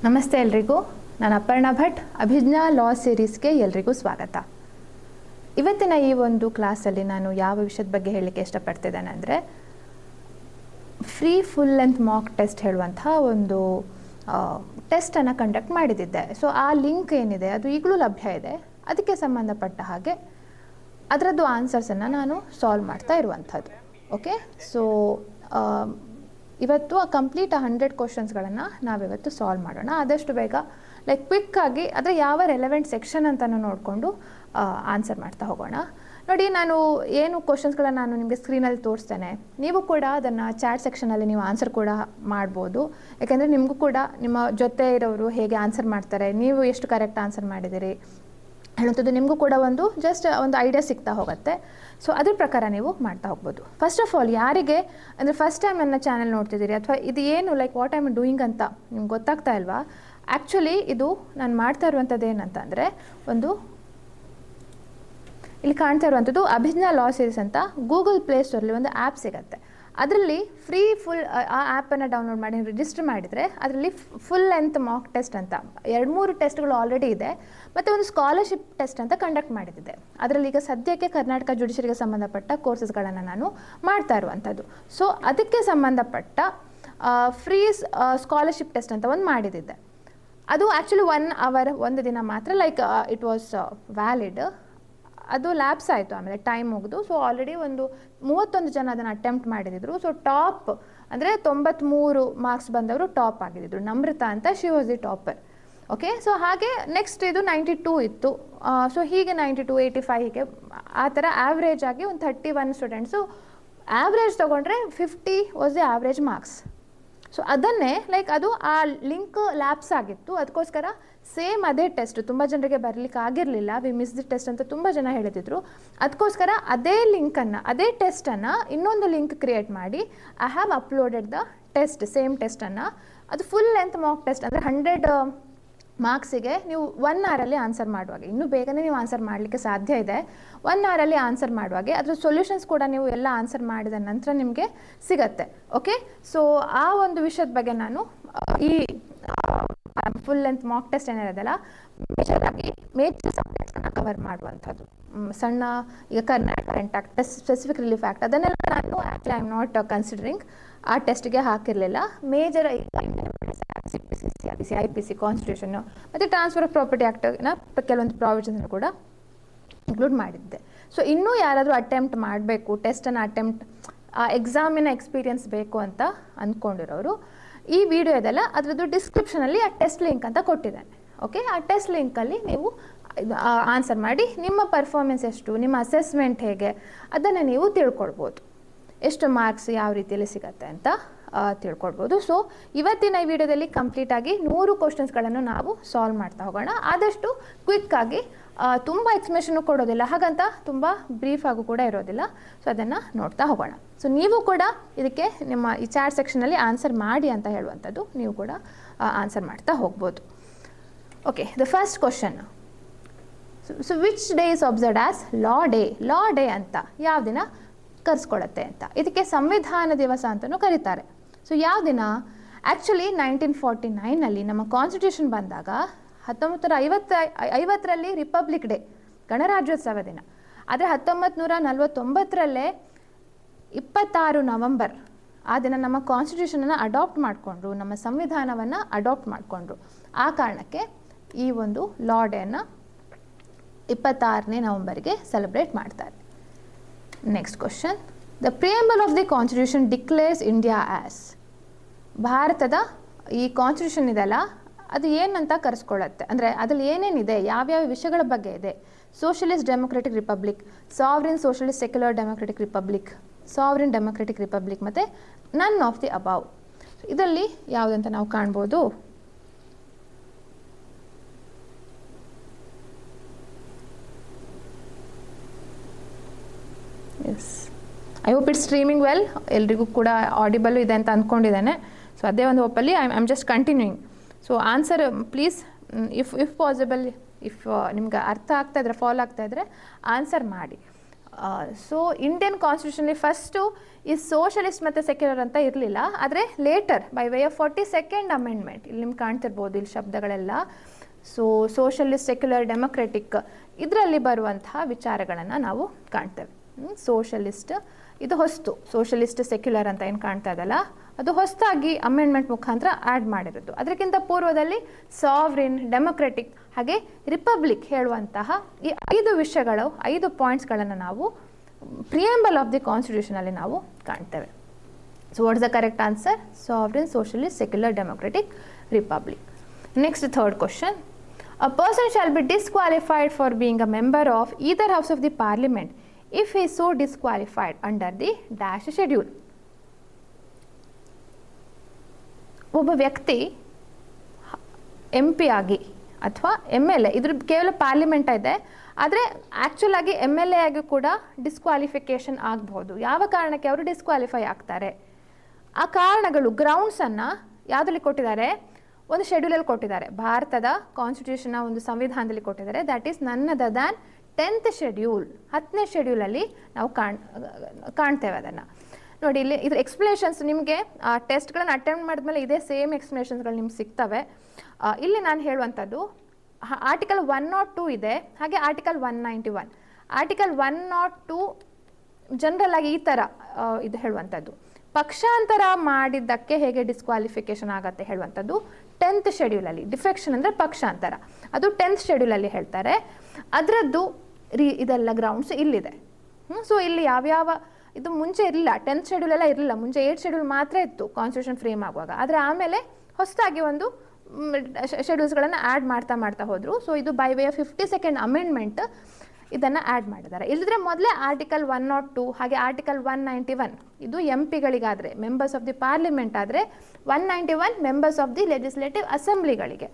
ನಮಸ್ತೆ ಎಲ್ರಿಗೂ. ನಾನು ಅಪರ್ಣಾ ಭಟ್. ಅಭಿಜ್ಞಾ ಲಾ ಸೀರೀಸ್ಗೆ ಎಲ್ರಿಗೂ ಸ್ವಾಗತ. ಇವತ್ತಿನ ಈ ಒಂದು ಕ್ಲಾಸಲ್ಲಿ ನಾನು ಯಾವ ವಿಷಯದ ಬಗ್ಗೆ ಹೇಳಲಿಕ್ಕೆ ಇಷ್ಟಪಡ್ತಿದ್ದೇನೆ ಅಂದರೆ, free full length mock test ಹೇಳುವಂಥ ಒಂದು ಟೆಸ್ಟನ್ನು ಕಂಡಕ್ಟ್ ಮಾಡಿದ್ದೆ. ಸೊ ಆ ಲಿಂಕ್ ಏನಿದೆ ಅದು ಈಗಲೂ ಲಭ್ಯ ಇದೆ. ಅದಕ್ಕೆ ಸಂಬಂಧಪಟ್ಟ ಹಾಗೆ ಅದರದ್ದು ಆನ್ಸರ್ಸನ್ನು ನಾನು ಸಾಲ್ವ್ ಮಾಡ್ತಾ ಇರುವಂಥದ್ದು. ಓಕೆ, ಸೊ ಇವತ್ತು ಕಂಪ್ಲೀಟ್ 100 ಕ್ವಶನ್ಸ್ಗಳನ್ನು ನಾವಿವತ್ತು ಸಾಲ್ವ್ ಮಾಡೋಣ. ಆದಷ್ಟು ಬೇಗ ಕ್ವಿಕ್ಕಾಗಿ ಅದರ ಯಾವ ರೆಲೆವೆಂಟ್ ಸೆಕ್ಷನ್ ಅಂತಲೂ ನೋಡಿಕೊಂಡು ಆನ್ಸರ್ ಮಾಡ್ತಾ ಹೋಗೋಣ. ನೋಡಿ, ನಾನು ಏನು ಕ್ವಶನ್ಸ್ಗಳನ್ನು ನಾನು ನಿಮಗೆ ಸ್ಕ್ರೀನಲ್ಲಿ ತೋರಿಸ್ತೇನೆ. ನೀವು ಕೂಡ ಅದನ್ನು ಚಾಟ್ ಸೆಕ್ಷನಲ್ಲಿ ನೀವು ಆನ್ಸರ್ ಕೂಡ ಮಾಡ್ಬೋದು. ಯಾಕೆಂದರೆ ನಿಮಗೂ ಕೂಡ ನಿಮ್ಮ ಜೊತೆ ಇರೋರು ಹೇಗೆ ಆನ್ಸರ್ ಮಾಡ್ತಾರೆ, ನೀವು ಎಷ್ಟು ಕರೆಕ್ಟ್ ಆನ್ಸರ್ ಮಾಡಿದ್ದೀರಿ ಹೇಳುವಂಥದ್ದು ನಿಮಗೂ ಕೂಡ ಜಸ್ಟ್ ಒಂದು ಐಡಿಯಾ ಸಿಗ್ತಾ ಹೋಗುತ್ತೆ. ಸೊ ಅದ್ರ ಪ್ರಕಾರ ನೀವು ಮಾಡ್ತಾ ಹೋಗ್ಬೋದು. ಫಸ್ಟ್ ಆಫ್ ಆಲ್, ಯಾರಿಗೆ ಅಂದರೆ ಫಸ್ಟ್ ಟೈಮ್ ನನ್ನ ಚಾನಲ್ ನೋಡ್ತಿದ್ದೀರಿ ಅಥವಾ ಇದು ಏನು ವಾಟ್ ಐ ಆಮ್ ಡೂಯಿಂಗ್ ಅಂತ ನಿಮ್ಗೆ ಗೊತ್ತಾಗ್ತಾ ಇಲ್ವಾ? ಆ್ಯಕ್ಚುಲಿ ಇದು ನಾನು ಮಾಡ್ತಾ ಇರುವಂಥದ್ದು ಏನಂತಂದರೆ, ಇಲ್ಲಿ ಕಾಣ್ತಾ ಇರುವಂಥದ್ದು ಅಭಿಜ್ಞಾ ಲಾ ಸೀರೀಸ್ ಅಂತ ಗೂಗಲ್ ಪ್ಲೇಸ್ಟೋರಲ್ಲಿ ಒಂದು ಆ್ಯಪ್ ಸಿಗುತ್ತೆ. ಅದರಲ್ಲಿ ಫ್ರೀ ಫುಲ್ ಆ ಆ್ಯಪನ್ನು ಡೌನ್ಲೋಡ್ ಮಾಡಿ ರಿಜಿಸ್ಟರ್ ಮಾಡಿದರೆ ಅದರಲ್ಲಿ ಫುಲ್ ಲೆಂತ್ ಮಾಕ್ ಟೆಸ್ಟ್ ಅಂತ 2-3 ಟೆಸ್ಟ್ಗಳು ಆಲ್ರೆಡಿ ಇದೆ, ಮತ್ತು ಒಂದು ಸ್ಕಾಲರ್ಶಿಪ್ ಟೆಸ್ಟ್ ಅಂತ ಕಂಡಕ್ಟ್ ಮಾಡಿದ್ದೆ. ಅದರಲ್ಲಿ ಈಗ ಸದ್ಯಕ್ಕೆ ಕರ್ನಾಟಕ ಜುಡಿಷರಿಗೆ ಸಂಬಂಧಪಟ್ಟ ಕೋರ್ಸಸ್ಗಳನ್ನು ನಾನು ಮಾಡ್ತಾ ಇರುವಂಥದ್ದು. ಸೊ ಅದಕ್ಕೆ ಸಂಬಂಧಪಟ್ಟ ಫ್ರೀ ಸ್ಕಾಲರ್ಶಿಪ್ ಟೆಸ್ಟ್ ಅಂತ ಒಂದು ಮಾಡಿದ್ದೆ. ಅದು ಆ್ಯಕ್ಚುಲಿ 1 ಅವರ್, ಒಂದು ದಿನ ಮಾತ್ರ ಇಟ್ ವಾಸ್ ವ್ಯಾಲಿಡ್. ಅದು ಲ್ಯಾಬ್ಸ್ ಆಯಿತು, ಆಮೇಲೆ ಟೈಮ್ ಮುಗಿದು. ಸೊ ಆಲ್ರೆಡಿ 31 ಜನ ಅದನ್ನು ಅಟೆಂಪ್ಟ್ ಮಾಡಿದ್ರು. ಸೊ ಟಾಪ್ ಅಂದರೆ 93 ಮಾರ್ಕ್ಸ್ ಬಂದವರು ಟಾಪ್ ಆಗಿದ್ರು. ನಮ್ರತಾ ಅಂತ, she was the topper. Okay, so ಹಾಗೆ ನೆಕ್ಸ್ಟ್ ಇದು 92 ಇತ್ತು. ಸೊ ಹೀಗೆ 92, 85 ಹೀಗೆ ಆ ಥರ ಆ್ಯಾವ್ರೇಜ್ ಆಗಿ 31 ಸ್ಟೂಡೆಂಟ್ಸು ಆ್ಯಾವ್ರೇಜ್ ತೊಗೊಂಡ್ರೆ 50 was the average marks. So ಅದನ್ನೇ ಅದು ಆ ಲಿಂಕ್ ಲ್ಯಾಬ್ಸ್ ಆಗಿತ್ತು. ಅದಕ್ಕೋಸ್ಕರ ಸೇಮ್ ಅದೇ ಟೆಸ್ಟ್ ತುಂಬ ಜನರಿಗೆ ಬರಲಿಕ್ಕೆ ಆಗಿರಲಿಲ್ಲ. ವಿ ಮಿಸ್ ದಿ ಟೆಸ್ಟ್ ಅಂತ ತುಂಬ ಜನ ಹೇಳಿದ್ರು. ಅದಕ್ಕೋಸ್ಕರ ಅದೇ ಲಿಂಕನ್ನು, ಅದೇ ಟೆಸ್ಟನ್ನು ಇನ್ನೊಂದು ಲಿಂಕ್ ಕ್ರಿಯೇಟ್ ಮಾಡಿ I have uploaded the test, same ಟೆಸ್ಟನ್ನು. ಅದು ಫುಲ್ ಲೆಂತ್ ಮಾಕ್ ಟೆಸ್ಟ್ ಅಂದರೆ 100 ಮಾರ್ಕ್ಸಿಗೆ ನೀವು 1 ಅವರಲ್ಲಿ ಆನ್ಸರ್ ಮಾಡುವಾಗ, ಇನ್ನೂ ಬೇಗನೆ ನೀವು ಆನ್ಸರ್ ಮಾಡಲಿಕ್ಕೆ ಸಾಧ್ಯ ಇದೆ. 1 ಅವರಲ್ಲಿ ಆನ್ಸರ್ ಮಾಡುವಾಗೆ ಅದ್ರ ಸೊಲ್ಯೂಷನ್ಸ್ ಕೂಡ ನೀವು ಎಲ್ಲ ಆನ್ಸರ್ ಮಾಡಿದ ನಂತರ ನಿಮಗೆ ಸಿಗತ್ತೆ. ಓಕೆ, ಸೊ ಆ ಒಂದು ವಿಷಯದ ಬಗ್ಗೆ ನಾನು ಈ ಫುಲ್ ಲೆಂತ್ ಮಾಕ್ ಟೆಸ್ಟ್ ಏನಿರೋದಲ್ಲ, ಮೇಜರ್ ಸಬ್ಜೆಕ್ಟ್ಸನ್ನು ಕವರ್ ಮಾಡುವಂಥದ್ದು. ಸಣ್ಣ ಈಗ Karnataka current act, specific relief act, ಅದನ್ನೆಲ್ಲ ನಾನು actually I am not considering ಆ ಟೆಸ್ಟ್ಗೆ ಹಾಕಿರಲಿಲ್ಲ. ಮೇಜರ್ IPC, ಕಾನ್ಸ್ಟಿಟ್ಯೂಷನ್ನು ಮತ್ತು ಟ್ರಾನ್ಸ್ಫರ್ ಆಫ್ ಪ್ರಾಪರ್ಟಿ ಆ್ಯಕ್ಟ್ನ ಕೆಲವೊಂದು ಪ್ರಾವಿಷನ್ಸ್ ಕೂಡ ಇನ್ಕ್ಲೂಡ್ ಮಾಡಿದ್ದೆ. ಸೊ ಇನ್ನೂ ಯಾರಾದರೂ ಅಟೆಂಪ್ಟ್ ಮಾಡಬೇಕು, ಟೆಸ್ಟನ್ನು ಅಟೆಂಪ್ಟ್ ಎಕ್ಸಾಮಿನ ಎಕ್ಸ್ಪೀರಿಯನ್ಸ್ ಬೇಕು ಅಂತ ಅಂದ್ಕೊಂಡಿರೋರು ಈ ವಿಡಿಯೋದೆಲ್ಲ ಅದರದ್ದು ಡಿಸ್ಕ್ರಿಪ್ಷನಲ್ಲಿ ಆ ಟೆಸ್ಟ್ ಲಿಂಕ್ ಅಂತ ಕೊಟ್ಟಿದ್ದಾನೆ. ಓಕೆ, ಆ ಟೆಸ್ಟ್ ಲಿಂಕಲ್ಲಿ ನೀವು ಆನ್ಸರ್ ಮಾಡಿ ನಿಮ್ಮ ಪರ್ಫಾರ್ಮೆನ್ಸ್ ಎಷ್ಟು, ನಿಮ್ಮ ಅಸೆಸ್ಮೆಂಟ್ ಹೇಗೆ ಅದನ್ನು ನೀವು ತಿಳ್ಕೊಳ್ಬೋದು. ಎಷ್ಟು ಮಾರ್ಕ್ಸ್ ಯಾವ ರೀತಿಯಲ್ಲಿ ಸಿಗತ್ತೆ ಅಂತ ತಿಳ್ಕೊಳ್ಬೋದು. ಸೊ ಇವತ್ತಿನ ಈ ವಿಡಿಯೋದಲ್ಲಿ ಕಂಪ್ಲೀಟಾಗಿ 100 ಕ್ವಶನ್ಸ್ಗಳನ್ನು ನಾವು ಸಾಲ್ವ್ ಮಾಡ್ತಾ ಹೋಗೋಣ. ಆದಷ್ಟು ಕ್ವಿಕ್ಕಾಗಿ, ತುಂಬ ಎಕ್ಸ್ಪ್ಲನೇಷನ್ನು ಕೊಡೋದಿಲ್ಲ, ಹಾಗಂತ ತುಂಬ ಬ್ರೀಫಾಗೂ ಕೂಡ ಇರೋದಿಲ್ಲ. ಸೊ ಅದನ್ನು ನೋಡ್ತಾ ಹೋಗೋಣ. ಸೊ ನೀವು ಕೂಡ ಇದಕ್ಕೆ ನಿಮ್ಮ ಈ ಚಾಟ್ ಸೆಕ್ಷನಲ್ಲಿ ಆನ್ಸರ್ ಮಾಡಿ ಅಂತ ಹೇಳುವಂಥದ್ದು ನೀವು ಕೂಡ ಆನ್ಸರ್ ಮಾಡ್ತಾ ಹೋಗ್ಬೋದು. Okay, the first question. So which day is observed as law day? Law day ಅಂತ ಯಾವ ದಿನ ಕರೆಸ್ಕೊಳ್ಳುತ್ತೆ ಅಂತ, ಇದಕ್ಕೆ ಸಂವಿಧಾನ ದಿವಸ ಅಂತಲೂ ಕರೀತಾರೆ. ಸೊ ಯಾವ ದಿನ? ಆ್ಯಕ್ಚುಲಿ 1949ನಲ್ಲಿ ನಮ್ಮ ಕಾನ್ಸ್ಟಿಟ್ಯೂಷನ್ ಬಂದಾಗ 1950ರಲ್ಲಿ ರಿಪಬ್ಲಿಕ್ ಡೇ, ಗಣರಾಜ್ಯೋತ್ಸವ ದಿನ. ಆದರೆ 1949ರಲ್ಲೇ 26 ನವಂಬರ್ ಆ ದಿನ ನಮ್ಮ ಕಾನ್ಸ್ಟಿಟ್ಯೂಷನನ್ನು ಅಡಾಪ್ಟ್ ಮಾಡಿಕೊಂಡ್ರು, ನಮ್ಮ ಸಂವಿಧಾನವನ್ನು ಅಡಾಪ್ಟ್ ಮಾಡಿಕೊಂಡ್ರು. ಆ ಕಾರಣಕ್ಕೆ ಈ ಒಂದು ಲಾ ಡೇಯನ್ನು 26ನೇ ನವಂಬರ್ಗೆ ಸೆಲೆಬ್ರೇಟ್ ಮಾಡ್ತಾರೆ. Next question. The preamble of the constitution declares India as. ಭಾರತದ ಈ ಕಾನ್ಸ್ಟಿಟ್ಯೂಷನ್ ಇದೆಲ್ಲ ಅದು ಏನಂತ ಕರೆಸ್ಕೊಳ್ಳುತ್ತೆ ಅಂದರೆ ಅದರಲ್ಲಿ ಏನೇನಿದೆ, ಯಾವ್ಯಾವ ವಿಷಯಗಳ ಬಗ್ಗೆ ಇದೆ? Socialist democratic republic, sovereign socialist secular democratic republic, sovereign democratic republic ಮತ್ತು ನನ್ ಆಫ್ ದಿ ಅಬೌವ್. ಇದರಲ್ಲಿ ಯಾವುದಂತ ನಾವು ಕಾಣ್ಬೋದು? Yes, I hope it's streaming well. ಎಲ್ರಿಗೂ ಕೂಡ ಆಡಿಬಲ್ ಇದೆ ಅಂತ ಅಂದ್ಕೊಂಡಿದ್ದೇನೆ. ಸೊ ಅದೇ ಒಂದು ಹೋಪಲ್ಲಿ I am just continuing. So answer please, if possible, if ನಿಮ್ಗೆ ಅರ್ಥ ಆಗ್ತಾಯಿದ್ರೆ, ಫಾಲೋ ಆಗ್ತಾಯಿದ್ರೆ ಆನ್ಸರ್ ಮಾಡಿ. ಸೊ ಇಂಡಿಯನ್ ಕಾನ್ಸ್ಟಿಟ್ಯೂಷನಲ್ಲಿ ಫಸ್ಟು ಈ ಸೋಷಲಿಸ್ಟ್ ಮತ್ತು ಸೆಕ್ಯುಲರ್ ಅಂತ ಇರಲಿಲ್ಲ. ಆದರೆ later by way of 42nd amendment, ಇಲ್ಲಿ ನಿಮ್ಗೆ ಕಾಣ್ತಿರ್ಬೋದು ಇಲ್ಲಿ ಶಬ್ದಗಳೆಲ್ಲ. ಸೊ ಸೋಷಲಿಸ್ಟ್, ಸೆಕ್ಯುಲರ್, ಡೆಮೊಕ್ರೆಟಿಕ್ ಇದರಲ್ಲಿ ಬರುವಂತಹ ವಿಚಾರಗಳನ್ನು ನಾವು ಕಾಣ್ತೇವೆ. ಸೋಷಲಿಸ್ಟ್ ಇದು ಹೊಸ್ತು, ಸೋಷಲಿಸ್ಟ್ ಸೆಕ್ಯುಲರ್ ಅಂತ ಏನು ಕಾಣ್ತಾ ಇದಲ್ಲ ಅದು ಹೊಸದಾಗಿ ಅಮೆಂಡ್ಮೆಂಟ್ ಮುಖಾಂತರ ಆ್ಯಡ್ ಮಾಡಿರೋದು. ಅದಕ್ಕಿಂತ ಪೂರ್ವದಲ್ಲಿ ಸಾವ್ರಿನ್, ಡೆಮೊಕ್ರೆಟಿಕ್ ಹಾಗೆ ರಿಪಬ್ಲಿಕ್ ಹೇಳುವಂತಹ ಈ 5 ವಿಷಯಗಳು, 5 ಪಾಯಿಂಟ್ಸ್ಗಳನ್ನು ನಾವು ಪ್ರಿಯಂಬಲ್ ಆಫ್ ದಿ ಕಾನ್ಸ್ಟಿಟ್ಯೂಷನಲ್ಲಿ ನಾವು ಕಾಣ್ತೇವೆ. So what is the correct answer? Sovereign, socialist, secular, democratic, republic. Next third question. A person shall be disqualified for being a member of either house of the parliament if he is so disqualified under the dash schedule. ಒಬ್ಬ ವ್ಯಕ್ತಿ MP ಆಗಿ ಅಥವಾ MLA, ಇದ್ರ ಕೇವಲ parliament ಇದೆ, ಆದರೆ actual ಆಗಿ MLA ಆಗಿ ಕೂಡ ಡಿಸ್ಕ್ವಾಲಿಫಿಕೇಷನ್ ಆಗಬಹುದು. ಯಾವ ಕಾರಣಕ್ಕೆ ಅವರು ಡಿಸ್ಕ್ವಾಲಿಫೈ ಆಗ್ತಾರೆ? ಆ ಕಾರಣಗಳು, ಗ್ರೌಂಡ್ಸನ್ನು ಯಾವುದರಲ್ಲಿ ಕೊಟ್ಟಿದ್ದಾರೆ? ಒಂದು ಶೆಡ್ಯೂಲಲ್ಲಿ ಕೊಟ್ಟಿದ್ದಾರೆ. ಭಾರತದ ಕಾನ್ಸ್ಟಿಟ್ಯೂಷನ್ನ ಒಂದು ಸಂವಿಧಾನದಲ್ಲಿ ಕೊಟ್ಟಿದ್ದಾರೆ. That is none other than 10th schedule, 10ನೇ ಶೆಡ್ಯೂಲಲ್ಲಿ ನಾವು ಕಾಣ್ತೇವೆ ಅದನ್ನು. ನೋಡಿ ಇಲ್ಲಿ ಇದ್ರ ಎಕ್ಸ್ಪ್ಲನೇಷನ್ಸ್ ನಿಮಗೆ ಟೆಸ್ಟ್ಗಳನ್ನು ಅಟೆಂಪ್ಟ್ ಮಾಡಿದ್ಮೇಲೆ ಇದೇ ಸೇಮ್ ಎಕ್ಸ್ಪ್ಲನೇಷನ್ಸ್ಗಳು ನಿಮ್ಗೆ ಸಿಗ್ತವೆ. ಇಲ್ಲಿ ನಾನು ಹೇಳುವಂಥದ್ದು ಆರ್ಟಿಕಲ್ 102 ಇದೆ, ಹಾಗೆ ಆರ್ಟಿಕಲ್ 191. ಆರ್ಟಿಕಲ್ 102 ಜನರಲ್ ಆಗಿ ಈ ಥರ ಇದು ಹೇಳುವಂಥದ್ದು, ಪಕ್ಷಾಂತರ ಮಾಡಿದ್ದಕ್ಕೆ ಹೇಗೆ ಡಿಸ್ಕ್ವಾಲಿಫಿಕೇಷನ್ ಆಗುತ್ತೆ ಹೇಳುವಂಥದ್ದು 10th ಶೆಡ್ಯೂಲಲ್ಲಿ. ಡಿಫೆಕ್ಷನ್ ಅಂದರೆ ಪಕ್ಷಾಂತರ, ಅದು 10th ಶೆಡ್ಯೂಲಲ್ಲಿ ಹೇಳ್ತಾರೆ. ಅದರದ್ದು ಇದೆಲ್ಲ ಗ್ರೌಂಡ್ಸ್ ಇಲ್ಲಿದೆ. ಸೊ ಇಲ್ಲಿ ಯಾವ್ಯಾವ ಇದು ಮುಂಚೆ ಇರಲಿಲ್ಲ, 10th ಶೆಡ್ಯೂಲ್ ಎಲ್ಲ ಇರಲಿಲ್ಲ, ಮುಂಚೆ 8th ಶೆಡ್ಯೂಲ್ ಮಾತ್ರ ಇತ್ತು ಕಾನ್ಸ್ಟಿಟ್ಯೂಷನ್ ಫ್ರೇಮ್ ಆಗುವಾಗ. ಆದರೆ ಆಮೇಲೆ ಹೊಸದಾಗಿ ಒಂದು ಶೆಡ್ಯೂಲ್ಸ್ಗಳನ್ನು ಆ್ಯಡ್ ಮಾಡ್ತಾ ಹೋದರು. ಸೊ ಇದು by way of 52nd amendment ಇದನ್ನು ಆ್ಯಡ್ ಮಾಡಿದ್ದಾರೆ. ಇಲ್ಲದ್ರೆ ಮೊದಲೇ ಆರ್ಟಿಕಲ್ 102 ಹಾಗೆ ಆರ್ಟಿಕಲ್ 191 ಇದು MP ಗಳಿಗಾದರೆ, ಮೆಂಬರ್ಸ್ ಆಫ್ ದಿ ಪಾರ್ಲಿಮೆಂಟ್ ಆದರೆ, 191 ಮೆಂಬರ್ಸ್ ಆಫ್ ದಿ ಲೆಜಿಸ್ಲೇಟಿವ್ ಅಸೆಂಬ್ಲಿಗಳಿಗೆ,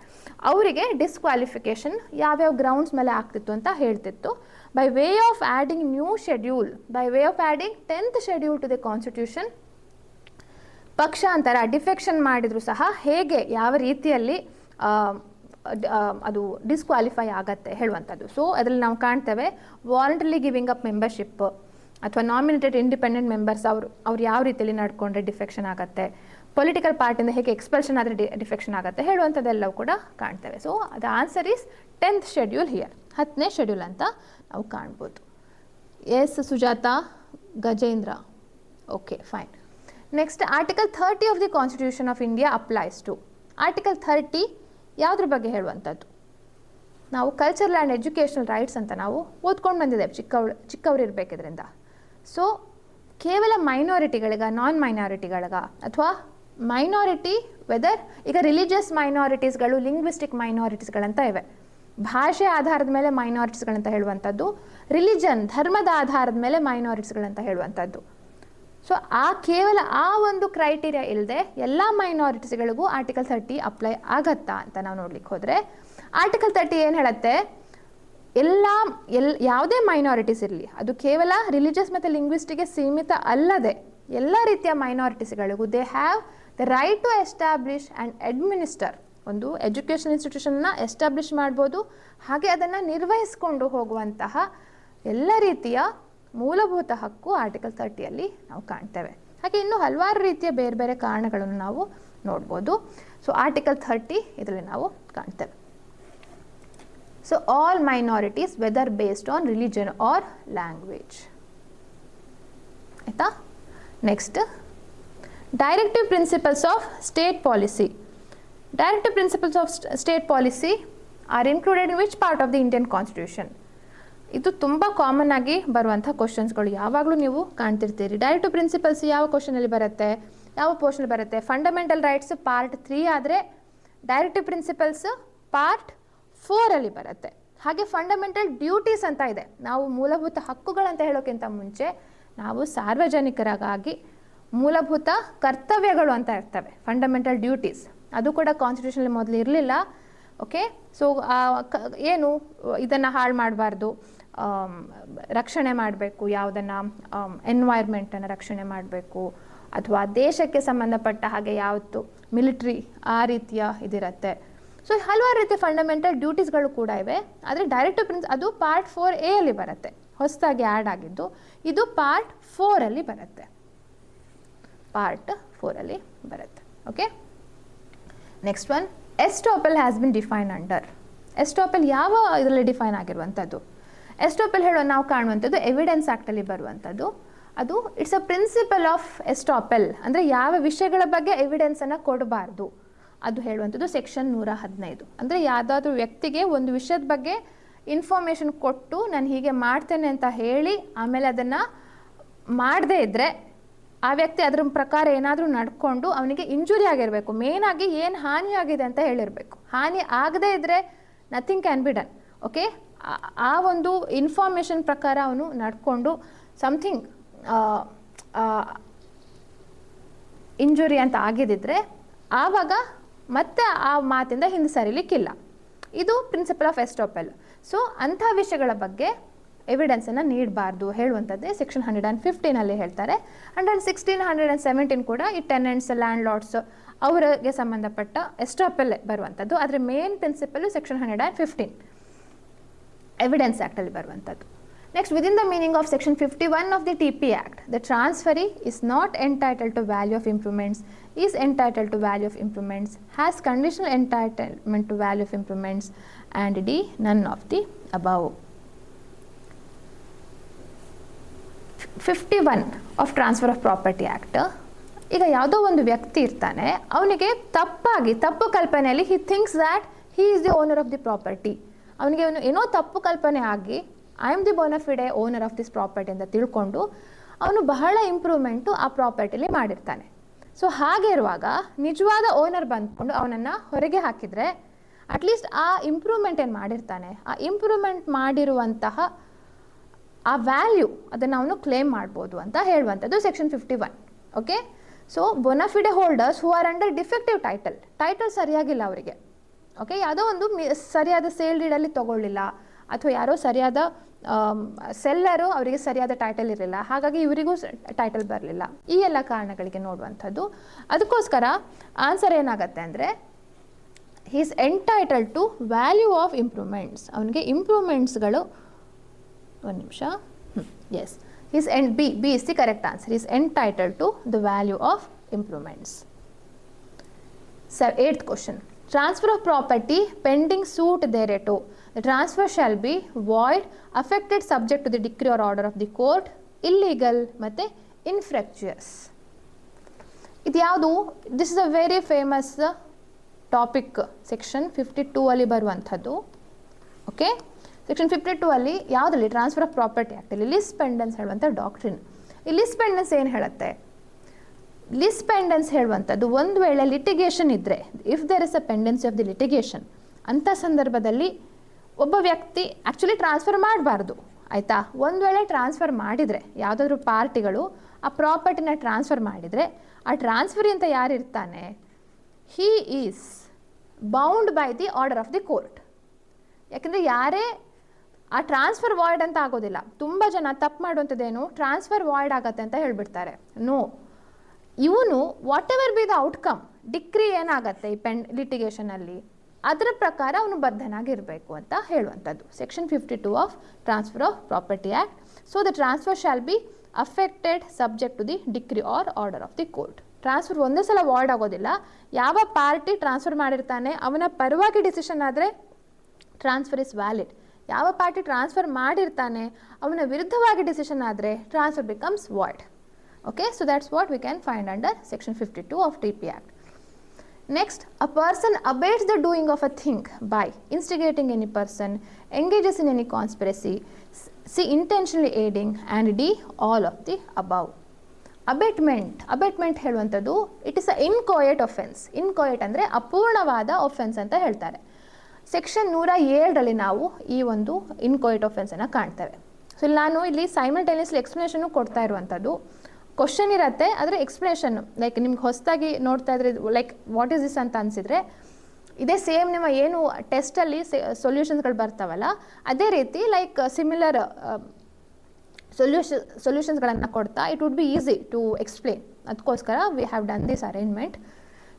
ಅವರಿಗೆ ಡಿಸ್ಕ್ವಾಲಿಫಿಕೇಷನ್ ಯಾವ್ಯಾವ ಗ್ರೌಂಡ್ಸ್ ಮೇಲೆ ಆಗ್ತಿತ್ತು ಅಂತ ಹೇಳ್ತಿತ್ತು. By way of adding new schedule, by way of adding 10th schedule to the constitution, ಪಕ್ಷಾಂತರ ಡಿಫೆಕ್ಷನ್ ಮಾಡಿದ್ರು ಸಹ ಹೇಗೆ ಯಾವ ರೀತಿಯಲ್ಲಿ ಅದು ಡಿಸ್ಕ್ವಾಲಿಫೈ ಆಗತ್ತೆ ಹೇಳುವಂಥದ್ದು. ಸೊ ಅದರಲ್ಲಿ ನಾವು ಕಾಣ್ತೇವೆ ವಾಲಂಟರಿಲಿ ಗಿವಿಂಗ್ ಅಪ್ ಮೆಂಬರ್ಶಿಪ್ ಅಥವಾ ನಾಮಿನೇಟೆಡ್ ಇಂಡಿಪೆಂಡೆಂಟ್ ಮೆಂಬರ್ಸ್ ಅವ್ರು ಯಾವ ರೀತಿಯಲ್ಲಿ ನಡ್ಕೊಂಡ್ರೆ ಡಿಫೆಕ್ಷನ್ ಆಗುತ್ತೆ, ಪೊಲಿಟಿಕಲ್ ಪಾರ್ಟಿಯಿಂದ ಹೇಗೆ ಎಕ್ಸ್ಪಲ್ಷನ್ ಆದರೆ ಡಿಫೆಕ್ಷನ್ ಆಗುತ್ತೆ ಹೇಳುವಂಥದ್ದೆಲ್ಲವೂ ಕೂಡ ಕಾಣ್ತೇವೆ. So the answer is 10th schedule here, 10ನೇ ಶೆಡ್ಯೂಲ್ ಅಂತ ನಾವು ಕಾಣ್ಬೋದು. Yes Sujatha, Gajendra, okay fine. Next article 30 of the constitution of India applies to. Article 30 ಯಾವುದ್ರ ಬಗ್ಗೆ ಹೇಳುವಂಥದ್ದು? ನಾವು ಕಲ್ಚರಲ್ ಆ್ಯಂಡ್ ಎಜುಕೇಷನಲ್ ರೈಟ್ಸ್ ಅಂತ ನಾವು ಓದ್ಕೊಂಡು ಬಂದಿದ್ದೇವೆ ಚಿಕ್ಕವ್ರು ಇರಬೇಕಿದ್ರಿಂದ. ಸೊ ಕೇವಲ ಮೈನಾರಿಟಿಗಳಿಗ, ನಾನ್ ಮೈನಾರಿಟಿಗಳಿಗ, ಅಥವಾ ಮೈನಾರಿಟಿ ವೆದರ್ ಈಗ ರಿಲಿಜಿಯಸ್ ಮೈನಾರಿಟೀಸ್ಗಳು, ಲಿಂಗ್ವಿಸ್ಟಿಕ್ ಮೈನಾರಿಟೀಸ್ಗಳಂತ ಇವೆ. ಭಾಷೆ ಆಧಾರದ ಮೇಲೆ ಮೈನಾರಿಟೀಸ್ಗಳಂತ ಹೇಳುವಂಥದ್ದು, ರಿಲಿಜನ್ ಧರ್ಮದ ಆಧಾರದ ಮೇಲೆ ಮೈನಾರಿಟೀಸ್ಗಳಂತ ಹೇಳುವಂಥದ್ದು. ಸೊ ಕೇವಲ ಆ ಒಂದು ಕ್ರೈಟೀರಿಯಾ ಇಲ್ಲದೆ ಎಲ್ಲ ಮೈನಾರಿಟೀಸ್ಗಳಿಗೂ ಆರ್ಟಿಕಲ್ 30 ಅಪ್ಲೈ ಆಗತ್ತಾ ಅಂತ ನಾವು ನೋಡ್ಲಿಕ್ಕೆ ಹೋದರೆ, ಆರ್ಟಿಕಲ್ 30 ಏನು ಹೇಳುತ್ತೆ? ಯಾವುದೇ ಮೈನಾರಿಟೀಸ್ ಇರಲಿ, ಅದು ಕೇವಲ ರಿಲಿಜಿಯಸ್ ಮತ್ತು ಲಿಂಗ್ವಿಸ್ಟಿಕ್ಗೆ ಸೀಮಿತ ಅಲ್ಲದೆ ಎಲ್ಲ ರೀತಿಯ ಮೈನಾರಿಟೀಸ್ಗಳಿಗೂ they have the right to establish and administer, ಒಂದು ಎಜುಕೇಷನ್ ಇನ್ಸ್ಟಿಟ್ಯೂಷನ್ನ ಎಸ್ಟಾಬ್ಲಿಷ್ ಮಾಡ್ಬೋದು, ಹಾಗೆ ಅದನ್ನು ನಿರ್ವಹಿಸಿಕೊಂಡು ಹೋಗುವಂತಹ ಎಲ್ಲ ರೀತಿಯ ಮೂಲಭೂತ ಹಕ್ಕು ಆರ್ಟಿಕಲ್ 30ಯಲ್ಲಿ ನಾವು ಕಾಣ್ತೇವೆ. ಹಾಗೆ ಇನ್ನೂ ಹಲವಾರು ರೀತಿಯ ಬೇರೆ ಬೇರೆ ಕಾರಣಗಳನ್ನು ನಾವು ನೋಡ್ಬೋದು. ಸೊ ಆರ್ಟಿಕಲ್ 30 ಇದರಲ್ಲಿ ನಾವು ಕಾಣ್ತೇವೆ. So all minorities whether based on religion or language. ಆಯಿತಾ? Next directive principles of state policy. Directive principles of state policy are included in which part of the Indian constitution? ಇದು ತುಂಬ common ಆಗಿ ಬರುವಂಥ ಕ್ವಶನ್ಸ್ಗಳು, ಯಾವಾಗಲೂ ನೀವು ಕಾಣ್ತಿರ್ತೀರಿ. ಡೈರೆಕ್ಟಿವ್ ಪ್ರಿನ್ಸಿಪಲ್ಸ್ ಯಾವ ಕ್ವಶನಲ್ಲಿ ಬರುತ್ತೆ, ಯಾವ ಪೋರ್ಷನಲ್ಲಿ ಬರುತ್ತೆ? ಫಂಡಮೆಂಟಲ್ ರೈಟ್ಸ್ ಪಾರ್ಟ್ 3 ಆದರೆ ಡೈರೆಕ್ಟಿವ್ ಪ್ರಿನ್ಸಿಪಲ್ಸ್ ಪಾರ್ಟ್ 4ಅಲ್ಲಿ ಬರುತ್ತೆ. ಹಾಗೆ ಫಂಡಮೆಂಟಲ್ ಡ್ಯೂಟೀಸ್ ಅಂತ ಇದೆ. ನಾವು ಮೂಲಭೂತ ಹಕ್ಕುಗಳಂತ ಹೇಳೋಕ್ಕಿಂತ ಮುಂಚೆ ನಾವು ಸಾರ್ವಜನಿಕರಾಗಿ ಮೂಲಭೂತ ಕರ್ತವ್ಯಗಳು ಅಂತ ಇರ್ತವೆ, ಫಂಡಮೆಂಟಲ್ ಡ್ಯೂಟೀಸ್. ಅದು ಕೂಡ ಕಾನ್ಸ್ಟಿಟ್ಯೂಷನಲ್ಲಿ ಮೊದಲು ಇರಲಿಲ್ಲ. ಓಕೆ, ಸೊ ಏನು ಇದನ್ನು ಹಾಳು ಮಾಡಬಾರ್ದು, ರಕ್ಷಣೆ ಮಾಡಬೇಕು, ಯಾವುದನ್ನು ಎನ್ವೈರ್ಮೆಂಟನ್ನು ರಕ್ಷಣೆ ಮಾಡಬೇಕು, ಅಥವಾ ದೇಶಕ್ಕೆ ಸಂಬಂಧಪಟ್ಟ ಹಾಗೆ ಯಾವತ್ತು ಮಿಲಿಟ್ರಿ ಆ ರೀತಿಯ ಇದಿರುತ್ತೆ. ಸೊ ಹಲವಾರು ರೀತಿಯ ಫಂಡಮೆಂಟಲ್ ಡ್ಯೂಟೀಸ್ಗಳು ಕೂಡ ಇವೆ. ಆದರೆ ಡೈರೆಕ್ಟಿವ್ ಅದು ಪಾರ್ಟ್ 4A ಅಲ್ಲಿ ಬರುತ್ತೆ. ಹೊಸದಾಗಿ ಆ್ಯಡ್ ಆಗಿದ್ದು. ಇದು ಪಾರ್ಟ್ 4 ಬರುತ್ತೆ. ಪಾರ್ಟ್ 4 ಬರುತ್ತೆ. Okay, next one, estoppel has been define under. Estoppel ಯಾವ ಇದರಲ್ಲಿ ಡಿಫೈನ್ ಆಗಿರುವಂಥದ್ದು? ಎಸ್ಟಾಪಲ್ ಹೇಳೋ ನಾವು ಕಾಣುವಂಥದ್ದು ಎವಿಡೆನ್ಸ್ ಆ್ಯಕ್ಟಲ್ಲಿ ಬರುವಂಥದ್ದು. ಅದು it's a principle of estoppel, ಅಂದರೆ ಯಾವ ವಿಷಯಗಳ ಬಗ್ಗೆ ಎವಿಡೆನ್ಸನ್ನು ಕೊಡಬಾರ್ದು ಅದು ಹೇಳುವಂಥದ್ದು ಸೆಕ್ಷನ್ 115. ಅಂದರೆ ಯಾವುದಾದ್ರೂ ವ್ಯಕ್ತಿಗೆ ಒಂದು ವಿಷಯದ ಬಗ್ಗೆ ಇನ್ಫಾರ್ಮೇಷನ್ ಕೊಟ್ಟು ನಾನು ಹೀಗೆ ಮಾಡ್ತೇನೆ ಅಂತ ಹೇಳಿ ಆಮೇಲೆ ಅದನ್ನು ಮಾಡದೇ ಇದ್ದರೆ ಆ ವ್ಯಕ್ತಿ ಅದರ ಪ್ರಕಾರ ಏನಾದರೂ ನಡ್ಕೊಂಡು ಅವನಿಗೆ ಇಂಜುರಿ ಆಗಿರಬೇಕು. ಮೇಯ್ನಾಗಿ ಏನು ಹಾನಿ ಆಗಿದೆ ಅಂತ ಹೇಳಿರಬೇಕು. ಹಾನಿ ಆಗದೇ ಇದ್ದರೆ nothing can be done. Okay, ಆ ಒಂದು ಇನ್ಫಾರ್ಮೇಷನ್ ಪ್ರಕಾರ ಅವನು ನಡ್ಕೊಂಡು ಸಮಥಿಂಗ್ ಇಂಜುರಿ ಅಂತ ಆಗಿದ್ದರೆ ಆವಾಗ ಮತ್ತೆ ಆ ಮಾತಿಂದ ಹಿಂದೆ ಸರಿಲಿಕ್ಕಿಲ್ಲ. ಇದು ಪ್ರಿನ್ಸಿಪಲ್ ಆಫ್ ಎಸ್ಟಾಪಲ್. ಸೊ ಅಂಥ ವಿಷಯಗಳ ಬಗ್ಗೆ ಎವಿಡೆನ್ಸನ್ನು ನೀಡಬಾರ್ದು ಹೇಳುವಂಥದ್ದೇ ಸೆಕ್ಷನ್ 115 ಹೇಳ್ತಾರೆ. 116, 117 ಕೂಡ ಈ ಟೆನೆಂಟ್ಸ್, ಲ್ಯಾಂಡ್ ಲಾರ್ಡ್ಸ್ ಅವರಿಗೆ ಸಂಬಂಧಪಟ್ಟ ಎಸ್ಟಾಪಲ್ ಬರುವಂಥದ್ದು. ಆದರೆ ಮೇನ್ ಪ್ರಿನ್ಸಿಪಲ್ ಸೆಕ್ಷನ್ 115 ಎವಿಡೆನ್ಸ್ ಆ್ಯಕ್ಟಲ್ಲಿ ಬರುವಂಥದ್ದು. Next, within the meaning of section 51 of the TP act, the transferee is not entitled to value of improvements, is entitled to value of improvements, has conditional entitlement to value of improvements, and D none of the above. 51 of transfer of property act. ಈಗ ಯಾವುದೋ ಒಂದು ವ್ಯಕ್ತಿ ಇರ್ತಾನೆ, ಅವನಿಗೆ ತಪ್ಪು ಕಲ್ಪನೆಯಲ್ಲಿ he thinks that he is the owner of the property. ಅವನಿಗೆ ಏನೋ ತಪ್ಪು ಕಲ್ಪನೆ ಆಗಿ I am the bona fide owner of this property ಅಂತ ತಿಳ್ಕೊಂಡು ಅವನು ಬಹಳ ಇಂಪ್ರೂವ್ಮೆಂಟು ಆ ಪ್ರಾಪರ್ಟಿಲಿ ಮಾಡಿರ್ತಾನೆ. ಸೊ ಹಾಗೆ ಇರುವಾಗ ನಿಜವಾದ ಓನರ್ ಬಂದ್ಕೊಂಡು ಅವನನ್ನು ಹೊರಗೆ ಹಾಕಿದರೆ ಅಟ್ಲೀಸ್ಟ್ ಆ ಇಂಪ್ರೂವ್ಮೆಂಟ್ ಏನು ಮಾಡಿರ್ತಾನೆ, ಆ ಇಂಪ್ರೂವ್ಮೆಂಟ್ ಮಾಡಿರುವಂತಹ ಆ ವ್ಯಾಲ್ಯೂ ಅದನ್ನು ಅವನು ಕ್ಲೇಮ್ ಮಾಡ್ಬೋದು ಅಂತ ಹೇಳುವಂಥದ್ದು section 51. Okay, so bona fide holders who are under defective title ಸರಿಯಾಗಿಲ್ಲ ಅವರಿಗೆ. ಓಕೆ, ಯಾವುದೋ ಒಂದು ಸರಿಯಾದ ಸೇಲ್ ಡೀಡಲ್ಲಿ ತೊಗೊಳ್ಳಿಲ್ಲ, ಅಥವಾ ಯಾರೋ ಸರಿಯಾದ ಸೆಲ್ಲರು ಅವರಿಗೆ ಸರಿಯಾದ ಟೈಟಲ್ ಇರಲಿಲ್ಲ, ಹಾಗಾಗಿ ಇವರಿಗೂ ಟೈಟಲ್ ಬರಲಿಲ್ಲ. ಈ ಎಲ್ಲ ಕಾರಣಗಳಿಗೆ ನೋಡುವಂಥದ್ದು. ಅದಕ್ಕೋಸ್ಕರ ಆನ್ಸರ್ ಏನಾಗುತ್ತೆ ಅಂದರೆ he is entitled to value of improvements. ಅವನಿಗೆ ಇಂಪ್ರೂವ್ಮೆಂಟ್ಸ್ಗಳು, ಒಂದು ನಿಮಿಷ, yes, B is the correct answer. Is entitled to the value of improvements. 8th question, transfer of property pending suit thereto. The transfer shall be void, affected, subject to the decree or order of the court, illegal ಮತ್ತು infructuous. ಇದು ಯಾವುದು? This is a very famous topic section 52 ಬರುವಂಥದ್ದು. Okay, section 52 ಯಾವುದಲ್ಲಿ? Transfer of property ಆ್ಯಕ್ಟಲ್ಲಿ lis pendens ಹೇಳುವಂಥ doctrine. ಈ ಲಿಸ್ ಪೆಂಡೆನ್ಸ್ ಏನು ಹೇಳುತ್ತೆ? ಲಿಸ್ ಪೆಂಡೆನ್ಸ್ ಹೇಳುವಂಥದ್ದು ಒಂದು ವೇಳೆ ಲಿಟಿಗೇಷನ್ ಇದ್ದರೆ, if there is a pendency of the litigation, ಅಂಥ ಸಂದರ್ಭದಲ್ಲಿ ಒಬ್ಬ ವ್ಯಕ್ತಿ ಆ್ಯಕ್ಚುಲಿ ಟ್ರಾನ್ಸ್ಫರ್ ಮಾಡಬಾರ್ದು, ಆಯಿತಾ? ಒಂದು ವೇಳೆ ಟ್ರಾನ್ಸ್ಫರ್ ಮಾಡಿದರೆ, ಯಾವುದಾದ್ರೂ ಪಾರ್ಟಿಗಳು ಆ ಪ್ರಾಪರ್ಟಿನ ಟ್ರಾನ್ಸ್ಫರ್ ಮಾಡಿದರೆ, ಆ ಟ್ರಾನ್ಸ್ಫರಿ ಅಂತ ಯಾರಿರ್ತಾನೆ, he is bound by the order of the court. ಯಾಕೆಂದರೆ ಯಾರೇ ಆ ಟ್ರಾನ್ಸ್ಫರ್ ವಾಯ್ಡ್ ಅಂತ ಆಗೋದಿಲ್ಲ. ತುಂಬ ಜನ ತಪ್ಪು ಮಾಡುವಂಥದ್ದೇನು, ಟ್ರಾನ್ಸ್ಫರ್ ವಾಯ್ಡ್ ಆಗತ್ತೆ ಅಂತ ಹೇಳಿಬಿಡ್ತಾರೆ. ನೋ, ಇವನು whatever be the outcome, decree ಏನಾಗತ್ತೆ ಈ ಲಿಟಿಗೇಷನಲ್ಲಿ, ಅದರ ಪ್ರಕಾರ ಅವನು ಬದ್ಧನಾಗಿರಬೇಕು ಅಂತ ಹೇಳುವಂಥದ್ದು section 52 of transfer of property act. So the transfer shall be affected subject to the decree or order of the court. Transfer ಒಂದೇ ಸಲ ವಾರ್ಡ್ ಆಗೋದಿಲ್ಲ. ಯಾವ ಪಾರ್ಟಿ ಟ್ರಾನ್ಸ್ಫರ್ ಮಾಡಿರ್ತಾನೆ ಅವನ ಪರವಾಗಿ ಡಿಸಿಷನ್ ಆದರೆ ಟ್ರಾನ್ಸ್ಫರ್ ಇಸ್ ವ್ಯಾಲಿಡ್. ಯಾವ ಪಾರ್ಟಿ ಟ್ರಾನ್ಸ್ಫರ್ ಮಾಡಿರ್ತಾನೆ ಅವನ ವಿರುದ್ಧವಾಗಿ ಡಿಸಿಷನ್ ಆದರೆ transfer becomes void. Okay, so that's what we can find under section 52 of TP Act. Next, a person abates the doing of a thing by instigating any person, engages in any conspiracy, C, intentionally aiding, and D, all of the above. Abetment ಹೇಳುವಂಥದ್ದು it is a ಇನ್ಕೋಯೆಟ್ offence. ಇನ್ಕೋಯೆಟ್ ಅಂದರೆ ಅಪೂರ್ಣವಾದ offence ಅಂತ ಹೇಳ್ತಾರೆ. Section 107 ನಾವು ಈ ಒಂದು ಇನ್ಕೋಯೆಟ್ ಒಫೆನ್ಸನ್ನು ಕಾಣ್ತೇವೆ. So ನಾನು ಇಲ್ಲಿ ಸೈಮಲ್ಟೇನಿಯಸ್ಲಿ ಎಕ್ಸ್ಪ್ಲನೇಷನ್ನು ಕೊಡ್ತಾ ಇರುವಂಥದ್ದು. ಕ್ವಶನ್ ಇರುತ್ತೆ, ಅದರ ಎಕ್ಸ್ಪ್ಲನೇಷನ್ನು ಲೈಕ್ ನಿಮ್ಗೆ ಹೊಸದಾಗಿ ನೋಡ್ತಾ ಇದ್ರೆ ಲೈಕ್ ವಾಟ್ ಈಸ್ ದಿಸ್ ಅಂತ ಅನಿಸಿದರೆ ಇದೇ ಸೇಮ್ ನಿಮ್ಮ ಏನು ಟೆಸ್ಟಲ್ಲಿ ಸೊಲ್ಯೂಷನ್ಸ್ಗಳು ಬರ್ತಾವಲ್ಲ ಅದೇ ರೀತಿ ಲೈಕ್ ಸಿಮಿಲರ್ ಸೊಲ್ಯೂಷನ್ಸ್ಗಳನ್ನು ಕೊಡ್ತಾ it would be easy to explain. ಅದಕ್ಕೋಸ್ಕರ we have done this arrangement.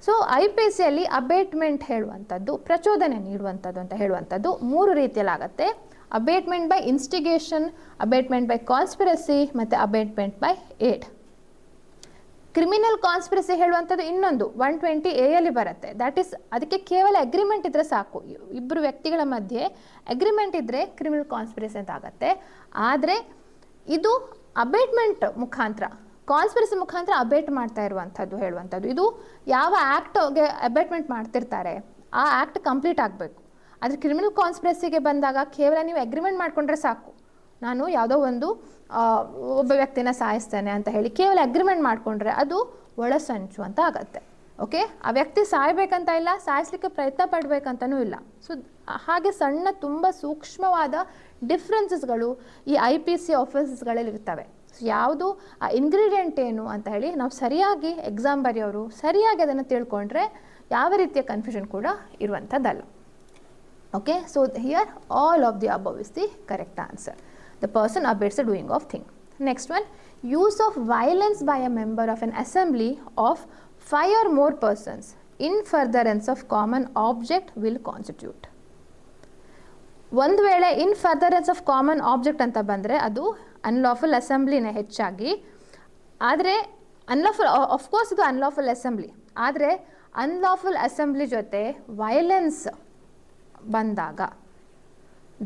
So IPCಯಲ್ಲಿ ಅಬೇಟ್ಮೆಂಟ್ ಹೇಳುವಂಥದ್ದು ಪ್ರಚೋದನೆ ನೀಡುವಂಥದ್ದು ಅಂತ ಹೇಳುವಂಥದ್ದು 3 ರೀತಿಯಲ್ಲಾಗತ್ತೆ. Abetment by instigation, abetment by conspiracy ಮತ್ತು abetment by aid. Criminal conspiracy ಹೇಳುವಂಥದ್ದು ಇನ್ನೊಂದು 120A ಬರುತ್ತೆ. ದ್ಯಾಟ್ ಈಸ್ ಅದಕ್ಕೆ ಕೇವಲ ಅಗ್ರಿಮೆಂಟ್ ಇದ್ದರೆ ಸಾಕು, ಇಬ್ಬರು ವ್ಯಕ್ತಿಗಳ ಮಧ್ಯೆ ಅಗ್ರಿಮೆಂಟ್ ಇದ್ದರೆ ಕ್ರಿಮಿನಲ್ ಕಾನ್ಸ್ಪಿರಸಿ ಅಂತ ಆಗುತ್ತೆ. ಆದರೆ ಇದು ಅಬೇಟ್ಮೆಂಟ್ ಮುಖಾಂತರ, ಕಾನ್ಸ್ಪಿರಸಿ ಮುಖಾಂತರ ಅಬೇಟ್ ಮಾಡ್ತಾ ಇರುವಂಥದ್ದು ಹೇಳುವಂಥದ್ದು. ಇದು ಯಾವ ಆ್ಯಕ್ಟ್ಗೆ ಅಬೇಟ್ಮೆಂಟ್ ಮಾಡ್ತಿರ್ತಾರೆ ಆ ಆ್ಯಕ್ಟ್ ಕಂಪ್ಲೀಟ್ ಆಗಬೇಕು. ಆದರೆ ಕ್ರಿಮಿನಲ್ ಕಾನ್ಸ್ಪಿರಸಿಗೆ ಬಂದಾಗ ಕೇವಲ ನೀವು ಅಗ್ರಿಮೆಂಟ್ ಮಾಡಿಕೊಂಡ್ರೆ ಸಾಕು, ನಾನು ಯಾವುದೋ ಒಂದು ಒಬ್ಬ ವ್ಯಕ್ತಿನ ಸಾಯಿಸ್ತೇನೆ ಅಂತ ಹೇಳಿ ಕೇವಲ ಅಗ್ರಿಮೆಂಟ್ ಮಾಡಿಕೊಂಡ್ರೆ ಅದು ಒಳಸಂಚು ಅಂತ ಆಗತ್ತೆ. ಓಕೆ, ಆ ವ್ಯಕ್ತಿ ಸಾಯಬೇಕಂತ ಇಲ್ಲ, ಸಾಯಿಸ್ಲಿಕ್ಕೆ ಪ್ರಯತ್ನ ಪಡಬೇಕಂತನೂ ಇಲ್ಲ. ಸೊ ಹಾಗೆ ಸಣ್ಣ ತುಂಬ ಸೂಕ್ಷ್ಮವಾದ ಡಿಫ್ರೆನ್ಸಸ್ಗಳು ಈ IPC ಆಫೀಸಸ್ಗಳಲ್ಲಿ ಇರ್ತವೆ. ಸೊ ಯಾವುದು ಆ ಇಂಗ್ರೀಡಿಯೆಂಟ್ ಏನು ಅಂತ ಹೇಳಿ ನಾವು ಸರಿಯಾಗಿ ಎಕ್ಸಾಮ್ ಬರೆಯೋರು ಸರಿಯಾಗಿ ಅದನ್ನು ತಿಳ್ಕೊಂಡ್ರೆ ಯಾವ ರೀತಿಯ ಕನ್ಫ್ಯೂಷನ್ ಕೂಡ ಇರುವಂಥದ್ದಲ್ಲ. Okay, so here all of the above is the correct answer. The person abates the doing of thing. Next one, use of violence by a member of an assembly of 5 or more persons in furtherance of common object will constitute. ಒಂದು ವೇಳೆ in furtherance of common object ಅಂತ ಬಂದರೆ ಅದು unlawful ಅಸೆಂಬ್ಲಿನೇ ಹೆಚ್ಚಾಗಿ. ಆದರೆ unlawful, of course ಇದು unlawful assembly, ಆದರೆ ಅನ್ಲಾಫುಲ್ ಅಸೆಂಬ್ಲಿ ಜೊತೆ ವೈಲೆನ್ಸ್ ಬಂದಾಗ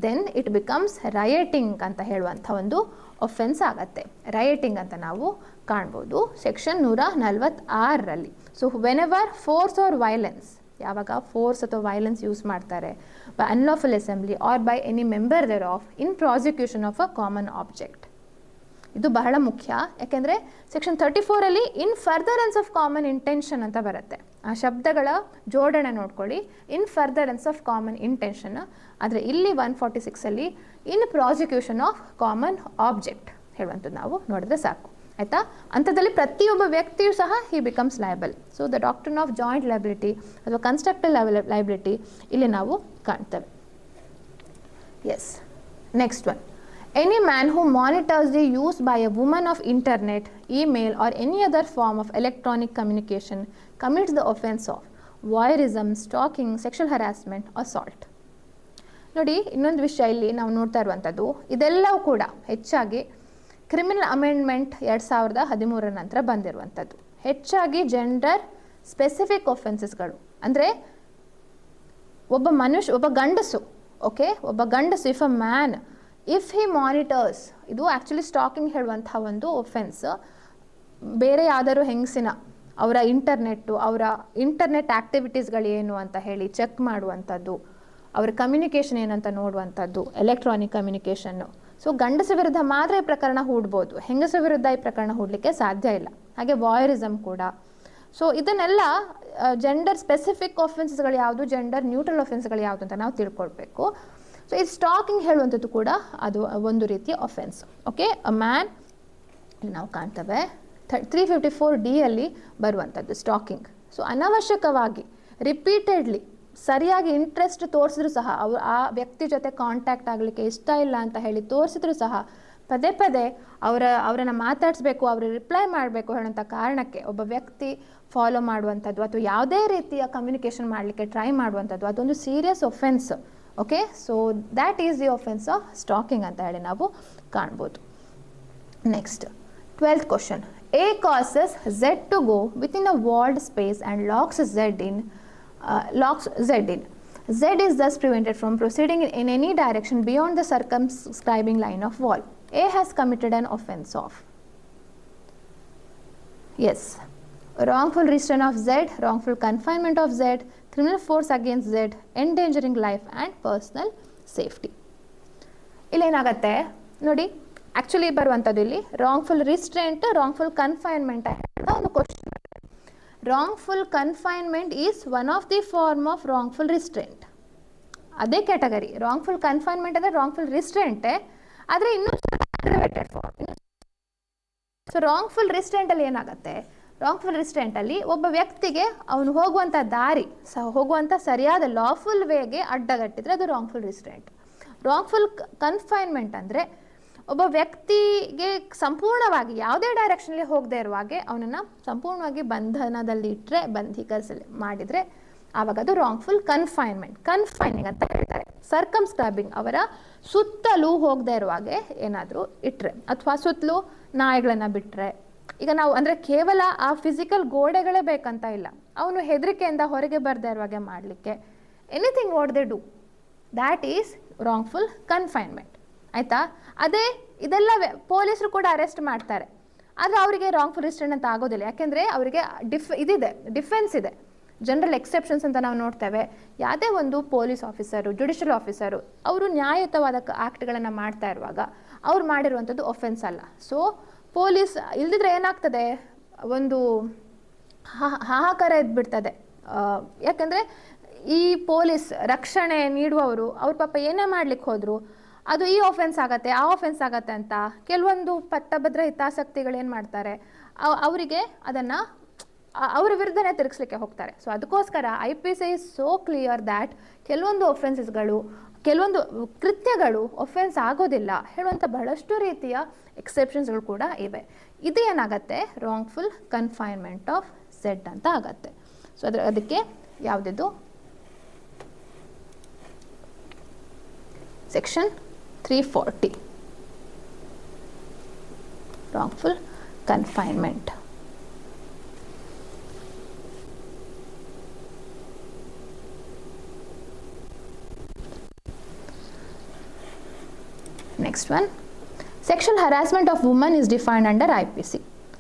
ದೆನ್ ಇಟ್ ಬಿಕಮ್ಸ್ ರಯಟಿಂಗ್ ಅಂತ ಹೇಳುವಂಥ ಒಂದು ಒಫೆನ್ಸ್ ಆಗತ್ತೆ. ರಯಟಿಂಗ್ ಅಂತ ನಾವು ಕಾಣ್ಬೋದು ಸೆಕ್ಷನ್ 146ರಲ್ಲಿ. So whenever force or violence, ಯಾವಾಗ ಫೋರ್ಸ್ ಅಥವಾ ವೈಲೆನ್ಸ್ ಯೂಸ್ ಮಾಡ್ತಾರೆ by unlawful assembly or by any member thereof in prosecution of a common object. ಇದು ಬಹಳ ಮುಖ್ಯ, ಯಾಕೆಂದರೆ ಸೆಕ್ಷನ್ 34ರಲ್ಲಿ in furtherance of common intention ಅಂತ ಬರುತ್ತೆ. ಆ ಶಬ್ದಗಳ ಜೋಡಣೆ ನೋಡ್ಕೊಳ್ಳಿ, in furtherance of common intention. ಆದರೆ ಇಲ್ಲಿ 146ಅಲ್ಲಿ in prosecution of common object ಹೇಳುವಂಥದ್ದು ನಾವು ನೋಡಿದ್ರೆ ಸಾಕು, ಆಯಿತಾ. ಅಂಥದ್ದಲ್ಲಿ ಪ್ರತಿಯೊಬ್ಬ ವ್ಯಕ್ತಿಯೂ ಸಹ he becomes liable. So the doctrine of joint liability ಅಥವಾ ಕನ್ಸ್ಟ್ರಕ್ಟಿವ್ ಲಯಬಿಲಿಟಿ ಇಲ್ಲಿ ನಾವು ಕಾಣ್ತೇವೆ. Yes, next one, any man who monitors the use by a woman of internet, email or any other form of electronic communication commits the offense of voyeurism, stalking, sexual harassment, assault. ನೋಡಿ, ಇನ್ನೊಂದು ವಿಷಯ ಇಲ್ಲಿ ನಾವು ನೋಡ್ತಾ ಇರುವಂಥದ್ದು, ಇದೆಲ್ಲವೂ ಕೂಡ ಹೆಚ್ಚಾಗಿ ಕ್ರಿಮಿನಲ್ ಅಮೆಂಡ್ಮೆಂಟ್ 2013 ನಂತರ ಬಂದಿರುವಂಥದ್ದು. ಹೆಚ್ಚಾಗಿ ಜೆಂಡರ್ ಸ್ಪೆಸಿಫಿಕ್ ಒಫೆನ್ಸಸ್ಗಳು, ಅಂದರೆ ಒಬ್ಬ ಗಂಡಸು, ಓಕೆ, ಒಬ್ಬ ಗಂಡಸು if a man if he monitors, ಇದು ಆ್ಯಕ್ಚುಲಿ ಸ್ಟಾಕಿಂಗ್ ಹೇಳುವಂಥ ಒಂದು ಒಫೆನ್ಸ್. ಬೇರೆ ಯಾವ್ದಾದ್ರು ಹೆಂಗಸಿನ ಅವರ ಇಂಟರ್ನೆಟ್ ಆ್ಯಕ್ಟಿವಿಟೀಸ್ಗಳೇನು ಅಂತ ಹೇಳಿ ಚೆಕ್ ಮಾಡುವಂಥದ್ದು, ಅವರ ಕಮ್ಯುನಿಕೇಷನ್ ಏನಂತ ನೋಡುವಂಥದ್ದು, ಎಲೆಕ್ಟ್ರಾನಿಕ್ ಕಮ್ಯುನಿಕೇಷನ್ನು. ಸೊ ಗಂಡಸ ವಿರುದ್ಧ ಮಾತ್ರ ಈ ಪ್ರಕರಣ ಹೂಡ್ಬೋದು, ಹೆಂಗಸ ವಿರುದ್ಧ ಈ ಪ್ರಕರಣ ಹೂಡಲಿಕ್ಕೆ ಸಾಧ್ಯ ಇಲ್ಲ. ಹಾಗೆ ವಾಯರಿಸಮ್ ಕೂಡ. ಸೊ ಇದನ್ನೆಲ್ಲ ಜೆಂಡರ್ ಸ್ಪೆಸಿಫಿಕ್ ಒಫೆನ್ಸಸ್ಗಳು ಯಾವುದು, ಜೆಂಡರ್ ನ್ಯೂಟ್ರಲ್ ಒಫೆನ್ಸ್ಗಳು ಯಾವುದು ಅಂತ ನಾವು ತಿಳ್ಕೊಳ್ಬೇಕು. ಸೊ ಈ ಸ್ಟಾಕಿಂಗ್ ಹೇಳುವಂಥದ್ದು ಕೂಡ ಅದು ಒಂದು ರೀತಿಯ ಒಫೆನ್ಸ್. ಓಕೆ, ಅ ಮ್ಯಾನ್ ಇಲ್ಲಿ ನಾವು ಕಾಣ್ತೇವೆ 354D ಅಲ್ಲಿ ಬರುವಂಥದ್ದು ಸ್ಟಾಕಿಂಗ್. ಸೊ ಅನವಶ್ಯಕವಾಗಿ ರಿಪೀಟೆಡ್ಲಿ ಸರಿಯಾಗಿ ಇಂಟ್ರೆಸ್ಟ್ ತೋರಿಸಿದ್ರು ಸಹ, ಅವರು ಆ ವ್ಯಕ್ತಿ ಜೊತೆ ಕಾಂಟ್ಯಾಕ್ಟ್ ಆಗಲಿಕ್ಕೆ ಇಷ್ಟ ಇಲ್ಲ ಅಂತ ಹೇಳಿ ತೋರಿಸಿದ್ರು ಸಹ ಪದೇ ಪದೇ ಅವರನ್ನು ಮಾತಾಡಿಸ್ಬೇಕು, ಅವರು ರಿಪ್ಲೈ ಮಾಡಬೇಕು ಹೇಳೋಂಥ ಕಾರಣಕ್ಕೆ ಒಬ್ಬ ವ್ಯಕ್ತಿ ಫಾಲೋ ಮಾಡುವಂಥದ್ದು ಅಥವಾ ಯಾವುದೇ ರೀತಿಯ ಕಮ್ಯುನಿಕೇಷನ್ ಮಾಡಲಿಕ್ಕೆ ಟ್ರೈ ಮಾಡುವಂಥದ್ದು ಅದೊಂದು serious offence. Okay, so that is the offence of stalking ಅಂತ ಹೇಳಿ ನಾವು ಕಾಣ್ಬೋದು. Next 12th question, A causes Z to go within a walled space and locks Z in. Z is thus prevented from proceeding in any direction beyond the circumscribing line of wall. A has committed an offense of, yes, wrongful restraint of Z, wrongful confinement of Z, criminal force against Z, endangering life and personal safety. ಇಲ್ಲೇನಾಗತ್ತೆ ನೋಡಿ, actually ಬರುವಂಥದ್ದು ಇಲ್ಲಿ wrongful restraint, wrongful confinement ಅಂತ ಒಂದು question. Wrongful confinement is one of the form of wrongful restraint. ಅದೇ category. Wrongful confinement ಅಂದರೆ wrongful ರಿಸ್ಟ್ರೆಂಟೇ, ಆದರೆ ಇನ್ನೂ ಅಗ್ರವೇಟೆಡ್ ಫಾರ್ಮ್. ಸೊ ರಾಂಗ್ಫುಲ್ ರಿಸ್ಟ್ರೆಂಟಲ್ಲಿ ಏನಾಗುತ್ತೆ, ರಾಂಗ್ಫುಲ್ ರಿಸ್ಟ್ರೆಂಟಲ್ಲಿ ಒಬ್ಬ ವ್ಯಕ್ತಿಗೆ ಅವನು ಹೋಗುವಂಥ ದಾರಿ ಹೋಗುವಂಥ ಸರಿಯಾದ ಲಾಫುಲ್ ವೇಗೆ ಅಡ್ಡಗಟ್ಟಿದ್ರೆ ಅದು ರಾಂಗ್ಫುಲ್ ರಿಸ್ಟ್ರೆಂಟ್. ರಾಂಗ್ಫುಲ್ ಕನ್ಫೈನ್ಮೆಂಟ್ ಅಂದರೆ ಒಬ್ಬ ವ್ಯಕ್ತಿಗೆ ಸಂಪೂರ್ಣವಾಗಿ ಯಾವುದೇ ಡೈರೆಕ್ಷನಲ್ಲಿ ಹೋಗದೆ ಇರುವಾಗೆ ಅವನನ್ನು ಸಂಪೂರ್ಣವಾಗಿ ಬಂಧನದಲ್ಲಿ ಇಟ್ಟರೆ, ಬಂಧೀಕರಿಸಲಿ ಮಾಡಿದರೆ ಆವಾಗ ಅದು ರಾಂಗ್ಫುಲ್ ಕನ್ಫೈನ್ಮೆಂಟ್, ಕನ್ಫೈನಿಂಗ್ ಅಂತ ಹೇಳ್ತಾರೆ. ಸರ್ಕಮ್ಸ್ಕ್ರೈಬಿಂಗ್, ಅವರ ಸುತ್ತಲೂ ಹೋಗದೆ ಇರುವಾಗೆ ಏನಾದರೂ ಇಟ್ಟರೆ, ಅಥವಾ ಸುತ್ತಲೂ ನಾಯಿಗಳನ್ನು ಬಿಟ್ಟರೆ. ಈಗ ನಾವು ಅಂದರೆ ಕೇವಲ ಆ ಫಿಸಿಕಲ್ ಗೋಡೆಗಳೇ ಬೇಕಂತ ಇಲ್ಲ, ಅವನು ಹೆದರಿಕೆಯಿಂದ ಹೊರಗೆ ಬರದೇ ಇರುವಾಗೆ ಮಾಡಲಿಕ್ಕೆ, anything what they do, that is wrongful confinement. ಆಯಿತಾ? ಅದೇ ಇದೆಲ್ಲ ಪೊಲೀಸರು ಕೂಡ ಅರೆಸ್ಟ್ ಮಾಡ್ತಾರೆ, ಆದರೆ ಅವರಿಗೆ ರಾಂಗ್ಫುಲ್ ರಿಸ್ಟ್ರೈನ್ ಅಂತ ಆಗೋದಿಲ್ಲ. ಯಾಕೆಂದರೆ ಅವರಿಗೆ ಇದಿದೆ, ಡಿಫೆನ್ಸ್ ಇದೆ. ಜನರಲ್ ಎಕ್ಸೆಪ್ಷನ್ಸ್ ಅಂತ ನಾವು ನೋಡ್ತೇವೆ. ಯಾವುದೇ ಒಂದು ಪೊಲೀಸ್ ಆಫೀಸರು, ಜುಡಿಷಿಯಲ್ ಆಫೀಸರು ಅವರು ನ್ಯಾಯಯುತವಾದ ಆ್ಯಕ್ಟ್ಗಳನ್ನು ಮಾಡ್ತಾ ಇರುವಾಗ ಅವ್ರು ಮಾಡಿರುವಂಥದ್ದು ಒಫೆನ್ಸ್ ಅಲ್ಲ. ಸೊ ಪೊಲೀಸ್ ಇಲ್ದಿದ್ರೆ ಏನಾಗ್ತದೆ, ಒಂದು ಹಾಹಾಕಾರ ಎದ್ಬಿಡ್ತದೆ. ಯಾಕಂದರೆ ಈ ಪೊಲೀಸ್ ರಕ್ಷಣೆ ನೀಡುವವರು ಅವ್ರ ಪಾಪ ಏನೇ ಮಾಡ್ಲಿಕ್ಕೆ ಹೋದರು ಅದು ಈ ಆಫೆನ್ಸ್ ಆಗತ್ತೆ, ಆ ಆಫೆನ್ಸ್ ಆಗತ್ತೆ ಅಂತ ಕೆಲವೊಂದು ಪಟ್ಟಭದ್ರ ಹಿತಾಸಕ್ತಿಗಳು ಏನು ಮಾಡ್ತಾರೆ, ಅವರಿಗೆ ಅದನ್ನು ಅವರ ವಿರುದ್ಧನೇ ತಿರುಗಿಸ್ಲಿಕ್ಕೆ ಹೋಗ್ತಾರೆ. ಸೊ ಅದಕ್ಕೋಸ್ಕರ IPC is so clear that ಕೆಲವೊಂದು ಒಫೆನ್ಸಸ್ಗಳು, ಕೆಲವೊಂದು ಕೃತ್ಯಗಳು ಒಫೆನ್ಸ್ ಆಗೋದಿಲ್ಲ ಹೇಳುವಂಥ ಬಹಳಷ್ಟು ರೀತಿಯ ಎಕ್ಸೆಪ್ಷನ್ಸ್ಗಳು ಕೂಡ ಇವೆ. ಇದು ಏನಾಗತ್ತೆ, ರಾಂಗ್ಫುಲ್ ಕನ್ಫೈನ್ಮೆಂಟ್ ಆಫ್ ಝೆಡ್ ಅಂತ ಆಗತ್ತೆ. ಸೊ ಅದಕ್ಕೆ ಯಾವುದಿದು section 340 wrongful confinement. Next one, sexual harassment of women is defined under IPC.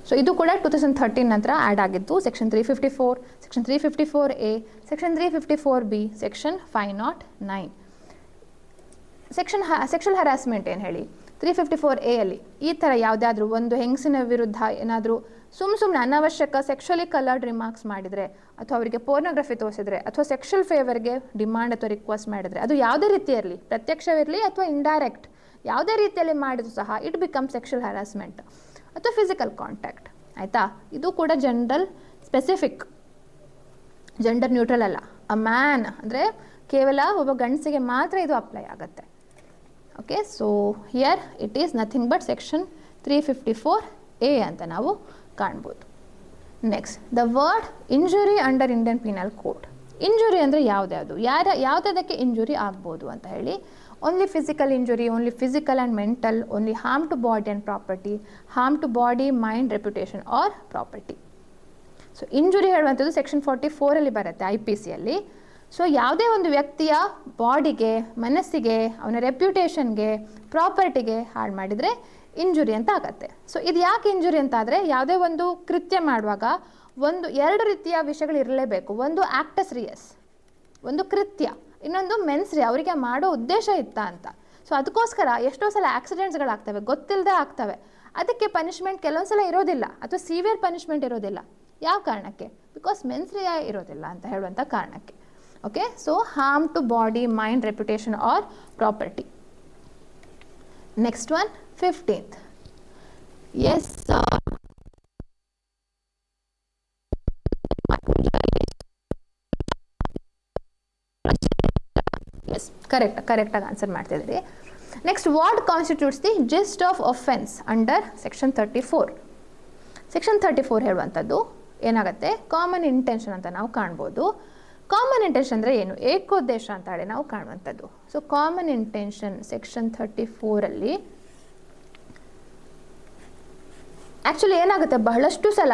So ಇದು ಕೂಡ 2013 ನಂತರ ಆ್ಯಡ್ ಆಗಿದ್ದು. Section 354, section 354A, section 354B, section 509. Sexual harassment ಏನು ಹೇಳಿ, 354A ಅಲ್ಲಿ ಈ ಥರ ಯಾವುದಾದ್ರೂ ಒಂದು ಹೆಂಗಸಿನ ವಿರುದ್ಧ ಏನಾದರೂ ಸುಮ್ಮನೆ ಅನಾವಶ್ಯಕ ಸೆಕ್ಷುವಲಿ ಕಲರ್ಡ್ ರಿಮಾರ್ಕ್ಸ್ ಮಾಡಿದರೆ, ಅಥವಾ ಅವರಿಗೆ ಪೋರ್ನೋಗ್ರಫಿ ತೋರಿಸಿದ್ರೆ, ಅಥವಾ ಸೆಕ್ಷುವಲ್ ಫೇವರ್ಗೆ ಡಿಮಾಂಡ್ ಅಥವಾ ರಿಕ್ವೆಸ್ಟ್ ಮಾಡಿದರೆ, ಅದು ಯಾವುದೇ ರೀತಿ ಇರಲಿ, ಪ್ರತ್ಯಕ್ಷವಿರಲಿ ಅಥವಾ ಇಂಡೈರೆಕ್ಟ್, ಯಾವುದೇ ರೀತಿಯಲ್ಲಿ ಮಾಡಿದ್ರು ಸಹ ಇಟ್ ಬಿಕಮ್ ಸೆಕ್ಷುವಲ್ ಹರಾಸ್ಮೆಂಟ್. ಅಥವಾ ಫಿಸಿಕಲ್ ಕಾಂಟ್ಯಾಕ್ಟ್. ಆಯಿತಾ? ಇದು ಕೂಡ ಜನರಲ್ ಸ್ಪೆಸಿಫಿಕ್, ಜೆಂಡರ್ ನ್ಯೂಟ್ರಲ್ ಅಲ್ಲ. ಅ ಮ್ಯಾನ್ ಅಂದರೆ ಕೇವಲ ಒಬ್ಬ ಗಂಡಸಿಗೆ ಮಾತ್ರ ಇದು ಅಪ್ಲೈ ಆಗುತ್ತೆ. Okay, so here it is nothing but section 354A ಅಂತ ನಾವು ಕಾಣ್ಬೋದು. Next, the word injury under Indian penal code. Injury ಅಂದರೆ ಯಾವುದ್ಯಾವುದು, ಯಾವುದಕ್ಕೆ ಇಂಜುರಿ ಆಗ್ಬೋದು ಅಂತ ಹೇಳಿ, only physical injury, only physical and mental, only harm to body and property, harm to body, mind, reputation or property. So injury ಹೇಳುವಂಥದ್ದು section 44ಅಲ್ಲಿ ಬರುತ್ತೆ IPCಯಲ್ಲಿ. ಸೊ ಯಾವುದೇ ಒಂದು ವ್ಯಕ್ತಿಯ ಬಾಡಿಗೆ, ಮನಸ್ಸಿಗೆ, ಅವನ ರೆಪ್ಯುಟೇಷನ್ಗೆ, ಪ್ರಾಪರ್ಟಿಗೆ ಹಾಳು ಮಾಡಿದರೆ ಇಂಜುರಿ ಅಂತ ಆಗತ್ತೆ. ಸೊ ಇದು ಯಾಕೆ ಇಂಜುರಿ ಅಂತ ಆದರೆ, ಯಾವುದೇ ಒಂದು ಕೃತ್ಯ ಮಾಡುವಾಗ ಎರಡು ರೀತಿಯ ವಿಷಯಗಳು ಇರಲೇಬೇಕು. ಒಂದು ಆಕ್ಟಸ್ ರಿಯಸ್, ಒಂದು ಕೃತ್ಯ, ಇನ್ನೊಂದು ಮೆನ್ಸ್ರಿ, ಅವರಿಗೆ ಮಾಡೋ ಉದ್ದೇಶ ಇತ್ತಾ ಅಂತ. ಸೊ ಅದಕ್ಕೋಸ್ಕರ ಎಷ್ಟೋ ಸಲ ಆಕ್ಸಿಡೆಂಟ್ಸ್ಗಳಾಗ್ತವೆ, ಗೊತ್ತಿಲ್ಲದೆ ಆಗ್ತವೆ. ಅದಕ್ಕೆ ಪನಿಷ್ಮೆಂಟ್ ಕೆಲವೊಂದು ಸಲ ಇರೋದಿಲ್ಲ, ಅಥವಾ ಸಿವಿಯರ್ ಪನಿಷ್ಮೆಂಟ್ ಇರೋದಿಲ್ಲ. ಯಾವ ಕಾರಣಕ್ಕೆ? ಬಿಕಾಸ್ ಮೆನ್ಸ್ರಿಯ ಇರೋದಿಲ್ಲ ಅಂತ ಹೇಳುವಂಥ ಕಾರಣಕ್ಕೆ. Okay, so harm to body, mind, reputation or property. Next one, 15th. Yes, ಕರೆಕ್ಟಾಗಿ ಆನ್ಸರ್ ಮಾಡ್ತಿದ್ದೀರಿ. Next, what constitutes the gist of offence under section 34. Section 34 ಹೇಳುವಂಥದ್ದು ಏನಾಗುತ್ತೆ, ಕಾಮನ್ ಇಂಟೆನ್ಷನ್ ಅಂತ ನಾವು ಕಾಣ್ಬೋದು. ಕಾಮನ್ ಇಂಟೆನ್ಷನ್ ಅಂದರೆ ಏನು, ಏಕೋದ್ದೇಶ ಅಂತ ಹೇಳಿ ನಾವು ಕಾಣುವಂಥದ್ದು. ಸೊ ಕಾಮನ್ ಇಂಟೆನ್ಷನ್ ಸೆಕ್ಷನ್ 34ಅಲ್ಲಿ ಆ್ಯಕ್ಚುಲಿ ಏನಾಗುತ್ತೆ, ಬಹಳಷ್ಟು ಸಲ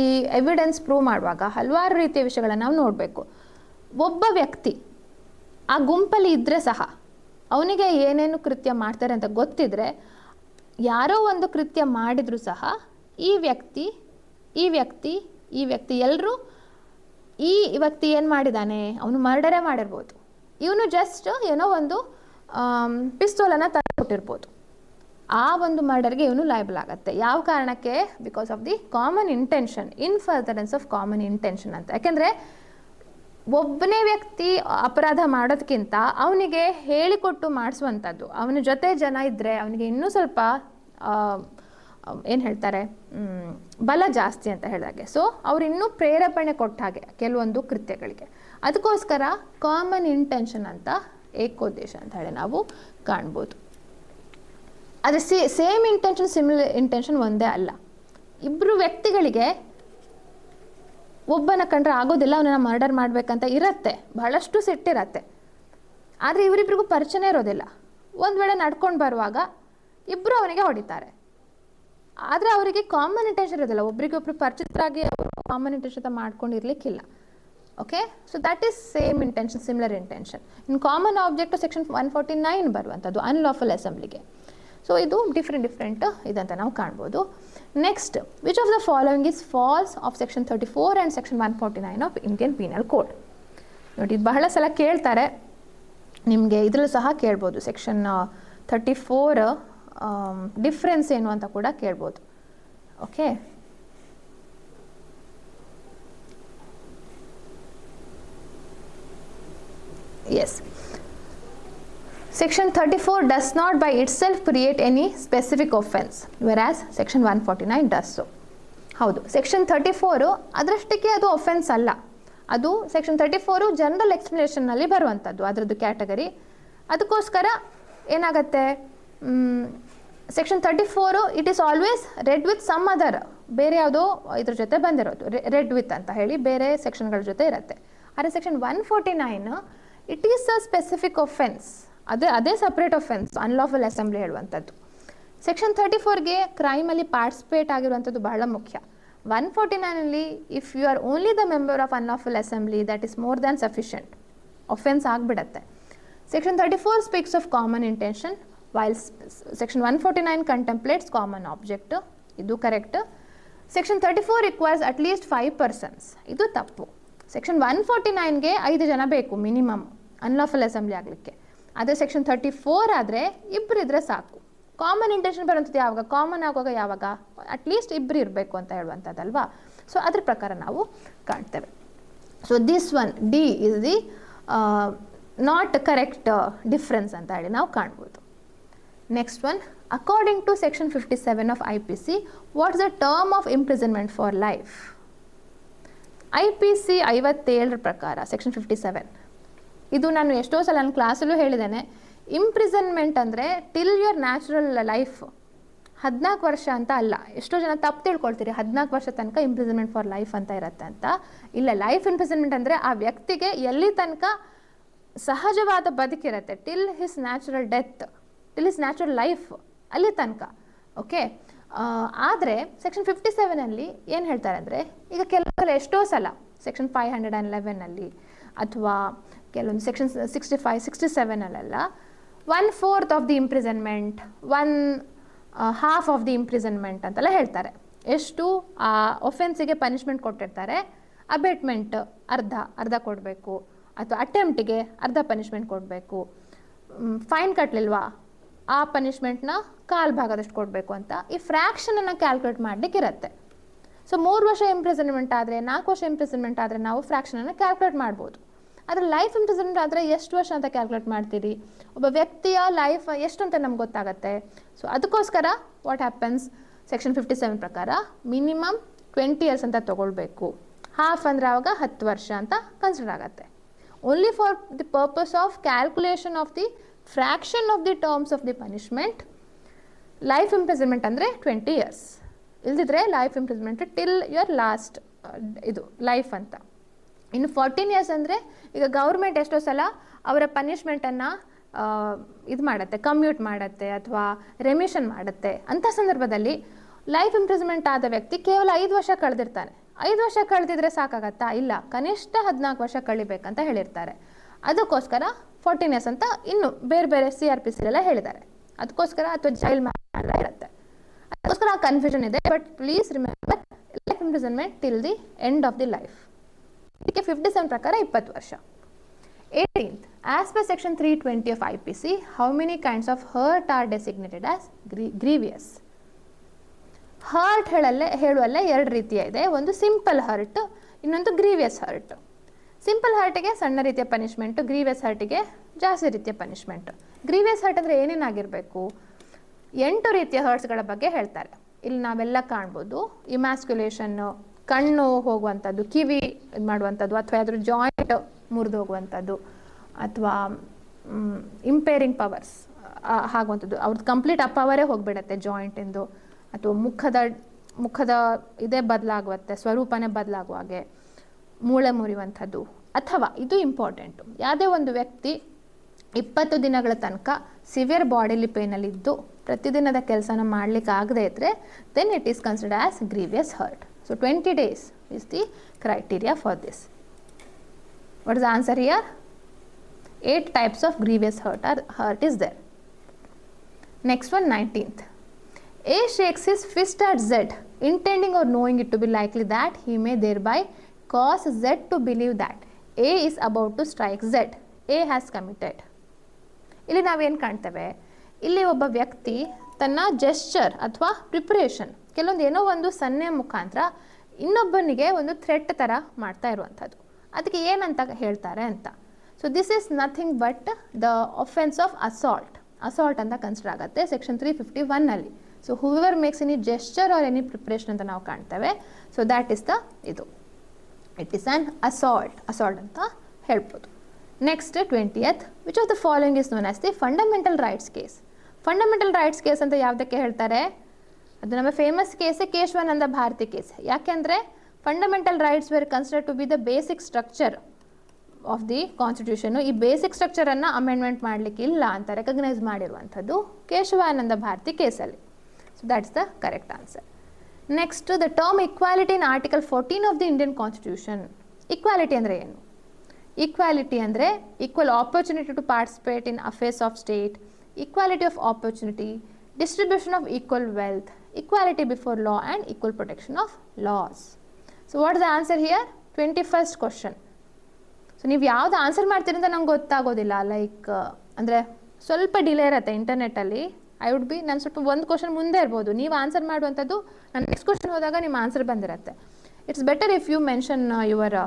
ಈ ಎವಿಡೆನ್ಸ್ ಪ್ರೂವ್ ಮಾಡುವಾಗ ಹಲವಾರು ರೀತಿಯ ವಿಷಯಗಳನ್ನು ನಾವು ನೋಡಬೇಕು. ಒಬ್ಬ ವ್ಯಕ್ತಿ ಆ ಗುಂಪಲ್ಲಿ ಇದ್ದರೆ ಸಹ ಅವನಿಗೆ ಏನೇನು ಕೃತ್ಯ ಮಾಡ್ತಾರೆ ಅಂತ ಗೊತ್ತಿದ್ರೆ, ಯಾರೋ ಒಂದು ಕೃತ್ಯ ಮಾಡಿದರೂ ಸಹ ಈ ವ್ಯಕ್ತಿ ಎಲ್ಲರೂ ಈ ವ್ಯಕ್ತಿ ಏನು ಮಾಡಿದ್ದಾನೆ, ಅವನು ಮರ್ಡರೇ ಮಾಡಿರ್ಬೋದು, ಇವನು ಜಸ್ಟ್ ಏನೋ ಒಂದು ಪಿಸ್ತೂಲನ್ನು ತಂದುಕೊಟ್ಟಿರ್ಬೋದು, ಆ ಒಂದು ಮರ್ಡರ್ಗೆ ಇವನು ಲಯಬಲ್ ಆಗುತ್ತೆ. ಯಾವ ಕಾರಣಕ್ಕೆ? Because of the common intention, in furtherance of common intention ಅಂತ. ಯಾಕೆಂದರೆ ಒಬ್ಬನೇ ವ್ಯಕ್ತಿ ಅಪರಾಧ ಮಾಡೋದಕ್ಕಿಂತ ಅವನಿಗೆ ಹೇಳಿಕೊಟ್ಟು ಮಾಡಿಸುವಂಥದ್ದು, ಅವನ ಜೊತೆ ಜನ ಇದ್ದರೆ ಅವನಿಗೆ ಇನ್ನೂ ಸ್ವಲ್ಪ ಏನು ಹೇಳ್ತಾರೆ, ಬಲ ಜಾಸ್ತಿ ಅಂತ ಹೇಳಿದಾಗೆ. ಸೊ ಅವ್ರು ಇನ್ನೂ ಪ್ರೇರೇಪಣೆ ಕೊಟ್ಟ ಹಾಗೆ ಕೆಲವೊಂದು ಕೃತ್ಯಗಳಿಗೆ. ಅದಕ್ಕೋಸ್ಕರ ಕಾಮನ್ ಇಂಟೆನ್ಷನ್ ಅಂತ, ಏಕೋದ್ದೇಶ ಅಂತ ಹೇಳಿ ನಾವು ಕಾಣ್ಬೋದು. ಆದರೆ ಸೇಮ್ ಇಂಟೆನ್ಷನ್, ಸಿಮಿಲರ್ ಇಂಟೆನ್ಷನ್ ಒಂದೇ ಅಲ್ಲ. ಇಬ್ಬರು ವ್ಯಕ್ತಿಗಳಿಗೆ ಒಬ್ಬನ ಕಂಡ್ರೆ ಆಗೋದಿಲ್ಲ, ಅವನನ್ನು ಮರ್ಡರ್ ಮಾಡಬೇಕಂತ ಇರತ್ತೆ, ಬಹಳಷ್ಟು ಸಿಟ್ಟಿರತ್ತೆ. ಆದರೆ ಇವರಿಬ್ಬರಿಗೂ ಪರಿಚಯನೇ ಇರೋದಿಲ್ಲ. ಒಂದು ವೇಳೆ ನಡ್ಕೊಂಡು ಬರುವಾಗ ಇಬ್ಬರು ಅವನಿಗೆ ಹೊಡಿತಾರೆ. ಆದರೆ ಅವರಿಗೆ ಕಾಮನ್ ಇಂಟೆನ್ಷನ್ ಇರೋದಿಲ್ಲ, ಒಬ್ರಿಗೊಬ್ರು ಪರಿಚಿತರಾಗಿ ಅವರು ಕಾಮನ್ ಇಂಟೆನ್ಷನ್ ಮಾಡ್ಕೊಂಡಿರ್ಲಿಕ್ಕಿಲ್ಲ. Okay, so that is same intention, similar intention. ಇನ್ನು ಕಾಮನ್ ಆಬ್ಜೆಕ್ಟು ಸೆಕ್ಷನ್ 149 ಬರುವಂಥದ್ದು ಅನ್ಲಾಫುಲ್ ಅಸೆಂಬ್ಲಿಗೆ. ಸೊ ಇದು ಡಿಫ್ರೆಂಟ್ ಇದಂತ ನಾವು ಕಾಣ್ಬೋದು. Next, which of the following is false of section 34 and section 149 of Indian penal code. ನೋಡಿ, ಇದು ಬಹಳ ಸಲ ಕೇಳ್ತಾರೆ, ನಿಮಗೆ ಇದರಲ್ಲೂ ಸಹ ಕೇಳ್ಬೋದು. ಸೆಕ್ಷನ್ 34 ಡಿಫ್ರೆನ್ಸ್ ಏನು ಅಂತ ಕೂಡ ಕೇಳ್ಬೋದು. Okay, yes, Section 34 does not by itself create any specific offense, whereas Section 149 does so. ಹೌದು, ಸೆಕ್ಷನ್ 34 ಅದರಷ್ಟಕ್ಕೆ ಅದು ಒಫೆನ್ಸ್ ಅಲ್ಲ. ಅದು ಸೆಕ್ಷನ್ 34 ಜನರಲ್ ಎಕ್ಸ್ಪ್ಲನೇಷನ್ನಲ್ಲಿ ಬರುವಂಥದ್ದು, ಅದರದ್ದು ಕ್ಯಾಟಗರಿ. ಅದಕ್ಕೋಸ್ಕರ ಏನಾಗುತ್ತೆ, section 34 it is always read with some other, ಬೇರೆ ಯಾವುದೋ ಇದ್ರ ಜೊತೆ ಬಂದಿರೋದು, ರೆಡ್ ವಿತ್ ಅಂತ ಹೇಳಿ ಬೇರೆ ಸೆಕ್ಷನ್ಗಳ ಜೊತೆ ಇರುತ್ತೆ. ಆದರೆ section 149 it is a specific offence, ಅದೇ ಸಪ್ರೇಟ್ ಒಫೆನ್ಸ್, ಅನ್ಲಾಫುಲ್ ಅಸೆಂಬ್ಲಿ ಹೇಳುವಂಥದ್ದು. ಸೆಕ್ಷನ್ 34ಗೆ ಕ್ರೈಮಲ್ಲಿ ಪಾರ್ಟಿಸಿಪೇಟ್ ಆಗಿರುವಂಥದ್ದು ಬಹಳ ಮುಖ್ಯ. 149ನಲ್ಲಿ if you are only the member of unlawful assembly that is more than sufficient, offence ಆಗಿಬಿಡತ್ತೆ. Section 34 speaks of common intention while section 149 contemplates common object, ಇದು correct. Section 34 requires at least 5 persons, ಇದು ತಪ್ಪು. Section 149ಗೆ 5 ಜನ ಬೇಕು minimum unlawful assembly ಆಗಲಿಕ್ಕೆ. ಆದರೆ section 34 ಆದರೆ ಇಬ್ಬರು ಇದ್ದರೆ ಸಾಕು. ಕಾಮನ್ ಇಂಟೆನ್ಷನ್ ಬರುವಂಥದ್ದು ಯಾವಾಗ, ಕಾಮನ್ ಆಗುವಾಗ ಯಾವಾಗ, ಅಟ್ಲೀಸ್ಟ್ ಇಬ್ಬರು ಇರಬೇಕು ಅಂತ ಹೇಳುವಂಥದ್ದಲ್ವಾ. ಸೊ ಅದ್ರ ಪ್ರಕಾರ ನಾವು ಕಾಣ್ತೇವೆ. So this one D is the not correct difference ಅಂತ ಹೇಳಿ ನಾವು ಕಾಣ್ಬೋದು. Next one, according to section 57 of IPC, what's the term of imprisonment for life? IPC 57 ಪ್ರಕಾರ ಸೆಕ್ಷನ್ 57, ಇದು ನಾನು ಎಷ್ಟೋ ಸಲ ನನ್ನ ಕ್ಲಾಸಲ್ಲೂ ಹೇಳಿದ್ದೇನೆ, ಇಂಪ್ರಿಸನ್ಮೆಂಟ್ ಅಂದರೆ ಟಿಲ್ ಯುವರ್ ನ್ಯಾಚುರಲ್ ಲೈಫ್, 14 ವರ್ಷ ಅಂತ ಅಲ್ಲ. ಎಷ್ಟೋ ಜನ ತಪ್ಪು ತಿಳ್ಕೊಳ್ತೀರಿ, 14 ವರ್ಷ ತನಕ ಇಂಪ್ರಿಸನ್ಮೆಂಟ್ ಫಾರ್ ಲೈಫ್ ಅಂತ ಇರುತ್ತೆ ಅಂತ. ಇಲ್ಲ, ಲೈಫ್ ಇಂಪ್ರಿಸನ್ಮೆಂಟ್ ಅಂದರೆ ಆ ವ್ಯಕ್ತಿಗೆ ಎಲ್ಲಿ ತನಕ ಸಹಜವಾದ ಬದುಕಿರುತ್ತೆ, till his natural death, till his natural life, ಅಲ್ಲಿ ತನಕ. ಓಕೆ, ಆದರೆ ಸೆಕ್ಷನ್ 57ಅಲ್ಲಿ ಏನು ಹೇಳ್ತಾರೆ ಅಂದರೆ, ಈಗ ಕೆಲವರು ಎಷ್ಟೋ ಸಲ ಸೆಕ್ಷನ್ 511 ಅಥವಾ ಕೆಲವೊಂದು section 65, 67 1/4 of the imprisonment, 1/2 of the imprisonment ಅಂತೆಲ್ಲ ಹೇಳ್ತಾರೆ. ಎಷ್ಟು ಆ ಒಫೆನ್ಸಿಗೆ ಪನಿಷ್ಮೆಂಟ್ ಕೊಟ್ಟಿರ್ತಾರೆ, ಅಬೇಟ್ಮೆಂಟ್ ಅರ್ಧ ಕೊಡಬೇಕು, ಅಥವಾ ಅಟೆಂಪ್ಟಿಗೆ ಅರ್ಧ ಪನಿಷ್ಮೆಂಟ್ ಕೊಡಬೇಕು, ಫೈನ್ ಕಟ್ಟಲಿಲ್ವಾ ಆ ಪನಿಷ್ಮೆಂಟ್ನ 1/4 ಭಾಗದಷ್ಟು ಕೊಡಬೇಕು ಅಂತ ಈ ಫ್ರ್ಯಾಕ್ಷನನ್ನು ಕ್ಯಾಲ್ಕುಲೇಟ್ ಮಾಡಲಿಕ್ಕಿರುತ್ತೆ. ಸೊ 3 ವರ್ಷ ಇಂಪ್ರಿಸನ್ಮೆಂಟ್ ಆದರೆ, 4 ವರ್ಷ ಇಂಪ್ರಿಸನ್ಮೆಂಟ್ ಆದರೆ ನಾವು ಫ್ರ್ಯಾಕ್ಷನನ್ನು ಕ್ಯಾಲ್ಕುಲೇಟ್ ಮಾಡ್ಬೋದು. ಆದರೆ ಲೈಫ್ ಇಂಪ್ರಿಸನ್ಮೆಂಟ್ ಆದರೆ ಎಷ್ಟು ವರ್ಷ ಅಂತ ಕ್ಯಾಲ್ಕುಲೇಟ್ ಮಾಡ್ತೀರಿ, ಒಬ್ಬ ವ್ಯಕ್ತಿಯ ಲೈಫ್ ಎಷ್ಟು ಅಂತ ನಮ್ಗೆ ಗೊತ್ತಾಗುತ್ತೆ. ಸೊ ಅದಕ್ಕೋಸ್ಕರ ವಾಟ್ ಹ್ಯಾಪನ್ಸ್, ಸೆಕ್ಷನ್ 57 ಪ್ರಕಾರ ಮಿನಿಮಮ್ 20 years ಅಂತ ತೊಗೊಳ್ಬೇಕು. ಹಾಫ್ ಅಂದರೆ ಆವಾಗ 10 ವರ್ಷ ಅಂತ ಕನ್ಸಿಡರ್ ಆಗುತ್ತೆ. Only for the purpose of calculation of the fraction of the terms of the punishment life imprisonment ಅಂದರೆ 20 years. ಇಲ್ದಿದ್ರೆ life imprisonment till your last ಇದು ಲೈಫ್ ಅಂತ. ಇನ್ನು 14 years ಅಂದರೆ ಈಗ ಗೌರ್ಮೆಂಟ್ ಎಷ್ಟೋ ಸಲ ಅವರ ಪನಿಷ್ಮೆಂಟನ್ನು ಇದು ಮಾಡುತ್ತೆ, ಕಮ್ಯೂಟ್ ಮಾಡುತ್ತೆ ಅಥವಾ ರೆಮಿಷನ್ ಮಾಡುತ್ತೆ. ಅಂಥ ಸಂದರ್ಭದಲ್ಲಿ ಲೈಫ್ ಇಂಪ್ರಿಸನ್ಮೆಂಟ್ ಆದ ವ್ಯಕ್ತಿ ಕೇವಲ 5 ವರ್ಷ ಕಳೆದಿರ್ತಾನೆ. 5 ವರ್ಷ ಕಳೆದಿದ್ರೆ ಸಾಕಾಗತ್ತಾ? ಇಲ್ಲ, ಕನಿಷ್ಠ 14 ವರ್ಷ ಕಳಿಬೇಕಂತ ಹೇಳಿರ್ತಾರೆ. ಅದಕ್ಕೋಸ್ಕರ 14 years ಅಂತ ಇನ್ನು ಬೇರೆ ಬೇರೆ CRPC ಎಲ್ಲ ಹೇಳಿದ್ದಾರೆ. ಅದಕ್ಕೋಸ್ಕರ ಅಥವಾ ಜೈಲ್ ಎಲ್ಲ ಇರುತ್ತೆ. ಅದಕ್ಕೋಸ್ಕರ ಆ ಕನ್ಫ್ಯೂಷನ್ ಇದೆ. But please remember, life imprisonment till the end of the life. ಇದಕ್ಕೆ 57 ಪ್ರಕಾರ 20 ವರ್ಷ. 18th, as per section 320 of IPC, how many kinds of hurt are designated as grievous? Hurt ಹೇಳುವಲ್ಲೇ 2 ರೀತಿಯ ಇದೆ. ಒಂದು ಸಿಂಪಲ್ ಹರ್ಟ್, ಇನ್ನೊಂದು ಗ್ರೀವಿಯಸ್ ಹರ್ಟ್. ಸಿಂಪಲ್ ಹರ್ಟಿಗೆ ಸಣ್ಣ ರೀತಿಯ ಪನಿಷ್ಮೆಂಟು, ಗ್ರೀವಿಯಸ್ ಹರ್ಟಿಗೆ ಜಾಸ್ತಿ ರೀತಿಯ ಪನಿಷ್ಮೆಂಟು. ಗ್ರೀವಿಯಸ್ ಹರ್ಟ್ ಅಂದರೆ ಏನೇನಾಗಿರಬೇಕು? 8 ರೀತಿಯ ಹರ್ಟ್ಸ್ಗಳ ಬಗ್ಗೆ ಹೇಳ್ತಾರೆ. ಇಲ್ಲಿ ನಾವೆಲ್ಲ ಕಾಣ್ಬೋದು. ಇಮ್ಯಾಸ್ಕ್ಯುಲೇಷನ್ನು, ಕಣ್ಣು ಹೋಗುವಂಥದ್ದು, ಕಿವಿ ಇದು ಮಾಡುವಂಥದ್ದು, ಅಥವಾ ಯಾವ್ದಾದ್ರು ಜಾಯಿಂಟ್ ಮುರಿದು ಹೋಗುವಂಥದ್ದು, ಅಥವಾ ಇಂಪೇರಿಂಗ್ ಪವರ್ಸ್ ಆಗುವಂಥದ್ದು. ಅವ್ರದ್ದು ಕಂಪ್ಲೀಟ್ ಆ ಪವರೇ ಹೋಗಿಬಿಡತ್ತೆ ಜಾಯಿಂಟಿಂದು, ಅಥವಾ ಮುಖದ ಇದೇ ಬದಲಾಗುವಂತೆ, ಸ್ವರೂಪನೇ ಬದಲಾಗುವ ಹಾಗೆ, ಮೂಳೆ ಮುರಿಯುವಂಥದ್ದು. ಅಥವಾ ಇದು ಇಂಪಾರ್ಟೆಂಟು, ಯಾವುದೇ ಒಂದು ವ್ಯಕ್ತಿ 20 ದಿನಗಳ ತನಕ ಸಿವಿಯರ್ ಬಾಡಿಲಿ ಪೇನಲ್ಲಿದ್ದು ಪ್ರತಿದಿನದ ಕೆಲಸನ ಮಾಡಲಿಕ್ಕೆ ಆಗದೇ ಇದ್ದರೆ then it is considered as grievous hurt. So 20 days is the criteria for this. What is the answer here? 8 types of grievous hurt is there. Next one, 19th. A shakes his fist at Z, intending or knowing it to be likely that he may thereby cause Z to believe that A is about to strike Z. A has committed. ಇಲ್ಲಿ ನಾವೇನು ಕಾಣ್ತೇವೆ, ಇಲ್ಲಿ ಒಬ್ಬ ವ್ಯಕ್ತಿ ತನ್ನ gesture ಅಥವಾ preparation ಕೆಲವೊಂದು ಏನೋ ಒಂದು ಸನ್ನೆ ಮುಖಾಂತರ ಇನ್ನೊಬ್ಬನಿಗೆ ಒಂದು ಥ್ರೆಟ್ ಥರ ಮಾಡ್ತಾ ಇರುವಂಥದ್ದು. ಅದಕ್ಕೆ ಏನಂತ ಹೇಳ್ತಾರೆ ಅಂತ. So this is nothing but the offence of assault ಅಂತ ಕನ್ಸಿಡರ್ ಆಗುತ್ತೆ section 351 so whoever makes any gesture R any preparation ಅಂತ ನಾವು ಕಾಣ್ತೇವೆ. ಸೊ ದ್ಯಾಟ್ ಇಸ್ ದ ಇದು ಇಟ್ ಈಸ್ ಆ್ಯನ್ ಅಸಾಲ್ಟ್ ಅಂತ ಹೇಳ್ಬೋದು. Next 20th, which of the following is known as the fundamental rights case. Fundamental rights case ಅಂತ ಯಾವುದಕ್ಕೆ ಹೇಳ್ತಾರೆ? ಅದು ನಮ್ಮ ಫೇಮಸ್ ಕೇಸೇ ಕೇಶವಾನಂದ ಭಾರತಿ ಕೇಸ್. ಯಾಕೆಂದರೆ fundamental rights wear considered to be the basic structure of the constitution. ಈ basic ಸ್ಟ್ರಕ್ಚರನ್ನು amendment ಮಾಡಲಿಕ್ಕೆ ಇಲ್ಲ ಅಂತ ರೆಕಗ್ನೈಸ್ ಮಾಡಿರುವಂಥದ್ದು ಕೇಶವಾನಂದ ಭಾರತಿ ಕೇಸಲ್ಲಿ. So that's the correct answer. Next, the term equality in article 14 of the Indian constitution. Equality ಅಂದರೆ ಏನು? Equality ಅಂದರೆ equal opportunity to participate in affairs of state, equality of opportunity, distribution of equal wealth, equality before law and equal protection of laws. So what is the answer here? 21st question. So ನೀವು ಯಾವುದು answer ಮಾಡ್ತೀರಿ ಅಂತ ನಂಗೆ ಗೊತ್ತಾಗೋದಿಲ್ಲ. Like ಅಂದರೆ ಸ್ವಲ್ಪ delay ಇರುತ್ತೆ ಇಂಟರ್ನೆಟ್ಟಲ್ಲಿ. ನಾನು ಸ್ವಲ್ಪ ಒಂದು ಕ್ವಶನ್ ಮುಂದೆ ಇರ್ಬೋದು, ನೀವು ಆನ್ಸರ್ ಮಾಡುವಂಥದ್ದು ನಾನು ನೆಕ್ಸ್ಟ್ ಕ್ವಶನ್ ಹೋದಾಗ ನಿಮ್ಮ ಆನ್ಸರ್ ಬಂದಿರುತ್ತೆ. It's better if you mention your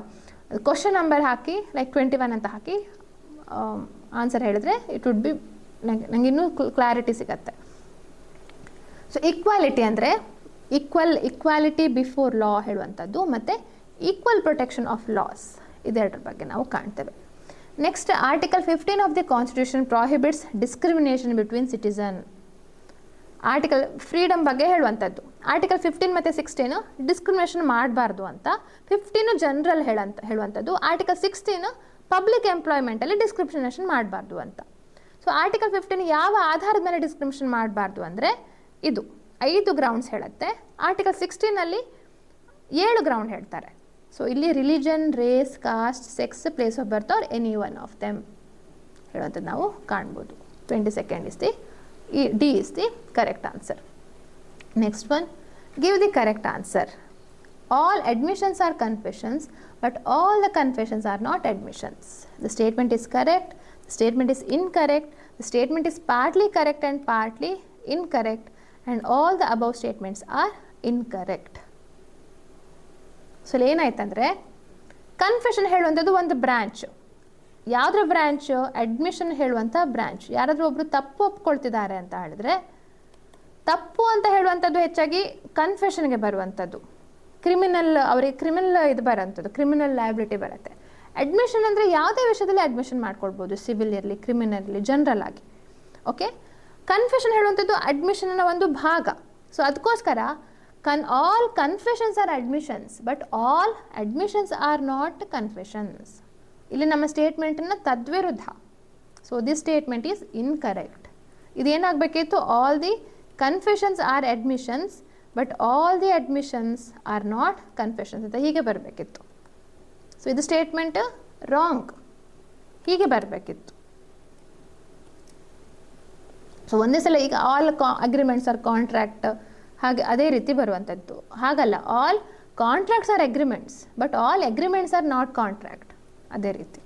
question number ಹಾಕಿ, ಲೈಕ್ 21 ಅಂತ ಹಾಕಿ ಆನ್ಸರ್ ಹೇಳಿದ್ರೆ ಇಟ್ ವುಡ್ ಬಿ ನಂಗೆ ಇನ್ನೂ ಕ್ಲಾರಿಟಿ ಸಿಗತ್ತೆ. ಸೊ ಈಕ್ವಾಲಿಟಿ ಅಂದರೆ ಈಕ್ವಾಲಿಟಿ ಬಿಫೋರ್ ಲಾ ಹೇಳುವಂಥದ್ದು ಮತ್ತು ಈಕ್ವಲ್ ಪ್ರೊಟೆಕ್ಷನ್ ಆಫ್ ಲಾಸ್, ಇದೆರಡರ ಬಗ್ಗೆ ನಾವು ಕಾಣ್ತೇವೆ. Next, article 15 of the constitution prohibits discrimination between citizen. Article freedom ಬಗ್ಗೆ ಹೇಳುವಂಥದ್ದು. ಆರ್ಟಿಕಲ್ 15 ಮತ್ತು 16 ಡಿಸ್ಕ್ರಿಮಿನೇಷನ್ ಮಾಡಬಾರ್ದು ಅಂತ, 15 ಜನರಲ್ ಹೇಳುವಂಥದ್ದು, ಆರ್ಟಿಕಲ್ 16 ಪಬ್ಲಿಕ್ ಎಂಪ್ಲಾಯ್ಮೆಂಟಲ್ಲಿ ಡಿಸ್ಕ್ರಿಮಿನೇಷನ್ ಮಾಡಬಾರ್ದು ಅಂತ. ಸೊ ಆರ್ಟಿಕಲ್ 15 ಯಾವ ಆಧಾರದ ಮೇಲೆ ಡಿಸ್ಕ್ರಿಮಿನೇಷನ್ ಮಾಡಬಾರ್ದು ಅಂದರೆ ಇದು 5 ಗ್ರೌಂಡ್ಸ್ ಹೇಳುತ್ತೆ. ಆರ್ಟಿಕಲ್ 16 7 ಗ್ರೌಂಡ್ ಹೇಳ್ತಾರೆ. ಸೊ ಇಲ್ಲಿ religion, race, caste, sex, place of birth or any one of them ಹೇಳುವಂಥದ್ದು ನಾವು ಕಾಣ್ಬೋದು. 22nd is the D is the correct answer. Next one, give the correct answer. All admissions are confessions, but all the confessions are not admissions. The statement is correct, the statement is incorrect, the statement is partly correct and partly incorrect, and all the above statements are incorrect. So ಏನಾಯ್ತಂದರೆ confession ಹೇಳುವಂಥದ್ದು ಒಂದು branch. ಯಾವುದ್ರ branch? Admission ಹೇಳುವಂಥ branch. ಯಾರಾದರೂ ಒಬ್ಬರು ತಪ್ಪು ಒಪ್ಕೊಳ್ತಿದ್ದಾರೆ ಅಂತ ಹೇಳಿದ್ರೆ, ತಪ್ಪು ಅಂತ ಹೇಳುವಂಥದ್ದು ಹೆಚ್ಚಾಗಿ ಕನ್ಫೆಷನ್ಗೆ ಬರುವಂಥದ್ದು. ಅವರಿಗೆ ಕ್ರಿಮಿನಲ್ ಇದು ಬರೋಂಥದ್ದು, ಕ್ರಿಮಿನಲ್ ಲಯಬಿಲಿಟಿ ಬರುತ್ತೆ. ಅಡ್ಮಿಷನ್ ಅಂದರೆ ಯಾವುದೇ ವಿಷಯದಲ್ಲಿ ಅಡ್ಮಿಷನ್ ಮಾಡ್ಕೊಳ್ಬೋದು, ಸಿವಿಲ್ ಇರಲಿ, ಕ್ರಿಮಿನಲ್ ಇರಲಿ, ಜನರಲ್ ಆಗಿ. ಓಕೆ, ಕನ್ಫೆಷನ್ ಹೇಳುವಂಥದ್ದು ಅಡ್ಮಿಷನ್ನ ಒಂದು ಭಾಗ. ಸೊ ಅದಕ್ಕೋಸ್ಕರ all confessions are admissions, but all admissions are not confessions. ಇಲ್ಲಿ ನಮ್ಮ ಸ್ಟೇಟ್ಮೆಂಟನ್ನು ತದ್ವಿರುದ್ಧ. So this statement is incorrect. ಇದೇನಾಗಬೇಕಿತ್ತು? All the confessions are admissions, but all the admissions are not confessions ಅಂತ ಹೀಗೆ ಬರಬೇಕಿತ್ತು. ಸೊ ಇದು ಸ್ಟೇಟ್ಮೆಂಟ್ ರಾಂಗ್, ಹೀಗೆ ಬರಬೇಕಿತ್ತು. ಸೊ ಒಂದೇ ಸಲ ಈಗ ಆಲ್ ಅಗ್ರಿಮೆಂಟ್ಸ್ ಆರ್ ಕಾಂಟ್ರಾಕ್ಟ್, ಹಾಗೆ ಅದೇ ರೀತಿ ಬರುವಂಥದ್ದು. ಹಾಗಲ್ಲ, all contracts are agreements, but all agreements are not contract, ಅದೇ ರೀತಿ.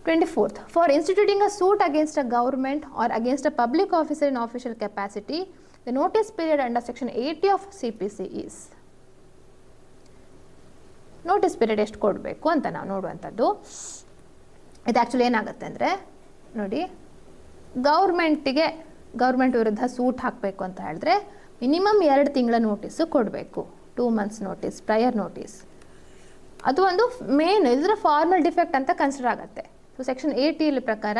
24th, for instituting a suit against a government or against a public officer in official capacity, the notice period under section 80 of CPC is. Notice period ಎಷ್ಟು ಕೊಡಬೇಕು ಅಂತ ನಾವು ನೋಡುವಂಥದ್ದು. ಇದು actually ಏನಾಗುತ್ತೆ ಅಂದರೆ ನೋಡಿ, ಗೌರ್ಮೆಂಟ್ ವಿರುದ್ಧ ಸೂಟ್ ಹಾಕಬೇಕು ಅಂತ ಹೇಳಿದ್ರೆ ಮಿನಿಮಮ್ 2 ತಿಂಗಳ ನೋಟಿಸು ಕೊಡಬೇಕು. 2 months ನೋಟಿಸ್, ಪ್ರಯರ್ ನೋಟಿಸ್. ಅದು ಒಂದು ಮೇನ್ ಇದರ ಫಾರ್ಮಲ್ ಡಿಫೆಕ್ಟ್ ಅಂತ ಕನ್ಸಿಡರ್ ಆಗುತ್ತೆ. ಸೊ ಸೆಕ್ಷನ್ 80 ಪ್ರಕಾರ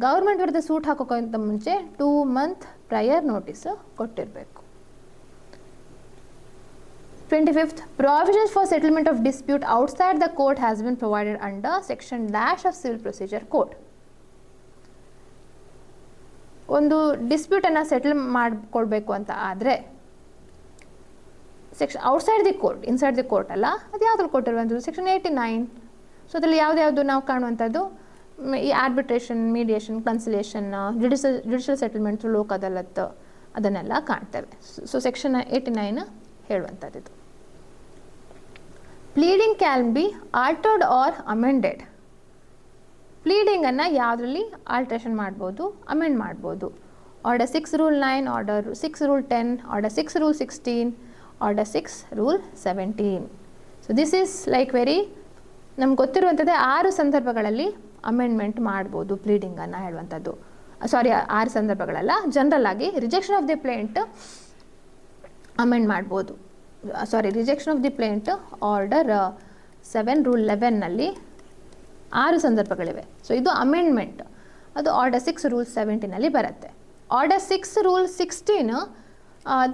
ಗೌರ್ಮೆಂಟ್ ವಿರುದ್ಧ ಸೂಟ್ ಹಾಕೋಕ್ಕಿಂತ ಮುಂಚೆ 2 month ಪ್ರಯರ್ ನೋಟಿಸು ಕೊಟ್ಟಿರಬೇಕು. 25th, provisions for settlement of dispute outside the court has been provided under section dash of Civil Procedure Code. ಒಂದು ಡಿಸ್ಪ್ಯೂಟನ್ನು ಸೆಟಲ್ ಮಾಡಿಕೊಳ್ಬೇಕು ಅಂತ ಆದರೆ section outside the court, inside the court ಅಲ್ಲ, ಅದು ಯಾವುದ್ರಲ್ಲಿ ಕೊಟ್ಟಿರುವಂಥದ್ದು ಸೆಕ್ಷನ್ 89. ಸೊ ಅದರಲ್ಲಿ ಯಾವ್ದು ನಾವು ಕಾಣುವಂಥದ್ದು ಈ arbitration, mediation, conciliation, judicial settlement through Lok Adalat ಅದನ್ನೆಲ್ಲ ಕಾಣ್ತೇವೆ. ಸೊ ಸೆಕ್ಷನ್ 89 ಹೇಳುವಂಥದ್ದು ಇದು. Pleading can be altered or amended. ಪ್ಲೀಡಿಂಗನ್ನು ಯಾವುದರಲ್ಲಿ ಆಲ್ಟ್ರೇಷನ್ ಮಾಡ್ಬೋದು, ಅಮೆಂಡ್ ಮಾಡ್ಬೋದು. Order 6 rule 9, order 6 rule 10, order 6 rule 16, order 6 rule 17. So this is like very ನಮ್ಗೆ ಗೊತ್ತಿರುವಂಥದ್ದೇ 6 ಸಂದರ್ಭಗಳಲ್ಲಿ ಅಮೆಂಡ್ಮೆಂಟ್ ಮಾಡ್ಬೋದು ಪ್ಲೀಡಿಂಗನ್ನು ಹೇಳುವಂಥದ್ದು. ಸಾರಿ 6 ಸಂದರ್ಭಗಳಲ್ಲ, ಜನರಲ್ ಆಗಿ rejection of the plaint amend ಮಾಡ್ಬೋದು. Sorry rejection of the plaint order 7 rule 11ನಲ್ಲಿ 6 ಸಂದರ್ಭಗಳಿವೆ. ಸೊ ಇದು ಅಮೆಂಡ್ಮೆಂಟ್, ಅದು ಆರ್ಡರ್ 6 ರೂಲ್ 17ನಲ್ಲಿ ಬರುತ್ತೆ. Order 6 rule 16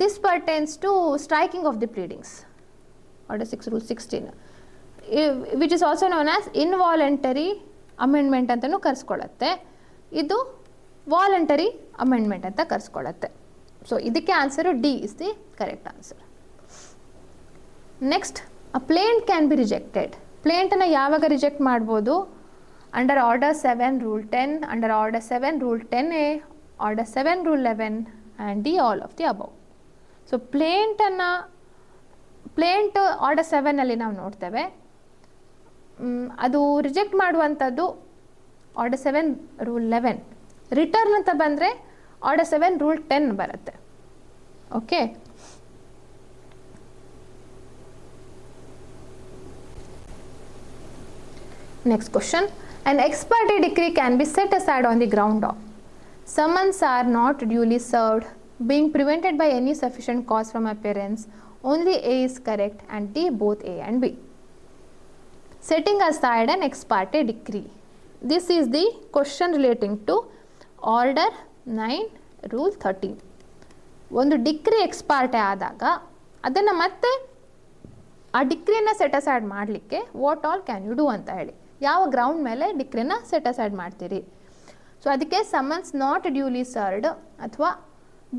this pertains to striking of the pleadings. Order 6 rule 16 which is also known as involuntary amendment ಅಂತಲೂ ಕರೆಸ್ಕೊಳ್ಳುತ್ತೆ. ಇದು ವಾಲಂಟರಿ ಅಮೆಂಡ್ಮೆಂಟ್ ಅಂತ ಕರೆಸ್ಕೊಳ್ಳುತ್ತೆ. ಸೊ ಇದಕ್ಕೆ answer D is the correct answer. Next, a plaint can be rejected. ಪ್ಲೇಂಟನ್ನು ಯಾವಾಗ reject ಮಾಡ್ಬೋದು? Under order 7 rule 10, under order 7 rule 10A, order 7 rule 11 and D all of the above. So plaint order 7ನಲ್ಲಿ ನಾವು ನೋಡ್ತೇವೆ. ಅದು reject ಮಾಡುವಂಥದ್ದು order 7 rule 11. Return ಅಂತ ಬಂದರೆ ಆರ್ಡರ್ 7 ರೂಲ್ 10 ಬರುತ್ತೆ. Okay, next question. An ex parte decree can be set aside on the ground of summons are not duly served, being prevented by any sufficient cause from appearance. Only A is correct and D both A and B. Setting aside an ex parte decree. This is the question relating to order 9 rule 13. ಒಂದು decree X ಪಾರ್ಟೆ ಆದಾಗ ಅದನ್ನು ಮತ್ತೆ ಆ ಡಿಕ್ರಿಯನ್ನು set aside ಮಾಡಲಿಕ್ಕೆ what all can you do ಅಂತ ಹೇಳಿ, ಯಾವ ಗ್ರೌಂಡ್ ಮೇಲೆ ಡಿಕ್ರಿನ ಸೆಟ್ ಅಸೈಡ್ ಮಾಡ್ತೀರಿ. ಸೊ ಅದಕ್ಕೆ ಸಮನ್ಸ್ ನಾಟ್ ಡ್ಯೂಲಿ ಸರ್ವ್ಡ್ ಅಥವಾ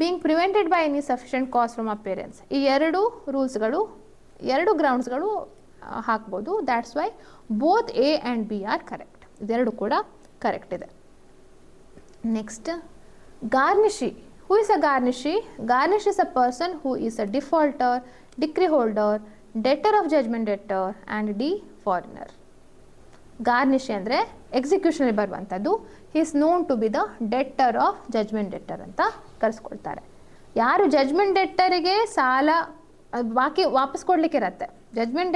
being prevented by any sufficient cause from appearance, ಈ 2 ರೂಲ್ಸ್ಗಳು 2 ಗ್ರೌಂಡ್ಸ್ಗಳು ಹಾಕ್ಬೋದು. That's why both A and B are correct. ಇದೆರಡು ಕೂಡ ಕರೆಕ್ಟ್ ಇದೆ. Next, garnishee. Who is a garnishee? Garnish is a person who is a defaulter, decree holder, debtor of judgment debtor and D foreigner. Garnishee ಅಂದರೆ ಎಕ್ಸಿಕ್ಯೂಷನಲ್ಲಿ ಬರುವಂಥದ್ದು. He is known to be the debtor of judgment debtor ಅಂತ ಕರೆಸ್ಕೊಳ್ತಾರೆ. ಯಾರು judgement ಡೆಟ್ಟರಿಗೆ ಸಾಲ ಬಾಕಿ ವಾಪಸ್ ಕೊಡಲಿಕ್ಕೆ ಇರತ್ತೆ, ಜಜ್ಮೆಂಟ್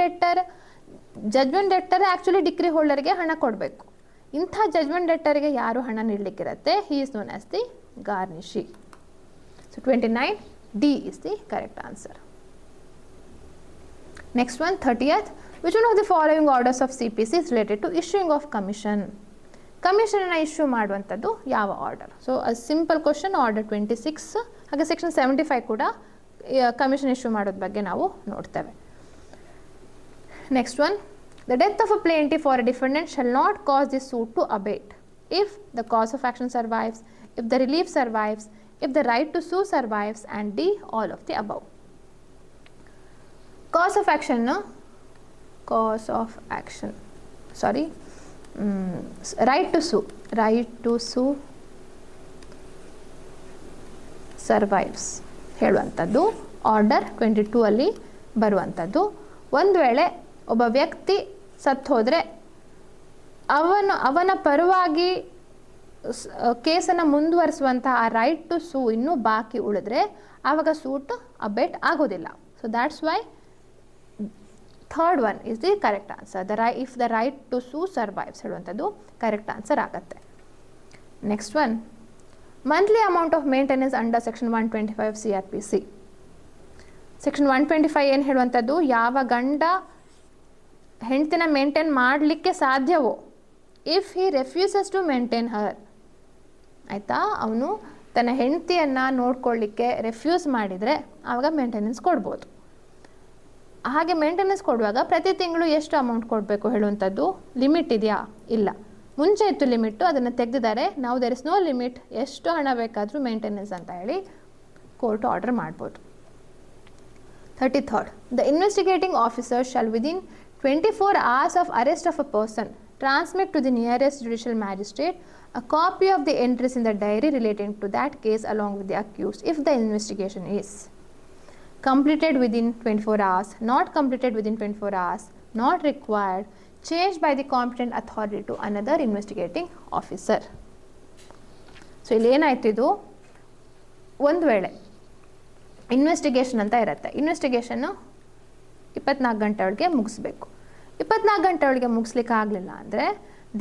ಡೆಟ್ಟರ್ ಆ್ಯಕ್ಚುಲಿ ಡಿಕ್ರಿ ಹೋಲ್ಡರ್ಗೆ ಹಣ ಕೊಡಬೇಕು. ಇಂಥ ಜಜ್ಮೆಂಟ್ ಡೆಟ್ಟರಿಗೆ ಯಾರು ಹಣ ನೀಡಲಿಕ್ಕಿರತ್ತೆ, he is known as the garnishee. So 29 D is the correct answer. Next one 30th. Which one of the following orders of CPC is related to issuing of commission? ಕಮಿಷನನ್ನು issue ಮಾಡುವಂಥದ್ದು ಯಾವ order? So simple question. Order 26 ಹಾಗೆ section 75 ಕೂಡ commission issue ಮಾಡೋದ್ರ ಬಗ್ಗೆ ನಾವು ನೋಡ್ತೇವೆ. Next one, the death of a plaintiff for a defendant shall not cause the suit to abate if the cause of action survives, if the relief survives, if the right to sue survives and D all of the above. Cause of action right to sue survives ಹೇಳುವಂಥದ್ದು order 22 ಅಲ್ಲಿ ಬರುವಂಥದ್ದು. ಒಂದು ವೇಳೆ ಒಬ್ಬ ವ್ಯಕ್ತಿ ಸತ್ತು ಹೋದರೆ ಅವನ ಪರವಾಗಿ ಕೇಸನ್ನು ಮುಂದುವರಿಸುವಂತಹ ಆ ರೈಟ್ ಟು ಸೂ ಇನ್ನೂ ಬಾಕಿ ಉಳಿದ್ರೆ ಆವಾಗ ಸೂಟ್ ಅಬೇಟ್ ಆಗೋದಿಲ್ಲ. So that's why third one is the correct answer. If the right to sue survives ಹೇಳುವಂಥದ್ದು ಕರೆಕ್ಟ್ ಆನ್ಸರ್ ಆಗುತ್ತೆ. Next one, monthly amount of maintenance under section 125 CRPC. Section 125 ಏನು ಹೇಳುವಂಥದ್ದು, ಯಾವ ಗಂಡ ಹೆಂಡ್ತಿನ ಮೇಂಟೈನ್ ಮಾಡಲಿಕ್ಕೆ ಸಾಧ್ಯವೋ, if he refuses to maintain her, ಆಯಿತಾ, ಅವನು ತನ್ನ ಹೆಂಡ್ತಿಯನ್ನು ನೋಡ್ಕೊಳ್ಳಿಕ್ಕೆ ರೆಫ್ಯೂಸ್ ಮಾಡಿದರೆ ಆವಾಗ ಮೇಂಟೆನೆನ್ಸ್ ಕೊಡ್ಬೋದು. ಹಾಗೆ ಮೇಂಟೆನೆನ್ಸ್ ಕೊಡುವಾಗ ಪ್ರತಿ ತಿಂಗಳು ಎಷ್ಟು ಅಮೌಂಟ್ ಕೊಡಬೇಕು ಹೇಳುವಂಥದ್ದು ಲಿಮಿಟ್ ಇದೆಯಾ? ಇಲ್ಲ. ಮುಂಚೆ ಇತ್ತು ಲಿಮಿಟ್ಟು, ಅದನ್ನು ತೆಗೆದಿದ್ದಾರೆ. ನಾವು ದೇರ್ ಇಸ್ ನೋ ಲಿಮಿಟ್, ಎಷ್ಟು ಹಣ ಬೇಕಾದರೂ ಮೇಂಟೆನೆನ್ಸ್ ಅಂತ ಹೇಳಿ ಕೋರ್ಟ್ ಆರ್ಡರ್ ಮಾಡ್ಬೋದು. 33rd, the investigating officer shall within 24 hours of arrest of a person transmit to the nearest judicial magistrate a copy of the entries in the diary relating to that case along with the accused if the investigation is completed within 24 hours, not completed within 24 hours, not required, changed by the competent authority to another investigating officer. So ಇಲ್ಲಿ ಏನಾಯ್ತು, ಇದು ಒಂದು ವೇಳೆ investigation ಅಂತ ಇರುತ್ತೆ, ಇನ್ವೆಸ್ಟಿಗೇಷನ್ನು 24 ಗಂಟೆ ಒಳಗೆ ಮುಗಿಸ್ಬೇಕು. 24 ಗಂಟೆ ಒಳಗೆ ಮುಗಿಸ್ಲಿಕ್ಕೆ ಆಗಲಿಲ್ಲ ಅಂದರೆ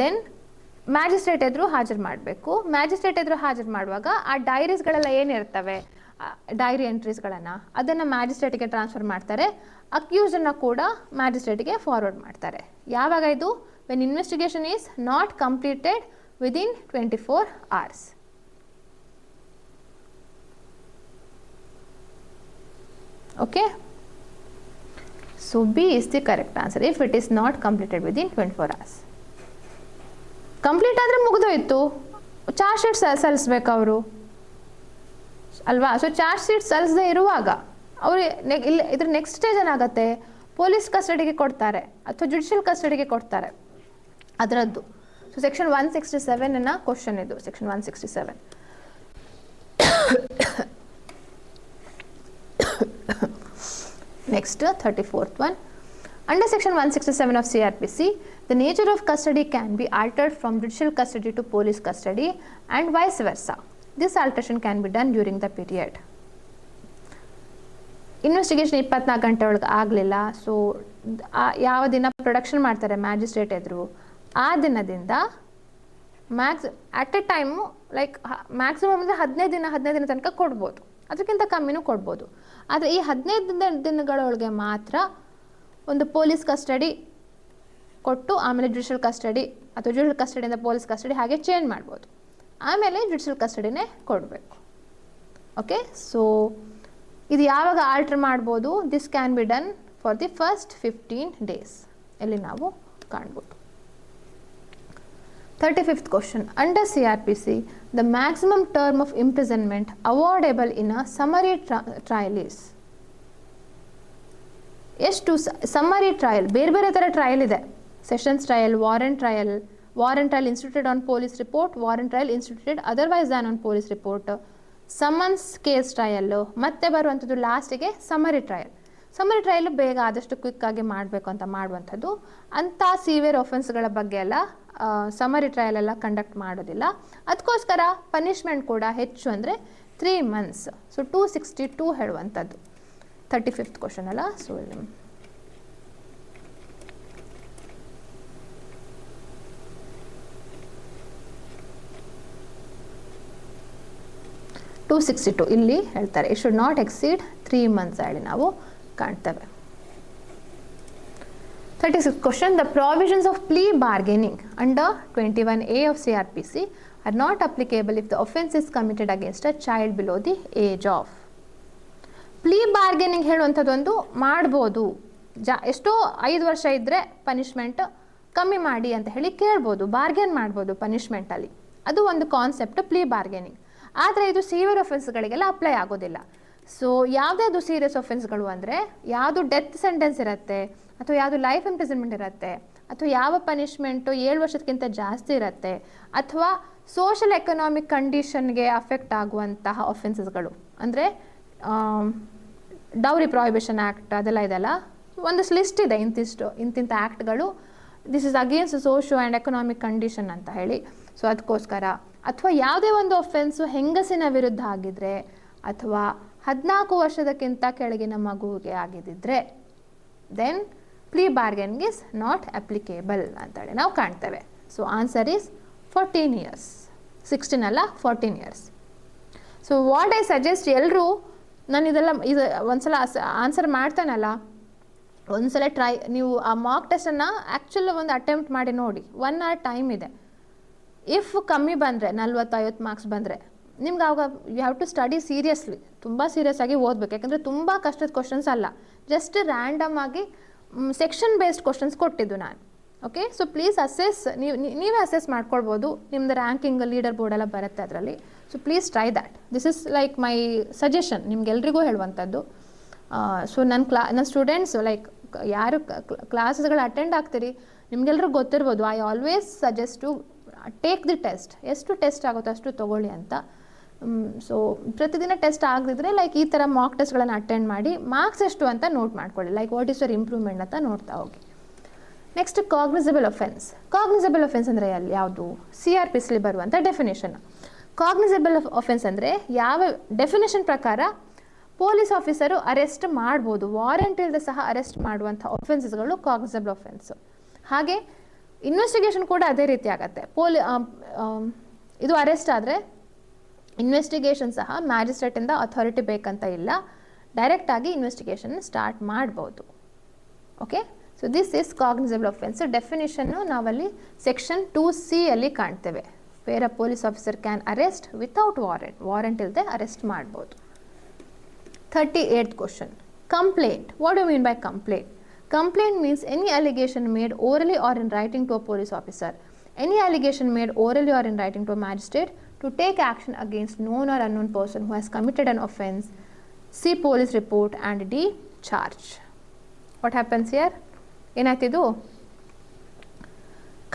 ದೆನ್ ಮ್ಯಾಜಿಸ್ಟ್ರೇಟ್ ಎದುರು ಹಾಜರು ಮಾಡಬೇಕು. ಮ್ಯಾಜಿಸ್ಟ್ರೇಟ್ ಎದುರು ಹಾಜರು ಮಾಡುವಾಗ ಆ ಡೈರೀಸ್ಗಳೆಲ್ಲ ಏನಿರ್ತವೆ, ಡೈರಿ ಎಂಟ್ರೀಸ್ಗಳನ್ನು ಅದನ್ನು ಮ್ಯಾಜಿಸ್ಟ್ರೇಟಿಗೆ ಟ್ರಾನ್ಸ್ಫರ್ ಮಾಡ್ತಾರೆ. ಅಕ್ಯೂಸ್ಡನ್ನು ಕೂಡ ಮ್ಯಾಜಿಸ್ಟ್ರೇಟಿಗೆ ಫಾರ್ವರ್ಡ್ ಮಾಡ್ತಾರೆ. ಯಾವಾಗ ಇದು? When investigation is not completed within 24 hours. Okay, so B is the correct answer if it is not completed within 24 hours. Complete ಆದರೆ ಮುಗಿದೋಯ್ತು, ಚಾರ್ಜ್ ಶೀಟ್ ಸಲ್ಲಿಸ್ಬೇಕು ಅವರು ಅಲ್ವಾ? ಸೊ ಚಾರ್ಜ್ ಶೀಟ್ ಸಲ್ಲಿಸದೇ ಇರುವಾಗ ಅವರು ಇಲ್ಲಿ ಇದ್ರ ನೆಕ್ಸ್ಟ್ ಸ್ಟೇಜ್ ಏನಾಗುತ್ತೆ, ಪೊಲೀಸ್ ಕಸ್ಟಡಿಗೆ ಕೊಡ್ತಾರೆ ಅಥವಾ ಜುಡಿಷಿಯಲ್ ಕಸ್ಟಡಿಗೆ ಕೊಡ್ತಾರೆ ಅದರದ್ದು. ಸೊ ಸೆಕ್ಷನ್ 167 ಕ್ವಶನ್ ಇದು, section 167. Next, 34th one. Under section 167 of CRPC, the nature of custody can be altered from judicial custody to police custody and vice versa. This alteration can be done during the period. Investigation 24 ಗಂಟೆ ಒಳಗೆ ಆಗಲಿಲ್ಲ, so ಯಾವ ದಿನ production ಮಾಡ್ತಾರೆ magistrate ಎದುರು, ಆ ದಿನದಿಂದ at A time like maximum ಅಂದರೆ 15 ದಿನ ತನಕ ಕೊಡ್ಬೋದು, ಅದಕ್ಕಿಂತ ಕಮ್ಮಿನೂ ಕೊಡ್ಬೋದು. ಆದರೆ ಈ 15 ದಿನಗಳೊಳಗೆ ಮಾತ್ರ ಒಂದು ಪೊಲೀಸ್ ಕಸ್ಟಡಿ ಕೊಟ್ಟು ಆಮೇಲೆ ಜುಡಿಷಿಯಲ್ ಕಸ್ಟಡಿ ಅಥವಾ ಜುಡಿಷಿಯಲ್ ಕಸ್ಟಡಿಯಿಂದ ಪೊಲೀಸ್ ಕಸ್ಟಡಿ ಹಾಗೆ ಚೇಂಜ್ ಮಾಡ್ಬೋದು, ಆಮೇಲೆ ಜುಡಿಷಿಯಲ್ ಕಸ್ಟಡಿನೇ ಕೊಡಬೇಕು. ಓಕೆ, ಸೊ ಇದು ಯಾವಾಗ ಆಲ್ಟರ್ ಮಾಡ್ಬೋದು? This can be done for the first 15 days. ಇಲ್ಲಿ ನಾವು ಕಾಣ್ಬೋದು. 35th question. Under CRPC, the maximum term of imprisonment awardable in a summary trial is ಎಷ್ಟು? ಸಮ್ಮರಿ ಟ್ರಯಲ್ ಬೇರೆ ಬೇರೆ ಥರ ಟ್ರಯಲ್ ಇದೆ. Sessions trial, warrant trial instituted on police report, warrant trial instituted otherwise than on police report, summons case trial, ಮತ್ತೆ ಬರುವಂಥದ್ದು ಲಾಸ್ಟಿಗೆ summary trial. Summary trial ಬೇಗ ಆದಷ್ಟು ಕ್ವಿಕ್ಕಾಗಿ ಮಾಡಬೇಕು ಅಂತ ಮಾಡುವಂಥದ್ದು. ಅಂಥ ಸಿವಿಯರ್ ಒಫೆನ್ಸ್ಗಳ ಬಗ್ಗೆ ಎಲ್ಲ ಸಮ್ಮರಿ ಟ್ರಯಲ್ ಎಲ್ಲ ಕಂಡಕ್ಟ್ ಮಾಡೋದಿಲ್ಲ. ಅದಕ್ಕೋಸ್ಕರ ಪನಿಷ್ಮೆಂಟ್ ಕೂಡ ಹೆಚ್ಚು ಅಂದರೆ 3 months. ಸೊ 262 ಹೇಳುವಂಥದ್ದು. 35th ಕ್ವಶನ್ ಅಲ್ಲ, ಸೊ 262 ಇಲ್ಲಿ ಹೇಳ್ತಾರೆ. It should not exceed 3 months ಹೇಳಿ ನಾವು ಕಾಣ್ತೇವೆ. 36th question. The provisions of plea bargaining under 21A of CRPC are not applicable if the offence is committed against a child below the age of. Plea bargaining ಹೇಳುವಂಥದ್ದೊಂದು ಮಾಡ್ಬೋದು. ಎಷ್ಟೋ 5 ವರ್ಷ ಇದ್ದರೆ punishment ಕಮ್ಮಿ ಮಾಡಿ ಅಂತ ಹೇಳಿ ಕೇಳ್ಬೋದು, ಬಾರ್ಗೇನ್ ಮಾಡ್ಬೋದು ಪನಿಷ್ಮೆಂಟಲ್ಲಿ. ಅದು ಒಂದು ಕಾನ್ಸೆಪ್ಟ್ ಪ್ಲೀ ಬಾರ್ಗೇನಿಂಗ್. ಆದರೆ ಇದು ಸಿವಿಯರ್ ಒಫೆನ್ಸ್ಗಳಿಗೆಲ್ಲ ಅಪ್ಲೈ ಆಗೋದಿಲ್ಲ. ಸೊ ಯಾವುದ್ಯಾವುದು ಸೀರಿಯಸ್ ಒಫೆನ್ಸ್ಗಳು ಅಂದರೆ ಯಾವುದು ಡೆತ್ ಸೆಂಟೆನ್ಸ್ ಇರುತ್ತೆ, ಅಥವಾ ಯಾವುದು ಲೈಫ್ ಇಂಪ್ರಿಸನ್ಮೆಂಟ್ ಇರುತ್ತೆ, ಅಥವಾ ಯಾವ ಪನಿಷ್ಮೆಂಟು 7 ವರ್ಷಕ್ಕಿಂತ ಜಾಸ್ತಿ ಇರುತ್ತೆ, ಅಥವಾ ಸೋಷಲ್ ಎಕನಾಮಿಕ್ ಕಂಡೀಷನ್ಗೆ ಅಫೆಕ್ಟ್ ಆಗುವಂತಹ ಒಫೆನ್ಸಸ್ಗಳು ಅಂದರೆ ಡೌರಿ ಪ್ರಾಹಿಬಿಷನ್ ಆ್ಯಕ್ಟ್ ಅದೆಲ್ಲ ಇದೆಲ್ಲ ಒಂದು ಲಿಸ್ಟ್ ಇದೆ, ಇಂತಿಂಥ ಆ್ಯಕ್ಟ್ಗಳು this is against socio and economic condition ಅಂತ ಹೇಳಿ. ಸೊ ಅದಕ್ಕೋಸ್ಕರ ಅಥವಾ ಯಾವುದೇ ಒಂದು ಒಫೆನ್ಸು ಹೆಂಗಸಿನ ವಿರುದ್ಧ ಆಗಿದ್ದರೆ ಅಥವಾ 14 ವರ್ಷದಕ್ಕಿಂತ ಕೆಳಗಿನ ಮಗುವಿಗೆ ಆಗಿದ್ದರೆ then plea bargaining is not applicable ಅಂತೇಳಿ ನಾವು ಕಾಣ್ತೇವೆ. ಸೊ ಆನ್ಸರ್ ಈಸ್ 14 years, 16 ಅಲ್ಲ 14 years. So what I suggest, ಎಲ್ಲರೂ ನಾನು ಇದು ಒಂದ್ಸಲ ಆನ್ಸರ್ ಮಾಡ್ತಾನಲ್ಲ, ಒಂದ್ಸಲ ನೀವು ಆ ಮಾರ್ಕ್ ಟೆಸ್ಟನ್ನು ಆ್ಯಕ್ಚುಲಿ ಒಂದು ಅಟೆಂಪ್ಟ್ ಮಾಡಿ ನೋಡಿ. 1 hour ಟೈಮ್ ಇದೆ. ಇಫ್ ಕಮ್ಮಿ ಬಂದರೆ 40-50 ಮಾರ್ಕ್ಸ್ ಬಂದರೆ ನಿಮ್ಗೆ ಆವಾಗ you have to study seriously, ತುಂಬ ಸೀರಿಯಸ್ ಆಗಿ ಓದಬೇಕು. ಯಾಕಂದರೆ ತುಂಬ ಕಷ್ಟದ ಕ್ವಶನ್ಸ್ ಅಲ್ಲ, ಜಸ್ಟ್ ರ್ಯಾಂಡಮ್ ಆಗಿ ಸೆಕ್ಷನ್ ಬೇಸ್ಡ್ ಕ್ವಶನ್ಸ್ ಕೊಟ್ಟಿದ್ದು ನಾನು. ಓಕೆ, ಸೊ ಪ್ಲೀಸ್ ಅಸೆಸ್, ನೀವೇ ಅಸೆಸ್ ಮಾಡ್ಕೊಳ್ಬೋದು. ನಿಮ್ಮದು ರ್ಯಾಂಕಿಂಗ್ ಲೀಡರ್ ಬೋರ್ಡ್ ಎಲ್ಲ ಬರುತ್ತೆ ಅದರಲ್ಲಿ. So please try that. This is like my suggestion, ನಿಮ್ಗೆಲ್ರಿಗೂ ಹೇಳುವಂಥದ್ದು. ಸೊ ನನ್ನ ಸ್ಟೂಡೆಂಟ್ಸು ಲೈಕ್ ಯಾರು ಕ್ಲಾಸಸ್ಗಳು ಅಟೆಂಡ್ ಆಗ್ತೀರಿ, ನಿಮಗೆಲ್ರಿಗೂ ಗೊತ್ತಿರ್ಬೋದು. I always suggest to take the test. ಎಷ್ಟು ಟೆಸ್ಟ್ ಆಗುತ್ತೋ ಅಷ್ಟು ತೊಗೊಳ್ಳಿ ಅಂತ. ಸೊ ಪ್ರತಿದಿನ ಟೆಸ್ಟ್ ಆಗದಿದ್ರೆ ಲೈಕ್ ಈ ಥರ ಮಾಕ್ ಟೆಸ್ಟ್ಗಳನ್ನು ಅಟೆಂಡ್ ಮಾಡಿ ಮಾರ್ಕ್ಸ್ ಎಷ್ಟು ಅಂತ ನೋಟ್ ಮಾಡ್ಕೊಳ್ಳಿ. Like what is your improvement ಅಂತ ನೋಡ್ತಾ ಹೋಗಿ. Next cognisable offence. Cognisable offence ಅಂದರೆ ಯಾವುದು? CRPCಲಿ ಬರುವಂಥ ಡೆಫಿನೇಷನ್. ಕಾಗ್ನಿಸಬಲ್ ಅಫೆನ್ಸ್ ಅಂದರೆ ಯಾವ ಡೆಫಿನೇಷನ್ ಪ್ರಕಾರ ಪೊಲೀಸ್ ಆಫೀಸರು ಅರೆಸ್ಟ್ ಮಾಡ್ಬೋದು, ವಾರೆಂಟ್ ಇಲ್ಲದೆ ಸಹ ಅರೆಸ್ಟ್ ಮಾಡುವಂಥ ಅಫೆನ್ಸಸ್ಗಳು ಕಾಗ್ನಿಸಬಲ್ ಅಫೆನ್ಸು. ಹಾಗೆ ಇನ್ವೆಸ್ಟಿಗೇಷನ್ ಕೂಡ ಅದೇ ರೀತಿ ಆಗುತ್ತೆ. ಇದು ಅರೆಸ್ಟ್ ಆದರೆ ಇನ್ವೆಸ್ಟಿಗೇಷನ್ ಸಹ ಮ್ಯಾಜಿಸ್ಟ್ರೇಟಿಂದ ಅಥಾರಿಟಿ ಬೇಕಂತ ಇಲ್ಲ, ಡೈರೆಕ್ಟಾಗಿ ಇನ್ವೆಸ್ಟಿಗೇಷನ್ ಸ್ಟಾರ್ಟ್ ಮಾಡ್ಬೋದು. Okay, so this is cognisable offence. ಡೆಫಿನೇಷನ್ನು ನಾವಲ್ಲಿ ಸೆಕ್ಷನ್ 2C ಅಲ್ಲಿ ಕಾಣ್ತೇವೆ. Where a police officer can arrest without warrant, warrant ಇಲ್ಲದೆ ಅರೆಸ್ಟ್ ಮಾಡ್ಬೋದು. 38th question. Complaint. What do you mean by complaint? Complaint means any allegation made orally or in writing to a police officer. Any allegation made orally or in writing to a magistrate to take action against known or unknown person who has committed an offence. See police report and D. charge. What happens here? ಏನಾಗ್ತಿದ್ದು?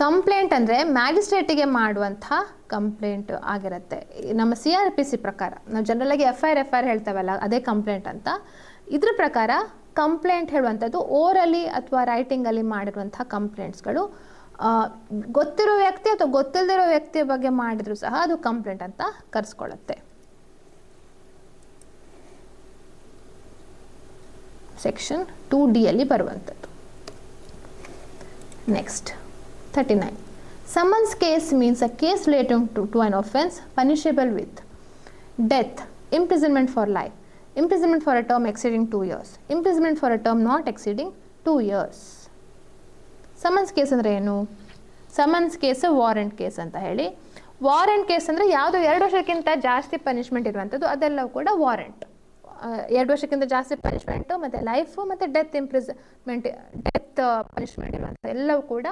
Complaint ಅಂದರೆ ಮ್ಯಾಜಿಸ್ಟ್ರೇಟಿಗೆ ಮಾಡುವಂಥ complaint ಆಗಿರುತ್ತೆ. ನಮ್ಮ CRPC ಪ್ರಕಾರ ನಾವು ಜನರಲಾಗಿ FIR ಹೇಳ್ತೇವಲ್ಲ, ಅದೇ ಕಂಪ್ಲೇಂಟ್ ಅಂತ. ಇದ್ರ ಪ್ರಕಾರ ಕಂಪ್ಲೇಂಟ್ ಹೇಳುವಂಥದ್ದು ಓರಲಿ ಅಥವಾ ರೈಟಿಂಗಲ್ಲಿ ಮಾಡಿರುವಂಥ ಕಂಪ್ಲೇಂಟ್ಸ್ಗಳು ಗೊತ್ತಿರೋ ವ್ಯಕ್ತಿ ಅಥವಾ ಗೊತ್ತಿಲ್ಲದಿರೋ ವ್ಯಕ್ತಿಯ ಬಗ್ಗೆ ಮಾಡಿದ್ರು ಸಹ ಅದು ಕಂಪ್ಲೇಂಟ್ ಅಂತ ಕರೆಸ್ಕೊಳ್ಳುತ್ತೆ. ಸೆಕ್ಷನ್ 2D ಅಲ್ಲಿ ಬರುವಂಥದ್ದು. Next 39. Summons case means a case relating to an offence punishable with death, imprisonment for life, imprisonment for a term exceeding 2 years, imprisonment for a term not exceeding 2 years. Summons case ಅಂದರೆ ಏನು? Summons case warrant case ಅಂತ ಹೇಳಿ. Warrant case ಅಂದರೆ ಯಾವುದು 2 ವರ್ಷಕ್ಕಿಂತ ಜಾಸ್ತಿ punishment ಇರುವಂಥದ್ದು ಅದೆಲ್ಲವೂ ಕೂಡ ವಾರೆಂಟ್. 2 ವರ್ಷಕ್ಕಿಂತ ಜಾಸ್ತಿ ಪನಿಷ್ಮೆಂಟು ಮತ್ತು ಲೈಫು ಮತ್ತು ಡೆತ್ ಇಂಪ್ರಿಸನ್ಮೆಂಟ್, ಡೆತ್ ಪನಿಷ್ಮೆಂಟ್ ಇರುವಂಥ ಎಲ್ಲವೂ ಕೂಡ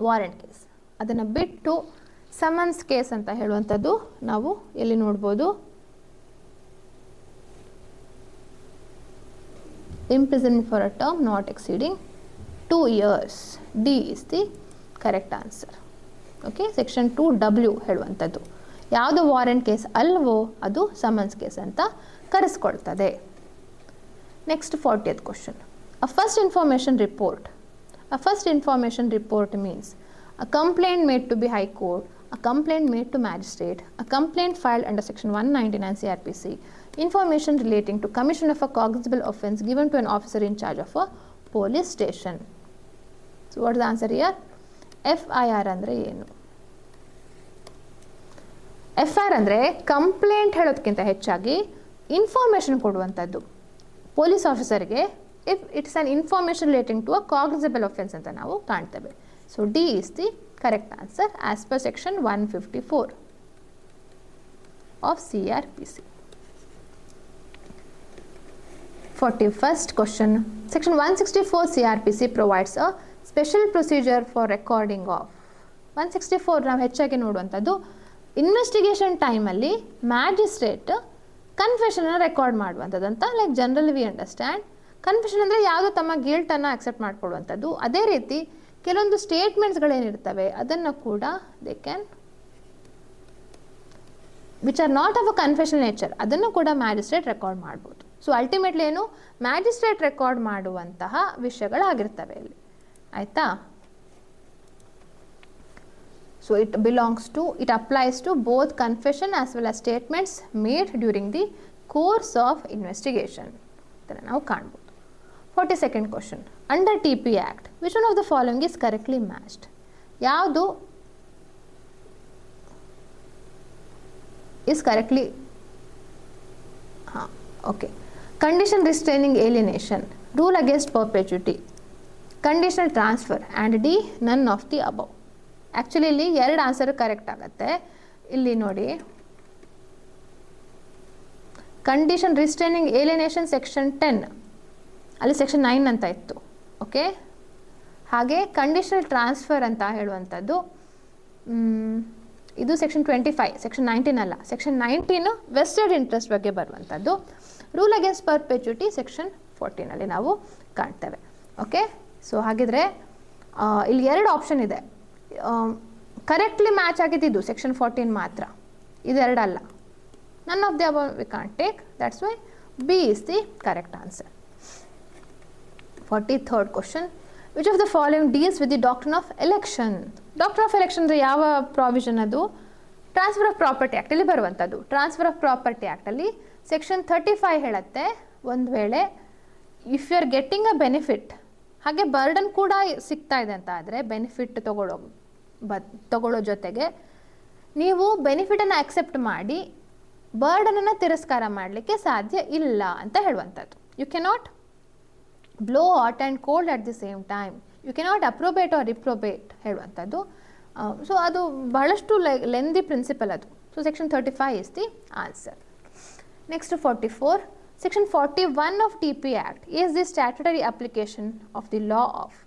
ವಾರೆಂಟ್ ಕೇಸ್. ಅದನ್ನು ಬಿಟ್ಟು ಸಮನ್ಸ್ ಕೇಸ್ ಅಂತ ಹೇಳುವಂಥದ್ದು ನಾವು ಎಲ್ಲಿ ನೋಡ್ಬೋದು? imprisonment for a term not exceeding 2 years. D is the correct answer. Okay, section 2W ಹೇಳುವಂಥದ್ದು ಯಾವುದು ವಾರೆಂಟ್ ಕೇಸ್ ಅಲ್ವೋ ಅದು ಸಮನ್ಸ್ ಕೇಸ್ ಅಂತ ಕರೆಸ್ಕೊಳ್ತದೆ. Next 40th question. A first information report. A first information report means a complaint made to be High Court, a complaint made to magistrate, a complaint filed under section 199 CRPC, information relating to commission of a cognizable offence given to an officer in charge of a police station. So what is the answer here? FIR ಅಂದರೆ ಏನು? FIR ಅಂದರೆ complaint ಹೇಳೋದಕ್ಕಿಂತ ಹೆಚ್ಚಾಗಿ information ಕೊಡುವಂಥದ್ದು police ಆಫೀಸರ್ಗೆ. If it's an information relating to a cognizable offence ಅಂತ ನಾವು ಕಾಣ್ತೇವೆ. So D is the correct answer as per section 154 of CRPC. 41st question. Section 164 CRPC provides a special procedure for recording of. 164 ನಾವು ಹೆಚ್ಚಾಗಿ ನೋಡುವಂಥದ್ದು investigation ಟೈಮಲ್ಲಿ magistrate ಕನ್ಫೆಷನ್ನ record ಮಾಡುವಂಥದ್ದು ಅಂತ. Like generally we understand confession ಅಂದರೆ ಯಾವುದೋ ತಮ್ಮ ಗಿಲ್ಟನ್ನು ಅಕ್ಸೆಪ್ಟ್ ಮಾಡ್ಕೊಳ್ಳುವಂಥದ್ದು. ಅದೇ ರೀತಿ ಕೆಲವೊಂದು ಸ್ಟೇಟ್ಮೆಂಟ್ಸ್ಗಳೇನಿರ್ತವೆ ಅದನ್ನು ಕೂಡ they can which are not of a confession nature, ಅದನ್ನು ಕೂಡ ಮ್ಯಾಜಿಸ್ಟ್ರೇಟ್ ರೆಕಾರ್ಡ್ ಮಾಡ್ಬೋದು. ಸೊ ಅಲ್ಟಿಮೇಟ್ಲಿ ಏನು ಮ್ಯಾಜಿಸ್ಟ್ರೇಟ್ ರೆಕಾರ್ಡ್ ಮಾಡುವಂತಹ ವಿಷಯಗಳಾಗಿರ್ತವೆ ಇಲ್ಲಿ, ಆಯಿತಾ? So it belongs to, it applies to both confession as well as statements made during the course of investigation. ಅದನ್ನು ನಾವು ಕಾಣ್ಬೋದು. 42nd question. Under TP Act, which one of the following is correctly matched? ಯಾವುದು is correctly okay. Condition restraining alienation, rule against perpetuity, conditional transfer and D none of the above. Actually ಇಲ್ಲಿ 2 answer correct ಆಗುತ್ತೆ. ಇಲ್ಲಿ ನೋಡಿ, condition restraining ಏಲಿನೇಷನ್ section 10 ಅಲ್ಲಿ section 9 ಅಂತ ಇತ್ತು. Okay, ಹಾಗೆ conditional transfer ಅಂತ ಹೇಳುವಂಥದ್ದು ಇದು ಸೆಕ್ಷನ್ 25, ಸೆಕ್ಷನ್ 19 ಅಲ್ಲ, ಸೆಕ್ಷನ್ 19 ವೆಸ್ಟೆಡ್ ಇಂಟ್ರೆಸ್ಟ್ ಬಗ್ಗೆ ಬರುವಂಥದ್ದು. ರೂಲ್ ಅಗೇನ್ಸ್ಟ್ ಪರ್ಪೆಚುಟಿ ಸೆಕ್ಷನ್ 14 ನಾವು ಕಾಣ್ತೇವೆ. ಓಕೆ, ಸೊ ಹಾಗಿದ್ರೆ ಇಲ್ಲಿ 2 ಆಪ್ಷನ್ ಇದೆ. ಕರೆಕ್ಟ್ಲಿ ಮ್ಯಾಚ್ ಆಗಿದ್ದು ಸೆಕ್ಷನ್ 14 ಮಾತ್ರ, ಇದು 2 ಅಲ್ಲ. None of the above we can't take, that's why B is the correct answer. 43rd question, which of the following deals with the doctrine of election? Doctrine of election ಅಂದರೆ ಯಾವ provision ಅದು? Transfer of property ಆ್ಯಕ್ಟಲ್ಲಿ ಬರುವಂಥದ್ದು. Transfer of property ಆ್ಯಕ್ಟಲ್ಲಿ section 35 ಹೇಳುತ್ತೆ, ಒಂದು ವೇಳೆ if you are getting a benefit, ಹಾಗೆ ಬರ್ಡನ್ ಕೂಡ ಸಿಗ್ತಾ ಇದೆ ಅಂತ ಆದರೆ ಬೆನಿಫಿಟ್ ತಗೊಳ್ಳೋ ಜೊತೆಗೆ ನೀವು ಬೆನಿಫಿಟನ್ನು ಅಕ್ಸೆಪ್ಟ್ ಮಾಡಿ ಬರ್ಡನನ್ನು ತಿರಸ್ಕಾರ ಮಾಡಲಿಕ್ಕೆ ಸಾಧ್ಯ ಇಲ್ಲ ಅಂತ ಹೇಳುವಂಥದ್ದು. You cannot blow hot and cold at the same time, you cannot approbate or reprobate ಹೇಳುವಂಥದ್ದು. ಸೊ ಅದು ಬಹಳಷ್ಟು ಲೆಂದಿ ಪ್ರಿನ್ಸಿಪಲ್ ಅದು. So section 35 is the answer. Next 44, section 41 of TP act is the statutory application of the law of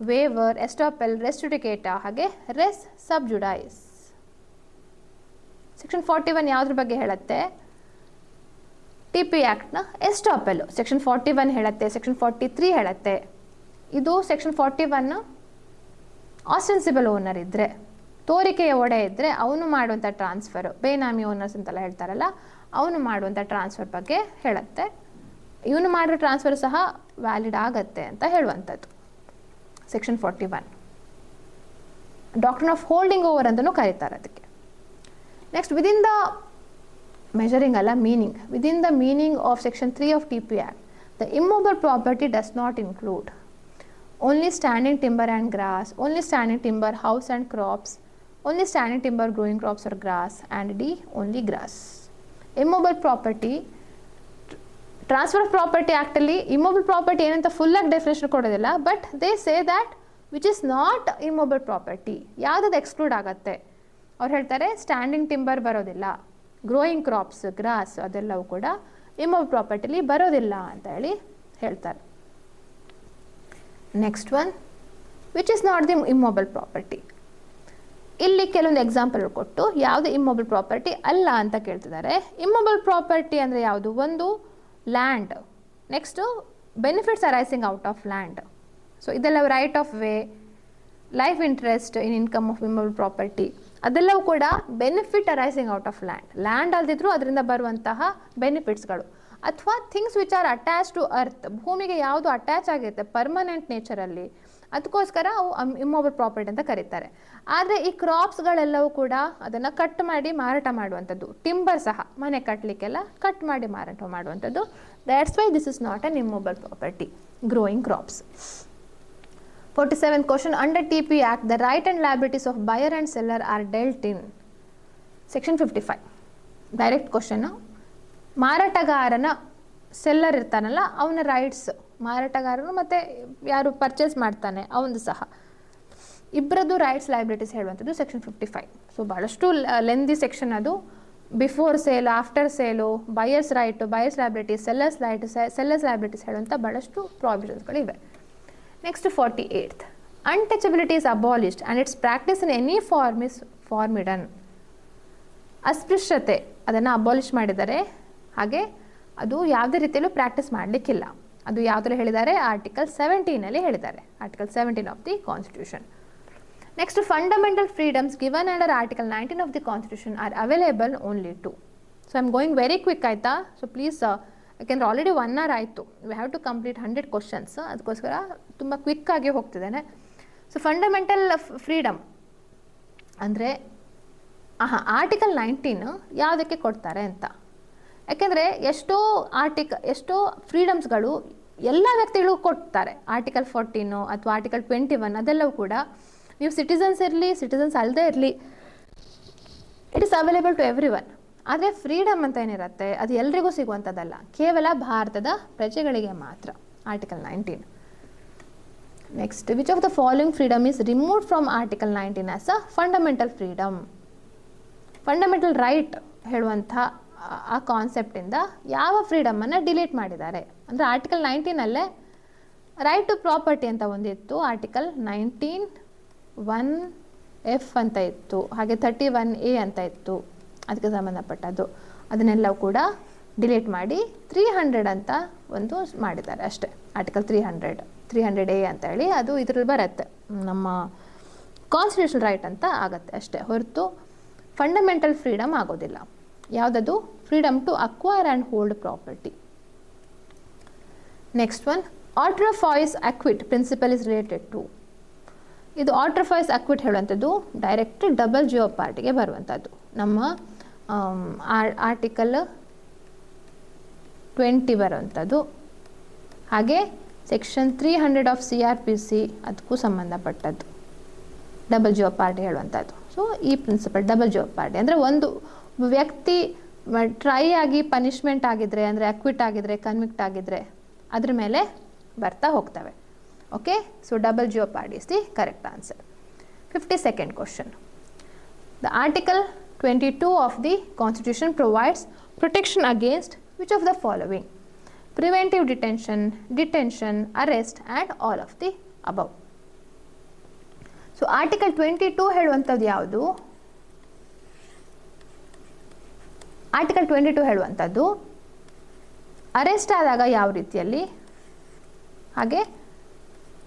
waiver, estoppel, res judicata ಹಾಗೆ res ಸಬ್ ಜುಡೈಸ್. Section 41 ಯಾವುದ್ರ ಬಗ್ಗೆ ಹೇಳುತ್ತೆ? TP ಆ್ಯಕ್ಟ್ನ ಎಸ್ಟಾಪೆಲ್ section 41 ಹೇಳುತ್ತೆ, section 43 ಹೇಳುತ್ತೆ. ಇದು ಸೆಕ್ಷನ್ 41 ಆಸ್ಟೆನ್ಸಿಬಲ್ ಓನರ್ ಇದ್ದರೆ, ತೋರಿಕೆಯ ಒಡೆ ಇದ್ದರೆ ಅವನು ಮಾಡುವಂಥ ಟ್ರಾನ್ಸ್ಫರು, ಬೇನಾಮಿ ಓನರ್ಸ್ ಅಂತೆಲ್ಲ ಹೇಳ್ತಾರಲ್ಲ, ಅವನು ಮಾಡುವಂಥ ಟ್ರಾನ್ಸ್ಫರ್ ಬಗ್ಗೆ ಹೇಳುತ್ತೆ. ಇವನು ಮಾಡಿರೋ ಟ್ರಾನ್ಸ್ಫರ್ ಸಹ ವ್ಯಾಲಿಡ್ ಆಗತ್ತೆ ಅಂತ ಹೇಳುವಂಥದ್ದು section 41. Doctrine of holding over ಅಂತಲೂ ಕರೀತಾರೆ ಅದಕ್ಕೆ. ನೆಕ್ಸ್ಟ್, ವಿದಿನ್ ದ measuring ಅಲ್ಲ, meaning. Within the meaning of section 3 of TP act, the ಇಮ್ಮೊಬಲ್ property does not include only standing timber and grass, only standing timber, house and crops, only standing timber, growing crops or grass, and D, only grass. Immobile property, transfer of property actually immobile property ಏನಂತ full ಆಗಿ definition ಕೊಡೋದಿಲ್ಲ, but they say that which is not ಇಮ್ಮೊಬಲ್ property, ಯಾವುದದು exclude ಆಗುತ್ತೆ. ಅವ್ರು ಹೇಳ್ತಾರೆ standing timber ಬರೋದಿಲ್ಲ, growing crops, gross ಅದೆಲ್ಲವೂ ಕೂಡ ಇಮ್ಮೊಬಲ್ ಪ್ರಾಪರ್ಟಿಲಿ ಬರೋದಿಲ್ಲ ಅಂತ ಹೇಳಿ ಹೇಳ್ತಾರೆ. Next one, which is not the ಇಮ್ಮೊಬಲ್ property. ಇಲ್ಲಿ ಕೆಲವೊಂದು ಎಕ್ಸಾಂಪಲ್ ಕೊಟ್ಟು ಯಾವುದು ಇಮ್ಮೊಬಲ್ ಪ್ರಾಪರ್ಟಿ ಅಲ್ಲ ಅಂತ ಕೇಳ್ತಿದ್ದಾರೆ. ಇಮ್ಮೊಬಲ್ ಪ್ರಾಪರ್ಟಿ ಅಂದರೆ ಯಾವುದು? ಒಂದು land, next benefits arising out of land. So ಇದೆಲ್ಲ right of way, life interest in income of immovable property, ಅದೆಲ್ಲವೂ ಕೂಡ benefit arising out of land. Land ಅಲ್ದಿದ್ರು ಅದರಿಂದ ಬರುವಂತಹ ಬೆನಿಫಿಟ್ಸ್ಗಳು. ಅಥವಾ things which are attach to earth, ಭೂಮಿಗೆ ಯಾವುದು ಅಟ್ಯಾಚ್ ಆಗಿರುತ್ತೆ ಪರ್ಮನೆಂಟ್ ನೇಚರಲ್ಲಿ, ಅದಕ್ಕೋಸ್ಕರ ಅವು ಇಮ್ಮೊಬಲ್ ಪ್ರಾಪರ್ಟಿ ಅಂತ ಕರೀತಾರೆ. ಆದರೆ ಈ ಕ್ರಾಪ್ಸ್ಗಳೆಲ್ಲವೂ ಕೂಡ ಅದನ್ನು ಕಟ್ ಮಾಡಿ ಮಾರಾಟ ಮಾಡುವಂಥದ್ದು. ಟಿಂಬರ್ ಸಹ ಮನೆ ಕಟ್ಟಲಿಕ್ಕೆಲ್ಲ ಕಟ್ ಮಾಡಿ ಮಾರಾಟ ಮಾಡುವಂಥದ್ದು. That's why this is not an ಇಮ್ಮೊಬಲ್ property, growing crops. 47th question, under TP Act, the right and liabilities of buyer and seller are dealt in section 55. Direct question. ಮಾರಾಟಗಾರನ, seller ಇರ್ತಾನಲ್ಲ ಅವನ rights, ಮಾರಾಟಗಾರನು ಮತ್ತು ಯಾರು purchase ಮಾಡ್ತಾನೆ ಅವನದು ಸಹ ಇಬ್ಬರದ್ದು ರೈಟ್ಸ್ ಲೈಬಿಲಿಟೀಸ್ ಹೇಳುವಂಥದ್ದು ಸೆಕ್ಷನ್ 55. ಸೊ ಭಾಳಷ್ಟು ಲೆಂದಿ ಸೆಕ್ಷನ್ ಅದು. Before sale, after sale, buyer's right, buyer's liabilities, seller's right, seller's liabilities ಹೇಳುವಂಥ ಭಾಳಷ್ಟು ಪ್ರಾವಿಷನ್ಸ್ಗಳಿವೆ. Next 48th, untouchability is abolished and its practice in any form is forbidden. ಅಸ್ಪೃಶ್ಯತೆ ಅದನ್ನು abolish ಮಾಡಿದ್ದಾರೆ, ಹಾಗೆ ಅದು ಯಾವುದೇ ರೀತಿಯಲ್ಲೂ ಪ್ರಾಕ್ಟೀಸ್ ಮಾಡಲಿಕ್ಕಿಲ್ಲ. ಅದು ಯಾವುದರಲ್ಲಿ ಹೇಳಿದ್ದಾರೆ? ಆರ್ಟಿಕಲ್ 17 ಹೇಳಿದ್ದಾರೆ, article 17 of the constitution. Next, fundamental freedoms given under article 19 of the constitution are available only to. So I am going very quick ಆಯಿತಾ? ಸೊ ಪ್ಲೀಸ್, ಯಾಕೆಂದರೆ ಆಲ್ರೆಡಿ 1 hour ಆಯಿತು, we have to complete 100 questions, ಅದಕ್ಕೋಸ್ಕರ ತುಂಬ ಕ್ವಿಕ್ಕಾಗಿ ಹೋಗ್ತಿದ್ದೇನೆ. So fundamental freedom ಅಂದರೆ article 19 ಯಾವುದಕ್ಕೆ ಕೊಡ್ತಾರೆ ಅಂತ. ಯಾಕೆಂದರೆ ಎಷ್ಟೋ ಫ್ರೀಡಮ್ಸ್ಗಳು ಎಲ್ಲ ವ್ಯಕ್ತಿಗಳಿಗೂ ಕೊಡ್ತಾರೆ. ಆರ್ಟಿಕಲ್ 14 ಅಥವಾ ಆರ್ಟಿಕಲ್ 21 ಅದೆಲ್ಲವೂ ಕೂಡ ನೀವು ಸಿಟಿಸನ್ಸ್ ಇರಲಿ, ಸಿಟಿಸನ್ಸ್ ಅಲ್ಲದೆ ಇರಲಿ, it is available to everyone. ಆದರೆ ಫ್ರೀಡಮ್ ಅಂತ ಏನಿರುತ್ತೆ ಅದು ಎಲ್ರಿಗೂ ಸಿಗುವಂಥದ್ದಲ್ಲ, ಕೇವಲ ಭಾರತದ ಪ್ರಜೆಗಳಿಗೆ ಮಾತ್ರ. Article 19. Next, which of the following freedom is removed from article 19 as a fundamental freedom. Fundamental right ಹೇಳುವಂಥ ಆ ಕಾನ್ಸೆಪ್ಟಿಂದ ಯಾವ ಫ್ರೀಡಮನ್ನು ಡಿಲೀಟ್ ಮಾಡಿದ್ದಾರೆ ಅಂದರೆ ಆರ್ಟಿಕಲ್ 19 ಅಲ್ಲೇ ರೈಟ್ ಟು ಪ್ರಾಪರ್ಟಿ ಅಂತ ಒಂದಿತ್ತು, ಆರ್ಟಿಕಲ್ 19(1)(f) ಅಂತ ಇತ್ತು, ಹಾಗೆ 31(a) ಅಂತ ಇತ್ತು ಅದಕ್ಕೆ ಸಂಬಂಧಪಟ್ಟದ್ದು. ಅದನ್ನೆಲ್ಲವೂ ಕೂಡ ಡಿಲೀಟ್ ಮಾಡಿ 300 ಅಂತ ಒಂದು ಮಾಡಿದ್ದಾರೆ ಅಷ್ಟೇ. ಆರ್ಟಿಕಲ್ 300(a) ಅಂತ ಹೇಳಿ ಅದು ಇದರಲ್ಲಿ ಬರುತ್ತೆ, ನಮ್ಮ ಕಾನ್ಸ್ಟಿಟ್ಯೂಷನಲ್ ರೈಟ್ ಅಂತ ಆಗುತ್ತೆ ಅಷ್ಟೇ, ಹೊರತು ಫಂಡಮೆಂಟಲ್ ಫ್ರೀಡಮ್ ಆಗೋದಿಲ್ಲ. ಯಾವುದದು? Freedom to acquire and hold property. Next one, autrefois acquit principle is related to. ಇದು ಆಟ್ರಫಾಯ್ಸ್ ಅಕ್ವಿಟ್ ಹೇಳುವಂಥದ್ದು ಡೈರೆಕ್ಟ್ ಡಬಲ್ ಜಿಯೋಪಾರ್ಟಿಗೆ ಬರುವಂಥದ್ದು. ನಮ್ಮ ಆರ್ಟಿಕಲ್ 20 ಬರುವಂಥದ್ದು, ಹಾಗೆ ಸೆಕ್ಷನ್ 300 ಆಫ್ CRPC ಅದಕ್ಕೂ ಸಂಬಂಧಪಟ್ಟದ್ದು ಡಬಲ್ ಜಿಯೋಪಾರ್ಟಿ ಹೇಳುವಂಥದ್ದು. ಸೊ ಈ ಪ್ರಿನ್ಸಿಪಲ್ ಡಬಲ್ ಜಿಯೋಪಾರ್ಟಿ ಅಂದರೆ ಒಂದು ವ್ಯಕ್ತಿ ಟ್ರೈ ಆಗಿ ಪನಿಷ್ಮೆಂಟ್ ಆಗಿದ್ರೆ, ಅಂದರೆ ಅಕ್ವಿಟ್ ಆಗಿದ್ರೆ, ಕನ್ವಿಕ್ಟ್ ಆಗಿದ್ರೆ ಅದ್ರ ಮೇಲೆ ಬರ್ತಾ ಹೋಗ್ತವೆ. Okay, so double jeopardy is the correct answer. 52nd question. The article 22 of the constitution provides protection against which of the following? Preventive detention, arrest and all of the above. So article 22 ಹೇಳುವಂಥದ್ದು ಯಾವುದು? Article 22 ಹೇಳುವಂಥದ್ದು arrest ಆದಾಗ ಯಾವ ರೀತಿಯಲ್ಲಿ, ಹಾಗೆ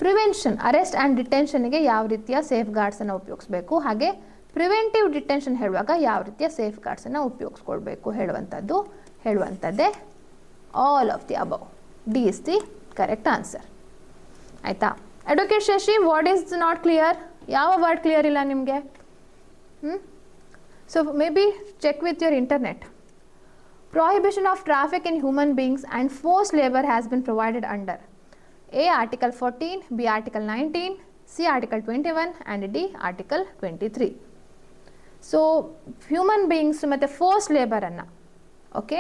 prevention, arrest and ಡಿಟೆನ್ಷನ್ಗೆ ಯಾವ ರೀತಿಯ ಸೇಫ್ ಗಾರ್ಡ್ಸನ್ನು ಉಪಯೋಗಿಸ್ಬೇಕು, ಹಾಗೆ ಪ್ರಿವೆಂಟಿವ್ ಡಿಟೆನ್ಷನ್ ಹೇಳುವಾಗ ಯಾವ ರೀತಿಯ ಸೇಫ್ ಗಾರ್ಡ್ಸನ್ನು ಉಪಯೋಗಿಸ್ಕೊಳ್ಬೇಕು ಹೇಳುವಂಥದ್ದೇ all of the above. D is the correct answer. ಆಯಿತಾ? Advocate Shashi, what is not clear? ಯಾವ ವರ್ಡ್ ಕ್ಲಿಯರ್ ಇಲ್ಲ ನಿಮಗೆ? So maybe check with your internet. Prohibition of traffic in human beings and forced labor has been provided under A. Article 14, B. Article 19, C. Article 21 and D. Article 23. So human beings ಮತ್ತು forced labor ಅನ್ನು okay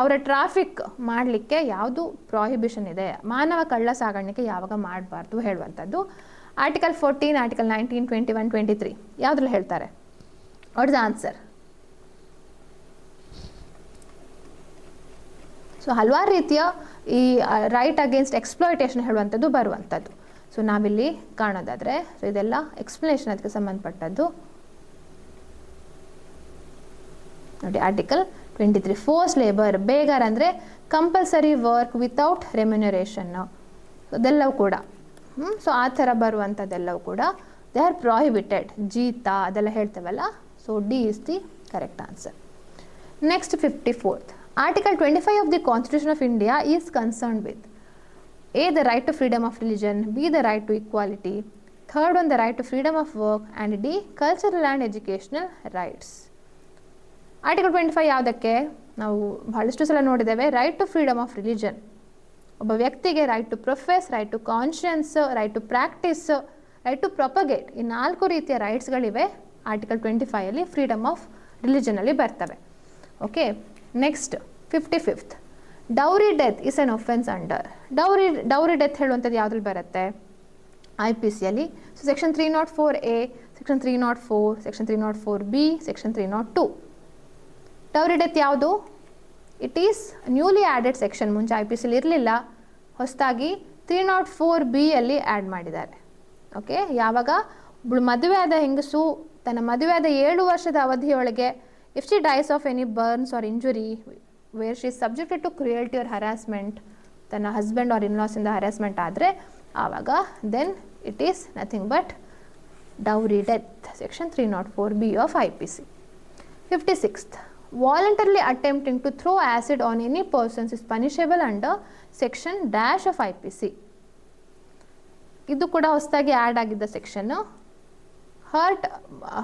ಅವರ traffic ಮಾಡಲಿಕ್ಕೆ ಯಾವುದು prohibition ಇದೆ, ಮಾನವ ಕಳ್ಳ ಸಾಗಾಣಿಕೆ ಯಾವಾಗ ಮಾಡಬಾರ್ದು ಹೇಳುವಂಥದ್ದು ಆರ್ಟಿಕಲ್ 14, ಆರ್ಟಿಕಲ್ 19, 21, 23 ಯಾವುದ್ರಲ್ಲಿ ಹೇಳ್ತಾರೆ? What is the answer? So ಹಲವಾರು ರೀತಿಯ ಈ ರೈಟ್ ಅಗೇನ್ಸ್ಟ್ ಎಕ್ಸ್ಪ್ಲಾಯಿಟೇಷನ್ ಹೇಳುವಂಥದ್ದು ಬರುವಂಥದ್ದು. ಸೊ ನಾವಿಲ್ಲಿ ಕಾಣೋದಾದರೆ, ಸೊ ಇದೆಲ್ಲ ಎಕ್ಸ್ಪ್ಲನೇಷನ್ ಅದಕ್ಕೆ ಸಂಬಂಧಪಟ್ಟದ್ದು ನೋಡಿ. ಆರ್ಟಿಕಲ್ 23 ಫೋರ್ಸ್ ಲೇಬರ್, ಬೇಗರ್ ಅಂದರೆ ಕಂಪಲ್ಸರಿ ವರ್ಕ್ ವಿತೌಟ್ ರೆಮ್ಯುನರೇಷನ್, ಅದೆಲ್ಲವೂ ಕೂಡ ಸೊ ಆ ಥರ ಬರುವಂಥದ್ದೆಲ್ಲವೂ ಕೂಡ ದೇ ಆರ್ ಪ್ರಾಹಿಬಿಟೆಡ್. ಜೀತ ಅದೆಲ್ಲ ಹೇಳ್ತೇವಲ್ಲ. So D is the correct answer. Next 54th. Article 25 of the Constitution of India is concerned with A. The right to freedom of religion, B. The right to equality, third one the right to freedom of work, and D. cultural and educational rights. Article 25 ಯಾವುದಕ್ಕೆ? ನಾವು ಬಹಳಷ್ಟು ಸಲ ನೋಡಿದ್ದೇವೆ. Right to freedom of religion, ಒಬ್ಬ ವ್ಯಕ್ತಿಗೆ right to profess, right to conscience, right to practise, right to propagate, ಈ 4 ರೀತಿಯ ರೈಟ್ಸ್ಗಳಿವೆ ಆರ್ಟಿಕಲ್ 25 ಫ್ರೀಡಮ್ ಆಫ್ ರಿಲಿಜನಲ್ಲಿ ಬರ್ತವೆ. Okay, next 55th. Dowry death is an offence under. Dowry death ಹೇಳುವಂಥದ್ದು ಯಾವುದ್ರಲ್ಲಿ ಬರುತ್ತೆ? IPCಯಲ್ಲಿ. So section 304A, section 304, section 304B, section 302. Dowry death ಯಾವುದು? It is newly added section. ಮುಂಚೆ IPCಯಲ್ಲಿ ಇರಲಿಲ್ಲ, ಹೊಸದಾಗಿ 304Bಯಲ್ಲಿ ಆ್ಯಡ್ ಮಾಡಿದ್ದಾರೆ. ಓಕೆ, ಯಾವಾಗ ಮದುವೆ ಆದ ಹೆಂಗಸು ತನ್ನ ಮದುವೆ ಆದ 7 ವರ್ಷದ ಅವಧಿಯೊಳಗೆ if she dies of any burns or injury where she is subjected to cruelty or harassment, ತನ್ನ ಹಸ್ಬೆಂಡ್ ಆರ್ ಇನ್ಲಾಸ್ ಇಂದ ಹರಾಸ್ಮೆಂಟ್ ಆದರೆ ಆವಾಗ then it is nothing but dowry death, section 304B of IPC. 56th. Voluntarily attempting to throw acid on any persons is punishable under section dash of IPC. ಇದು ಕೂಡ ಹೊಸದಾಗಿ add ಆಗಿದ್ದ section.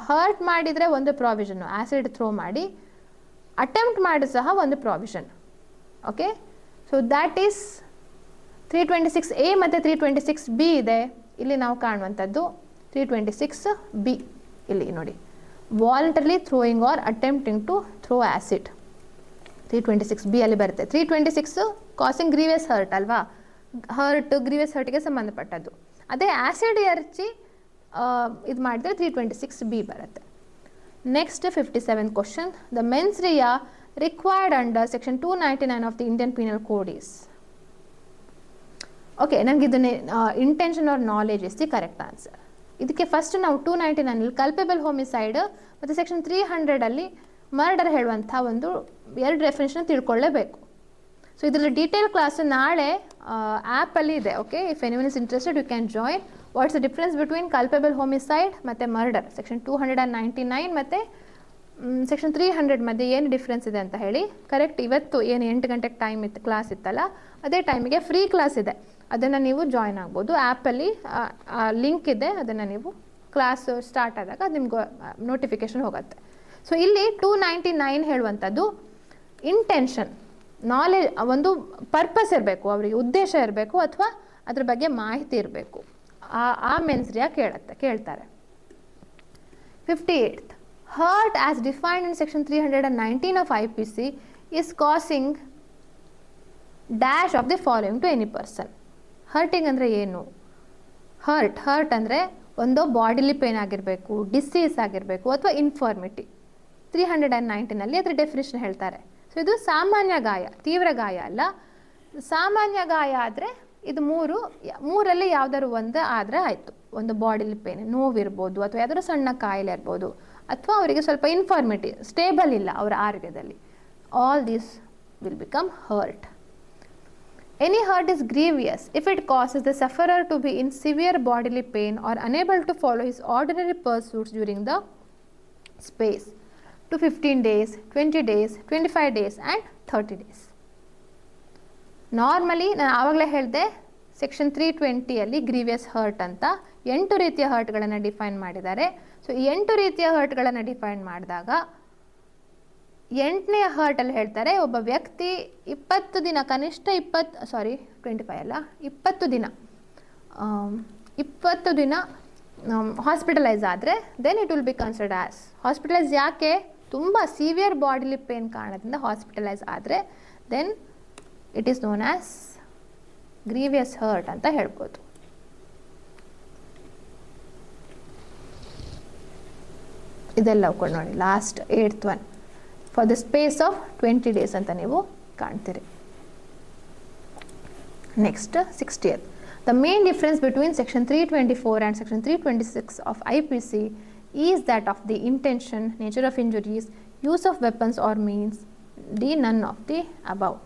Hurt ಮಾಡಿದರೆ ಒಂದು provision, acid throw ಮಾಡಿ attempt ಮಾಡಿ ಸಹ ಒಂದು provision. Okay, so that is 326A ಮತ್ತು 326B ಇದೆ. ಇಲ್ಲಿ ನಾವು ಕಾಣುವಂಥದ್ದು 326B. ಇಲ್ಲಿ ನೋಡಿ, voluntarily throwing or attempting to throw acid 326B ಅಲ್ಲಿ ಬರುತ್ತೆ. 326 ಕಾಸಿಂಗ್ ಗ್ರೀವಿಯಸ್ ಹರ್ಟ್ ಅಲ್ವಾ, ಹರ್ಟ್ ಗ್ರೀವಿಯಸ್ ಹರ್ಟ್ಗೆ ಸಂಬಂಧಪಟ್ಟದ್ದು. ಅದೇ ಆ್ಯಸಿಡ್ ಎರಚಿ ಇದು ಮಾಡಿದರೆ 326B ಬರುತ್ತೆ. Next 57th question. The mens rea required under section 299 of the Indian penal Code is. Okay, ನನಗೆ ಇದನ್ನೇ intention or knowledge is the correct answer. ಇದಕ್ಕೆ ಫಸ್ಟ್ ನಾವು 299 ಕಲ್ಪೇಬಲ್ ಹೋಮಿಸೈಡ್ ಮತ್ತು ಸೆಕ್ಷನ್ 300 ಮರ್ಡರ್ ಹೇಳುವಂಥ ಒಂದು 2 ಡೆಫಿನೇಷನ್ ತಿಳ್ಕೊಳ್ಳೇಬೇಕು. ಸೊ ಇದರಲ್ಲಿ detail class ನಾಳೆ ಆ್ಯಪಲ್ಲಿ ಇದೆ. Okay, if anyone is interested you can join. What's the difference between culpable homicide ಮತ್ತು ಮರ್ಡರ್, ಸೆಕ್ಷನ್ 299 ಮತ್ತು ಸೆಕ್ಷನ್ 300 ಮಧ್ಯೆ ಏನು ಡಿಫ್ರೆನ್ಸ್ ಇದೆ ಅಂತ ಹೇಳಿ ಕರೆಕ್ಟ್ ಇವತ್ತು ಏನು 8 ಗಂಟೆಗೆ ಟೈಮ್ ಇತ್ತು, ಕ್ಲಾಸ್ ಇತ್ತಲ್ಲ, ಅದೇ ಟೈಮಿಗೆ ಫ್ರೀ ಕ್ಲಾಸ್ ಇದೆ. ಅದನ್ನು ನೀವು ಜಾಯ್ನ್ ಆಗ್ಬೋದು. ಆ್ಯಪಲ್ಲಿ ಲಿಂಕ್ ಇದೆ, ಅದನ್ನು ನೀವು ಕ್ಲಾಸ್ ಸ್ಟಾರ್ಟ್ ಆದಾಗ ನಿಮ್ಗೆ ನೋಟಿಫಿಕೇಷನ್ ಹೋಗುತ್ತೆ. ಸೊ ಇಲ್ಲಿ 299 ಹೇಳುವಂಥದ್ದು ಇಂಟೆನ್ಷನ್, ನಾಲೆಜ್, ಒಂದು ಪರ್ಪಸ್ ಇರಬೇಕು, ಅವರಿಗೆ ಉದ್ದೇಶ ಇರಬೇಕು ಅಥವಾ ಅದ್ರ ಬಗ್ಗೆ ಮಾಹಿತಿ ಇರಬೇಕು. ಆ ಮೆನ್ಸ್ರಿಯ ಕೇಳ್ತಾರೆ. 58th, hurt as defined in section 319 of IPC is causing dash of the following to any person. Hurting ಅಂದರೆ ಏನು? ಹರ್ಟ್ ಅಂದರೆ ಒಂದು ಬಾಡಿಲಿ ಪೇನ್ ಆಗಿರಬೇಕು, ಡಿಸೀಸ್ ಆಗಿರಬೇಕು ಅಥವಾ ಇನ್ಫಾರ್ಮಿಟಿ. 319 ಅದರ ಡೆಫಿನೇಷನ್ ಹೇಳ್ತಾರೆ. ಸೊ ಇದು ಸಾಮಾನ್ಯ ಗಾಯ, ತೀವ್ರ ಗಾಯ ಅಲ್ಲ. ಸಾಮಾನ್ಯ ಗಾಯ ಆದರೆ ಇದು ಮೂರಲ್ಲಿ ಯಾವುದಾದ್ರು ಒಂದು ಆದರೆ ಆಯಿತು. ಒಂದು ಬಾಡಿಲಿ ಪೇನ್, ನೋವಿರ್ಬೋದು ಅಥವಾ ಯಾವ್ದಾದ್ರು ಸಣ್ಣ ಕಾಯಿಲೆ ಇರ್ಬೋದು ಅಥವಾ ಅವರಿಗೆ ಸ್ವಲ್ಪ ಇನ್ಫಾರ್ಮಿಟಿ, ಸ್ಟೇಬಲ್ ಇಲ್ಲ ಅವರ ಆರೋಗ್ಯದಲ್ಲಿ. All this will become hurt. Any hurt is grievous if it causes the sufferer to be in severe bodily pain or unable to follow his ordinary pursuits during the space to 15 days, 20 days, 25 days and 30 days. Normally ನಾನು ಆವಾಗಲೇ ಹೇಳಿದೆ, section 320 grievous hurt ಅಂತ 8 ರೀತಿಯ ಹರ್ಟ್ಗಳನ್ನು define ಮಾಡಿದ್ದಾರೆ. So ಈ 8 ರೀತಿಯ ಹರ್ಟ್ಗಳನ್ನು define ಮಾಡಿದಾಗ 8ನೇ ಹರ್ಟಲ್ಲಿ ಹೇಳ್ತಾರೆ, ಒಬ್ಬ ವ್ಯಕ್ತಿ 20 ದಿನ ಕನಿಷ್ಠ 20 ದಿನ ಹಾಸ್ಪಿಟಲೈಸ್ ಆದರೆ then it will be considered as hospitalise. ಯಾಕೆ? ತುಂಬ ಸಿವಿಯರ್ ಬಾಡಿಲಿ ಪೇನ್ ಕಾರಣದಿಂದ ಹಾಸ್ಪಿಟಲೈಸ್ ಆದರೆ then it is known as grievous hurt ಅಂತ ಹೇಳ್ಬೋದು. ಇದೆಲ್ಲ ಕೂಡ ನೋಡಿ, last 8th one for the space of 20 days ಅಂತ ನೀವು ಕಾಣ್ತೀರಿ. Next 60th, the main difference between section 324 and section 326 of IPC is that of the intention, nature of injuries, use of weapons or means, D none of the above.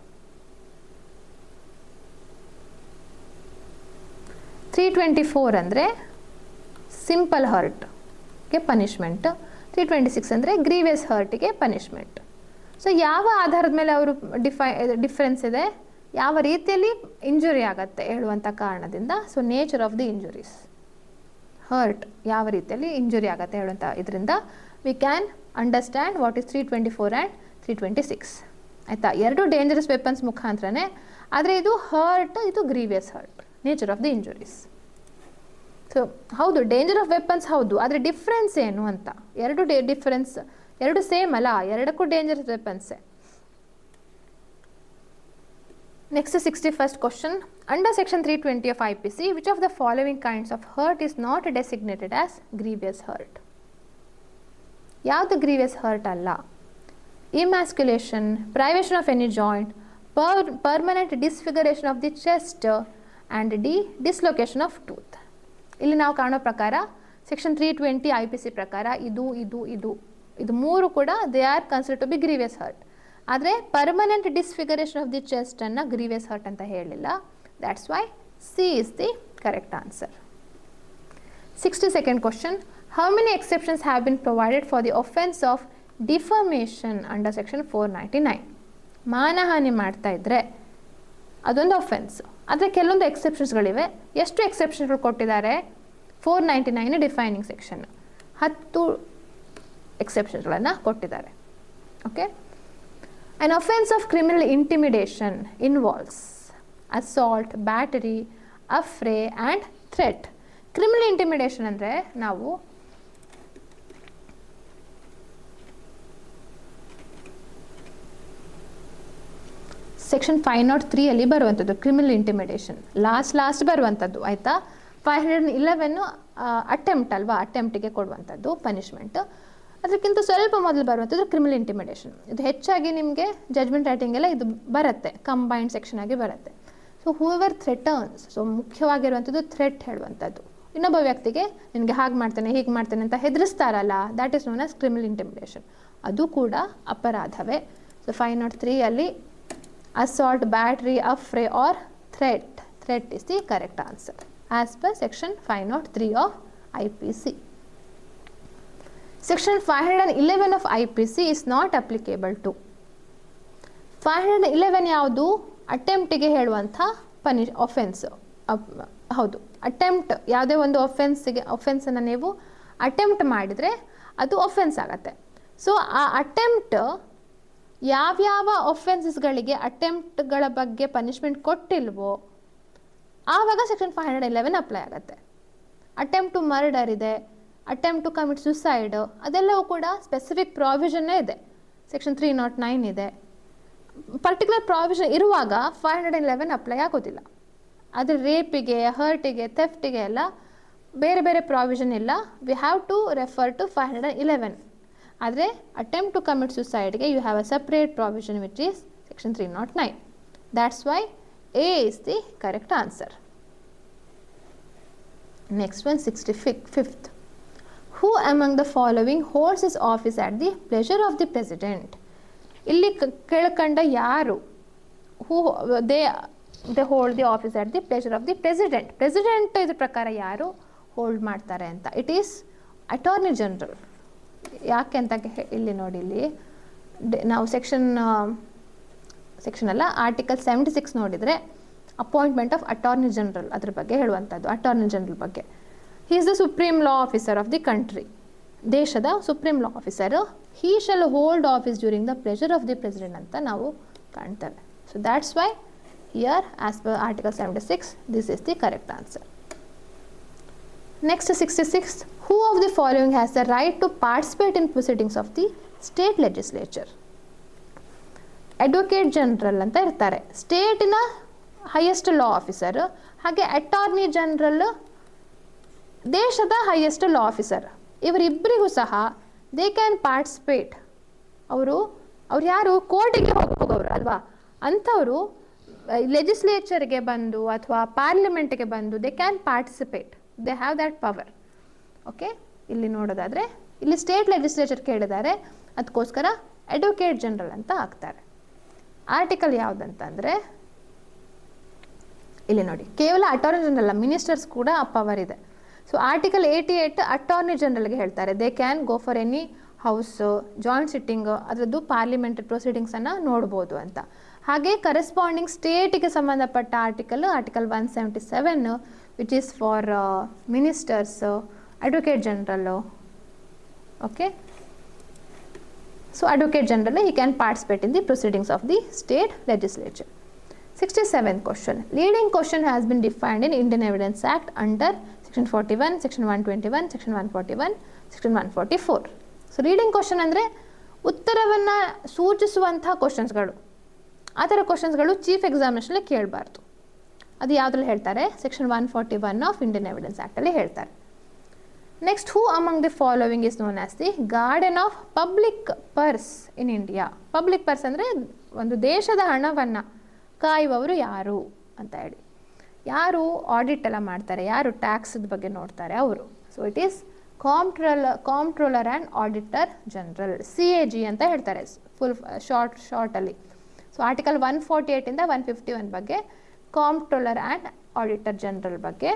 324 ಅಂದರೆ simple ಹರ್ಟ್ಗೆ punishment, 326 ಅಂದರೆ grievous ಹರ್ಟಿಗೆ punishment. So ಯಾವ ಆಧಾರದ ಮೇಲೆ ಅವರು difference ಇದೆ, ಯಾವ ರೀತಿಯಲ್ಲಿ injury ಆಗುತ್ತೆ ಹೇಳುವಂಥ ಕಾರಣದಿಂದ. So nature of the injuries, hurt ಯಾವ ರೀತಿಯಲ್ಲಿ ಇಂಜುರಿ ಆಗುತ್ತೆ ಹೇಳುವಂಥ ಇದರಿಂದ we can understand what is 324 and 326. ಆಯಿತಾ? 2 ಡೇಂಜರಸ್ ವೆಪನ್ಸ್ ಮುಖಾಂತರನೇ, ಆದರೆ ಇದು ಹರ್ಟ್, ಇದು grievous hurt, nature of the injuries. So ಹೌದು, ಡೇಂಜರ್ ಆಫ್ ವೆಪನ್ಸ್ ಹೌದು, ಆದರೆ ಡಿಫ್ರೆನ್ಸ್ ಏನು ಅಂತ. 2 ಡಿಫ್ರೆನ್ಸ್, 2 ಸೇಮ್ ಅಲ್ಲ, 2ಕ್ಕೂ ಡೇಂಜರಸ್ ವೆಪನ್ಸೇ. Next 61st question, under section 320 of IPC which of the following kinds of hurt is not designated as grievous hurt? ಯಾವುದು grievous hurt ಅಲ್ಲ? Emasculation, privation of any joint, permanent disfiguration of the chest and dislocation of tooth. ಇಲ್ಲಿ ನಾವು ಕಾಣೋ ಪ್ರಕಾರ section 320 IPC ಪ್ರಕಾರ ಇದು 3 ಕೂಡ they are considered to be grievous hurt. ಆದರೆ ಪರ್ಮನೆಂಟ್ ಡಿಸ್ಫಿಗರೇಷನ್ ಆಫ್ ದಿ ಚೆಸ್ಟನ್ನು ಗ್ರೀವಿಯಸ್ ಹರ್ಟ್ ಅಂತ ಹೇಳಿಲ್ಲ. That's why C is the correct answer. 62nd question, how many exceptions have been provided for the offence of defamation under section 499? ಮಾನಹಾನಿ ಮಾಡ್ತಾ ಇದ್ದರೆ ಅದೊಂದು offence, ಆದರೆ ಕೆಲವೊಂದು ಎಕ್ಸೆಪ್ಷನ್ಸ್ಗಳಿವೆ. ಎಷ್ಟು ಎಕ್ಸೆಪ್ಷನ್ಗಳು ಕೊಟ್ಟಿದ್ದಾರೆ? 499 ಡಿಫೈನಿಂಗ್ ಸೆಕ್ಷನ್ 10 ಎಕ್ಸೆಪ್ಷನ್ಗಳನ್ನು ಕೊಟ್ಟಿದ್ದಾರೆ. Okay, an offense of criminal intimidation involves assault, battery, affray and threat. Criminal intimidation ಅಂದರೆ ನಾವು ಸೆಕ್ಷನ್ 503 ಬರುವಂಥದ್ದು ಕ್ರಿಮಿನಲ್ ಇಂಟಿಮಿಡೇಷನ್, ಲಾಸ್ಟ್ ಬರುವಂಥದ್ದು. ಆಯಿತಾ? 511 ಅಟೆಂಪ್ಟ್ ಅಲ್ವಾ, ಅಟೆಂಪ್ಟಿಗೆ ಕೊಡುವಂಥದ್ದು ಪನಿಷ್ಮೆಂಟ್. ಅದಕ್ಕಿಂತ ಸ್ವಲ್ಪ ಮೊದಲು ಬರುವಂಥದ್ದು ಕ್ರಿಮಿನಲ್ ಇಂಟಿಮಿಡೇಷನ್. ಇದು ಹೆಚ್ಚಾಗಿ ನಿಮಗೆ ಜಜ್ಮೆಂಟ್ ರೈಟಿಂಗ್ ಎಲ್ಲ ಇದು ಬರುತ್ತೆ, ಕಂಬೈನ್ಡ್ ಸೆಕ್ಷನ್ ಆಗಿ ಬರುತ್ತೆ. So so whoever threatens, so ಮುಖ್ಯವಾಗಿರುವಂಥದ್ದು ಥ್ರೆಟ್ ಹೇಳುವಂಥದ್ದು. ಇನ್ನೊಬ್ಬ ವ್ಯಕ್ತಿಗೆ ನಿನಗೆ ಹಾಗೆ ಮಾಡ್ತೇನೆ ಹೀಗೆ ಮಾಡ್ತೇನೆ ಅಂತ ಹೆದರಿಸ್ತಾರಲ್ಲ, that is known as criminal intimidation. ಅದು ಕೂಡ ಅಪರಾಧವೇ. ಸೊ 503 ಅಲ್ಲಿ assault, battery, affray or threat. Threat is the correct answer as per section 503 of IPC. Section 511 of IPC is not applicable to. 511 ಯಾವುದು? ಅಟೆಂಪ್ಟಿಗೆ ಹೇಳುವಂಥ offense. ಹೌದು, ಅಟೆಂಪ್ಟ್ ಯಾವುದೇ ಒಂದು offenseನ್ನು ನೀವು attempt ಮಾಡಿದರೆ ಅದು offense ಆಗುತ್ತೆ. ಸೊ ಆ ಅಟೆಂಪ್ಟ್ ಯಾವ್ಯಾವ ಒಫೆನ್ಸಸ್ಗಳಿಗೆ ಅಟೆಂಪ್ಟ್ಗಳ ಬಗ್ಗೆ ಪನಿಷ್ಮೆಂಟ್ ಕೊಟ್ಟಿಲ್ವೋ ಆವಾಗ ಸೆಕ್ಷನ್ 511 ಅಪ್ಲೈ ಆಗುತ್ತೆ. ಅಟೆಂಪ್ಟ್ ಟು ಮರ್ಡರ್ ಇದೆ, ಅಟೆಂಪ್ಟ್ ಟು ಕಮಿಟ್ ಸುಸೈಡ್, ಅದೆಲ್ಲವೂ ಕೂಡ ಸ್ಪೆಸಿಫಿಕ್ ಪ್ರಾವಿಷನ್ನೇ ಇದೆ. ಸೆಕ್ಷನ್ 309 ಇದೆ. ಪರ್ಟಿಕ್ಯುಲರ್ ಪ್ರಾವಿಷನ್ ಇರುವಾಗ 511 ಅಪ್ಲೈ ಆಗೋದಿಲ್ಲ. ಆದರೆ ರೇಪಿಗೆ, ಹರ್ಟಿಗೆ, ಥೆಫ್ಟಿಗೆ ಎಲ್ಲ ಬೇರೆ ಬೇರೆ ಪ್ರಾವಿಷನ್ ಇಲ್ಲ. We have to refer to 511. ಆದರೆ ಅಟೆಂಪ್ಟ್ ಟು ಕಮಿಟ್ ಸುಸೈಡ್ಗೆ you have a separate provision which is section 309. That's why A is the correct answer. Next one 65th. Who among the following holds his office at the pleasure of the president. ಇಲ್ಲಿ ಕೆಳಕಂಡ ಯಾರು who they hold the office at the pleasure of the president. President ಇದ್ರ ಪ್ರಕಾರ ಯಾರು hold ಮಾಡ್ತಾರೆ ಅಂತ, it is attorney general. ಯಾಕೆ ಅಂತ ಇಲ್ಲಿ ನೋಡಿ, ಇಲ್ಲಿ ನಾವು ಸೆಕ್ಷನ್ ಅಲ್ಲ ಆರ್ಟಿಕಲ್ 76 ನೋಡಿದರೆ ಅಪಾಯಿಂಟ್ಮೆಂಟ್ ಆಫ್ ಅಟಾರ್ನಿ ಜನರಲ್ ಅದ್ರ ಬಗ್ಗೆ ಹೇಳುವಂಥದ್ದು. ಅಟಾರ್ನಿ ಜನರಲ್ ಬಗ್ಗೆ he is the supreme law officer of the country. ದೇಶದ supreme law officer. He shall hold office during the pleasure of the president ಅಂತ ನಾವು ಕಾಣ್ತೇವೆ. So that's why here as per article 76 this is the correct answer. Next 66. Who of the following has the right to participate in proceedings of the state legislature? Advocate general ಅಂತ ಇರ್ತಾರೆ, ಸ್ಟೇಟಿನ highest ಲಾ officer. ಹಾಗೆ attorney general ದೇಶದ highest ಲಾ officer. ಇವರಿಬ್ಬರಿಗೂ ಸಹ they can participate. ಅವರು ಯಾರು ಕೋರ್ಟಿಗೆ ಹೋಗೋರು ಅಲ್ವಾ, ಅಂಥವರು ಲೆಜಿಸ್ಲೇಚರ್ಗೆ ಬಂದು ಅಥವಾ ಪಾರ್ಲಿಮೆಂಟ್ಗೆ ಬಂದು they can participate. They have that power. Okay, ಇಲ್ಲಿ ನೋಡೋದಾದರೆ ಇಲ್ಲಿ ಸ್ಟೇಟ್ ಲೆಜಿಸ್ಲೇಚರ್ ಕೇಳಿದ್ದಾರೆ, ಅದಕ್ಕೋಸ್ಕರ ಅಡ್ವೊಕೇಟ್ ಜನರಲ್ ಅಂತ ಹಾಕ್ತಾರೆ. ಆರ್ಟಿಕಲ್ ಯಾವುದಂತಂದರೆ ಇಲ್ಲಿ ನೋಡಿ, ಕೇವಲ ಅಟಾರ್ನಿ ಜನರಲ್, ಮಿನಿಸ್ಟರ್ಸ್ ಕೂಡ ಆ ಪವರ್ ಇದೆ. ಸೊ ಆರ್ಟಿಕಲ್ 88 ಅಟಾರ್ನಿ ಜನರಲ್ಗೆ ಹೇಳ್ತಾರೆ, they can go for any house joint sitting, ಅದರದ್ದು ಪಾರ್ಲಿಮೆಂಟರಿ ಪ್ರೊಸೀಡಿಂಗ್ಸನ್ನು ನೋಡ್ಬೋದು ಅಂತ. ಹಾಗೆ ಕರೆಸ್ಪಾಂಡಿಂಗ್ ಸ್ಟೇಟಿಗೆ ಸಂಬಂಧಪಟ್ಟ article 177 which is for ministers, advocate general. Okay, so advocate general he can participate in the proceedings of the state legislature. 67th question. Leading question has been defined in Indian Evidence Act under section 41, section 121, section 141, section 144. So reading question ಅಂದರೆ ಉತ್ತರವನ್ನು ಸೂಚಿಸುವಂಥ ಕ್ವಶನ್ಸ್ಗಳು. ಆ ಥರ ಕ್ವಶನ್ಸ್ಗಳು chief ಎಕ್ಸಾಮಿನೇಷನಲ್ಲಿ ಕೇಳಬಾರ್ದು. ಅದು ಯಾವುದ್ರಲ್ಲಿ ಹೇಳ್ತಾರೆ? Section 141 of Indian evidence ಆ್ಯಕ್ಟಲ್ಲಿ ಹೇಳ್ತಾರೆ. Next, who among the following is known as the garden of public purse in India. Public purse ಅಂದರೆ ಒಂದು ದೇಶದ ಹಣವನ್ನು ಕಾಯುವವರು ಯಾರು ಅಂತ ಹೇಳಿ. ಯಾರು ಆಡಿಟ್ ಎಲ್ಲ ಮಾಡ್ತಾರೆ, ಯಾರು ಟ್ಯಾಕ್ಸ್ದ ಬಗ್ಗೆ ನೋಡ್ತಾರೆ ಅವರು. So it is comptroller and auditor general, CAG ಅಂತ ಹೇಳ್ತಾರೆ ಫುಲ್ ಶಾರ್ಟಲ್ಲಿ. ಸೊ ಆರ್ಟಿಕಲ್ 148 ಇಂದ 151 ಬಗ್ಗೆ ಕಾಂಪ್ಟ್ರೋಲರ್ ಆ್ಯಂಡ್ ಆಡಿಟರ್ ಜನರಲ್ ಬಗ್ಗೆ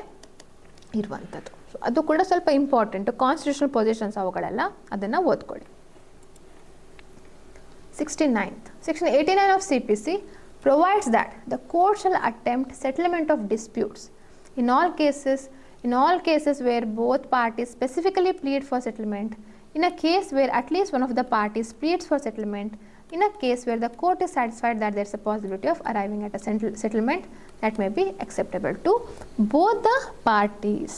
ಇರುವಂಥದ್ದು. ಸೊ ಅದು ಕೂಡ ಸ್ವಲ್ಪ ಇಂಪಾರ್ಟೆಂಟು, ಕಾನ್ಸ್ಟಿಟ್ಯೂಷನಲ್ ಪೊಸಿಷನ್ಸ್ ಅವುಗಳೆಲ್ಲ, ಅದನ್ನು ಓದ್ಕೊಳ್ಳಿ. 69th. Section 89 of CPC provides that the court shall attempt settlement of disputes in all cases where both parties specifically plead for settlement, in a case where at least one of the parties pleads for settlement, in a case where the court is satisfied that there is a possibility of arriving at a settlement that may be acceptable to both the parties.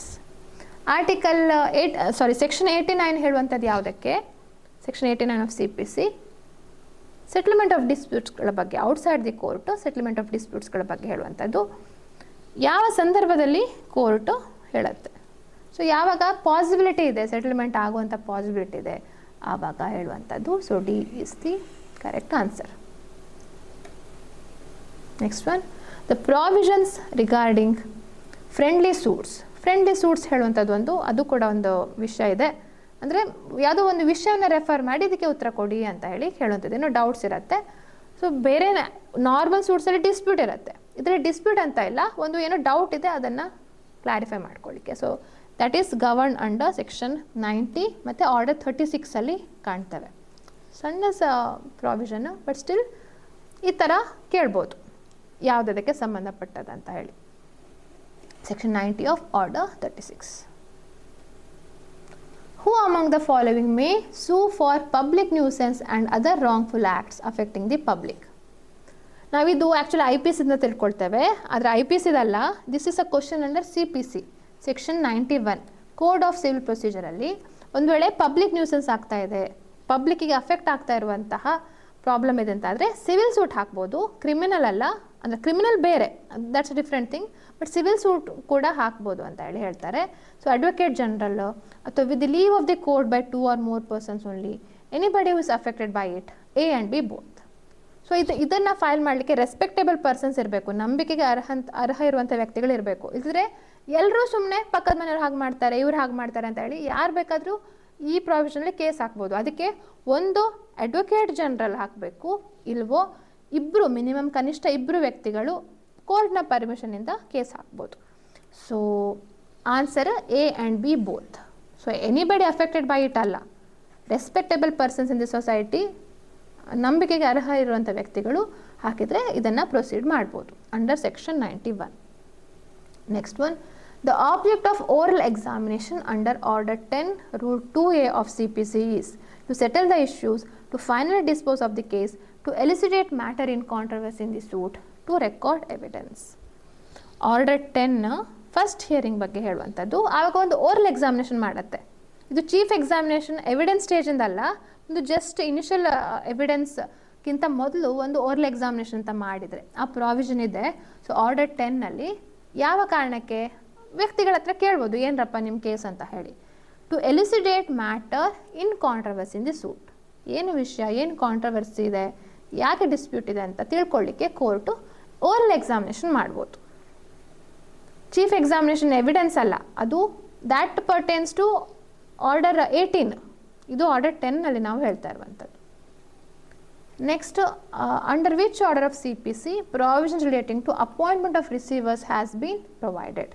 Section 89 ಹೇಳುವಂಥದ್ದು ಯಾವುದಕ್ಕೆ? Section 89 of CPC settlement of ಡಿಸ್ಪ್ಯೂಟ್ಸ್ಗಳ ಬಗ್ಗೆ, outside the court settlement of ಡಿಸ್ಪ್ಯೂಟ್ಸ್ಗಳ ಬಗ್ಗೆ ಹೇಳುವಂಥದ್ದು ಯಾವ ಸಂದರ್ಭದಲ್ಲಿ court ಹೇಳುತ್ತೆ. ಸೊ ಯಾವಾಗ ಪಾಸಿಬಿಲಿಟಿ ಇದೆ, ಸೆಟಲ್ಮೆಂಟ್ ಆಗುವಂಥ ಪಾಸಿಬಿಲಿಟಿ ಇದೆ, ಆವಾಗ ಹೇಳುವಂಥದ್ದು. So D is the correct answer. Next one. The provisions regarding friendly suits ಹೇಳುವಂಥದ್ದು ಅದು ಕೂಡ ಒಂದು ವಿಷಯ ಇದೆ. ಅಂದರೆ ಯಾವುದೋ ಒಂದು ವಿಷಯವನ್ನು ರೆಫರ್ ಮಾಡಿ ಇದಕ್ಕೆ ಉತ್ತರ ಕೊಡಿ ಅಂತ ಹೇಳುವಂಥದ್ದು. ಏನೋ ಡೌಟ್ಸ್ ಇರುತ್ತೆ. ಸೊ ಬೇರೆ ನಾರ್ಮಲ್ ಸೂಟ್ಸಲ್ಲಿ ಡಿಸ್ಪ್ಯೂಟ್ ಇರುತ್ತೆ. ಇದರಲ್ಲಿ ಡಿಸ್ಪ್ಯೂಟ್ ಅಂತ ಇಲ್ಲ, ಒಂದು ಏನೋ ಡೌಟ್ ಇದೆ ಅದನ್ನು ಕ್ಲಾರಿಫೈ ಮಾಡ್ಕೊಳ್ಳಿಕ್ಕೆ. So that is govern under section 90 ಮತ್ತು ಆರ್ಡರ್ 36 ಕಾಣ್ತವೆ. ಸಣ್ಣ ಪ್ರಾವಿಷನ್, ಬಟ್ ಸ್ಟಿಲ್ ಈ ಥರ ಕೇಳ್ಬೋದು ಯಾವುದಕ್ಕೆ ಸಂಬಂಧಪಟ್ಟದಂತ ಹೇಳಿ. Section 90 of order 36. Who among the following may sue for public nuisance and other wrongful acts affecting the public? ನಾವಿದು ಆ್ಯಕ್ಚುಲಿ IPC ಇಂದ ತಿಳ್ಕೊಳ್ತೇವೆ, ಆದರೆ IPC ಇದಲ್ಲ. This is a question under CPC section 91 code of civil ಪ್ರೊಸೀಜರಲ್ಲಿ. ಒಂದು ವೇಳೆ public nuisance ಆಗ್ತಾ ಇದೆ, ಪಬ್ಲಿಕ್ಕಿಗೆ ಅಫೆಕ್ಟ್ ಆಗ್ತಾ ಇರುವಂತಹ ಪ್ರಾಬ್ಲಮ್ ಇದೆ ಅಂತ ಆದರೆ ಸಿವಿಲ್ ಸೂಟ್ ಹಾಕ್ಬೋದು. ಕ್ರಿಮಿನಲ್ ಅಲ್ಲ, ಅಂದರೆ ಕ್ರಿಮಿನಲ್ ಬೇರೆ, that's different thing. But civil suit ಕೂಡ ಹಾಕ್ಬೋದು ಅಂತ ಹೇಳ್ತಾರೆ. ಸೊ ಅಡ್ವೊಕೇಟ್ ಜನರಲ್ ಅಥವಾ with the leave of the court by 2 or more persons only, anybody who is affected by it, A and B both. So ಇದನ್ನು file ಮಾಡಲಿಕ್ಕೆ respectable persons ಇರಬೇಕು, ನಂಬಿಕೆಗೆ ಅರ್ಹ ಇರುವಂಥ ವ್ಯಕ್ತಿಗಳು ಇರಬೇಕು. ಇಲ್ಲದ್ರೆ ಎಲ್ಲರೂ ಸುಮ್ಮನೆ ಪಕ್ಕದ ಮನೆಯವ್ರು ಹಾಗೆ ಮಾಡ್ತಾರೆ, ಇವ್ರು ಹಾಗೆ ಮಾಡ್ತಾರೆ ಅಂತ ಹೇಳಿ ಯಾರು ಬೇಕಾದರೂ ಈ ಪ್ರಾವಿಷನಲ್ಲಿ ಕೇಸ್ ಹಾಕ್ಬೋದು. ಅದಕ್ಕೆ ಒಂದು ಅಡ್ವೊಕೇಟ್ ಜನರಲ್ ಹಾಕಬೇಕು, ಇಲ್ವೋ ಇಬ್ಬರು, ಮಿನಿಮಮ್ ಕನಿಷ್ಠ ಇಬ್ಬರು ವ್ಯಕ್ತಿಗಳು ಕೋರ್ಟ್ನ ಪರ್ಮಿಷನಿಂದ ಕೇಸ್ ಹಾಕ್ಬೋದು. So answer A and B both. So anybody affected by it ಅಲ್ಲ, respectable persons in the society, ನಂಬಿಕೆಗೆ ಅರ್ಹ ಇರುವಂಥ ವ್ಯಕ್ತಿಗಳು ಹಾಕಿದರೆ ಇದನ್ನು ಪ್ರೊಸೀಡ್ ಮಾಡ್ಬೋದು under section 91. Next one, the object of oral examination under order 10 rule 2A of CPC is to settle the issues, to finally dispose of the case, to elucidate matter in controversy in the suit, to record evidence. Order 10 first hearing ಬಗ್ಗೆ ಹೇಳುವಂಥದ್ದು. ಆವಾಗ ಒಂದು oral examination ಮಾಡುತ್ತೆ. ಇದು chief examination evidence ಸ್ಟೇಜಿಂದಲ್ಲ, ಒಂದು just initial ಎವಿಡೆನ್ಸ್ಗಿಂತ ಮೊದಲು ಒಂದು oral examination ಅಂತ ಮಾಡಿದರೆ ಆ ಪ್ರಾವಿಷನ್ ಇದೆ. ಸೊ ಆರ್ಡರ್ 10 ಯಾವ ಕಾರಣಕ್ಕೆ ವ್ಯಕ್ತಿಗಳ ಹತ್ರ ಕೇಳ್ಬೋದು, ಏನರಪ್ಪ ನಿಮ್ಮ ಕೇಸ್ ಅಂತ ಹೇಳಿ. To elucidate matter in controversy in the suit, ಏನು ವಿಷಯ, ಏನು ಕಾಂಟ್ರವರ್ಸಿ ಇದೆ, ಯಾಕೆ ಡಿಸ್ಪ್ಯೂಟ್ ಇದೆ ಅಂತ ತಿಳ್ಕೊಳ್ಳಿಕ್ಕೆ ಕೋರ್ಟು ಓರಲ್ ಎಕ್ಸಾಮಿನೇಷನ್ ಮಾಡ್ಬೋದು. ಚೀಫ್ ಎಕ್ಸಾಮಿನೇಷನ್ ಎವಿಡೆನ್ಸ್ ಅಲ್ಲ, ಅದು ದ್ಯಾಟ್ ಪರ್ಟೇನ್ಸ್ ಟು ಆರ್ಡರ್ 18, ಇದು ಆರ್ಡರ್ 10 ನಾವು ಹೇಳ್ತಾ ಇರುವಂಥದ್ದು. Next, under which order of CPC provisions relating to appointment of receivers has been provided.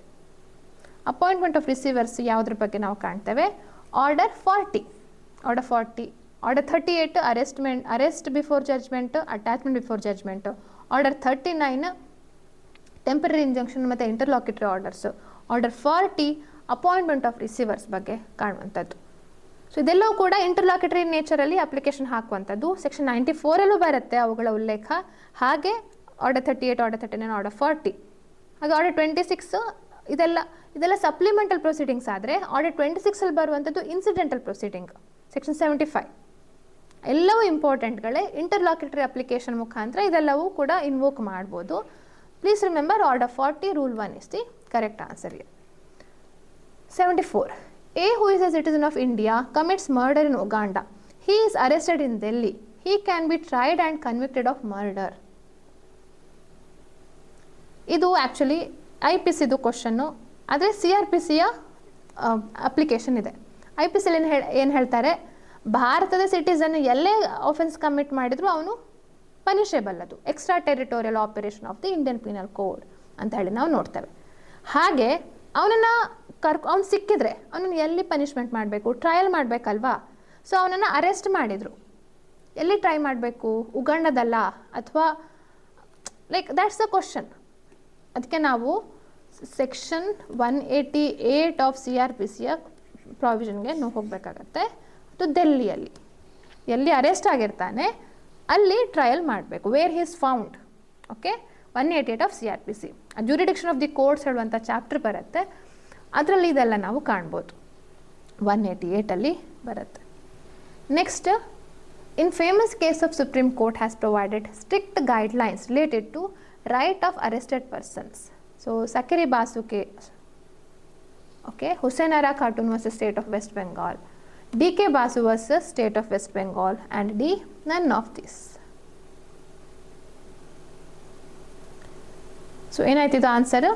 Appointment of receivers ಯಾವುದ್ರ ಬಗ್ಗೆ ನಾವು ಕಾಣ್ತೇವೆ, order 40, order 38 arrest before judgment, attachment before judgment, order 39 temporary injunction ಮತ್ತು interlocutory orders, order 40 appointment of receivers ಬಗ್ಗೆ ಕಾಣುವಂಥದ್ದು. So ಇದೆಲ್ಲವೂ ಕೂಡ ಇಂಟರ್ಲಾಕ್ಯುಟರಿ ನೇಚರಲ್ಲಿ application ಹಾಕುವಂಥದ್ದು. ಸೆಕ್ಷನ್ 94 ಬರುತ್ತೆ ಅವುಗಳ ಉಲ್ಲೇಖ. ಹಾಗೆ ಆರ್ಡರ್ 38, ಆರ್ಡರ್ 39, ಆರ್ಡರ್ 40, ಹಾಗೆ ಆರ್ಡರ್ 26 ಇದೆಲ್ಲ ಸಪ್ಲಿಮೆಂಟಲ್ ಪ್ರೊಸೀಡಿಂಗ್ಸ್. ಆದರೆ ಆರ್ಡರ್ 26 ಬರುವಂಥದ್ದು ಇನ್ಸಿಡೆಂಟಲ್ ಪ್ರೊಸೀಡಿಂಗ್, ಸೆಕ್ಷನ್ 75. ಎಲ್ಲವೂ ಇಂಪಾರ್ಟೆಂಟ್ಗಳೇ. ಇಂಟರ್ಲಾಕ್ಯುಟರಿ ಅಪ್ಲಿಕೇಶನ್ ಮುಖಾಂತರ ಇದೆಲ್ಲವೂ ಕೂಡ ಇನ್ವೋಕ್ ಮಾಡ್ಬೋದು. Please remember order 40 rule 1 is the correct answer here. 74. A who is a citizen of India commits murder in Uganda. He is arrested in Delhi. He can be tried and convicted of murder. ಇದು actually IPCದು question, ಆದರೆ CRPCಯ application ಇದೆ. IPCಲಿ ಏನು ಹೇಳ್ತಾರೆ, ಭಾರತದ citizen ಎಲ್ಲೇ offence commit ಮಾಡಿದ್ರು ಅವನು ಪನಿಷೇಬಲ್, ಅದು extra territorial operation of the Indian penal code ಅಂತ ಹೇಳಿ ನಾವು ನೋಡ್ತೇವೆ. ಹಾಗೆ ಅವ್ನು ಸಿಕ್ಕಿದ್ರೆ ಅವನನ್ನು ಎಲ್ಲಿ ಪನಿಷ್ಮೆಂಟ್ ಮಾಡಬೇಕು, ಟ್ರಯಲ್ ಮಾಡಬೇಕಲ್ವಾ. ಸೊ ಅವನನ್ನು ಅರೆಸ್ಟ್ ಮಾಡಿದರು, ಎಲ್ಲಿ ಟ್ರೈ ಮಾಡಬೇಕು, ಉಗಂಡದಲ್ಲ ಅಥವಾ ಲೈಕ್ ದ್ಯಾಟ್ಸ್ ದ ಕ್ವಶನ್. ಅದಕ್ಕೆ ನಾವು ಸೆಕ್ಷನ್ 188 ಆಫ್ CRPCಯ ಪ್ರಾವಿಷನ್ಗೆ ಹೋಗಬೇಕಾಗತ್ತೆ. ಅದು ಡೆಲ್ಲಿಯಲ್ಲಿ ಎಲ್ಲಿ ಅರೆಸ್ಟ್ ಆಗಿರ್ತಾನೆ ಅಲ್ಲಿ ಟ್ರಯಲ್ ಮಾಡಬೇಕು, where he is found. Okay, 188 of CRPC. Jurisdiction of the courts ಹೇಳುವಂಥ ಚಾಪ್ಟರ್ ಬರುತ್ತೆ, ಅದರಲ್ಲಿ ಇದೆಲ್ಲ ನಾವು ಕಾಣ್ಬೋದು. 188 ಬರುತ್ತೆ. Next, in famous case of Supreme Court has provided strict guidelines related to right of arrested persons. So ಸಕರಿ Basu case, okay, Hussainara Khatoon versus state of West Bengal, DK Basu versus State of West Bengal, and D, none of this. So ಏನಾಯ್ತು ಇದು answer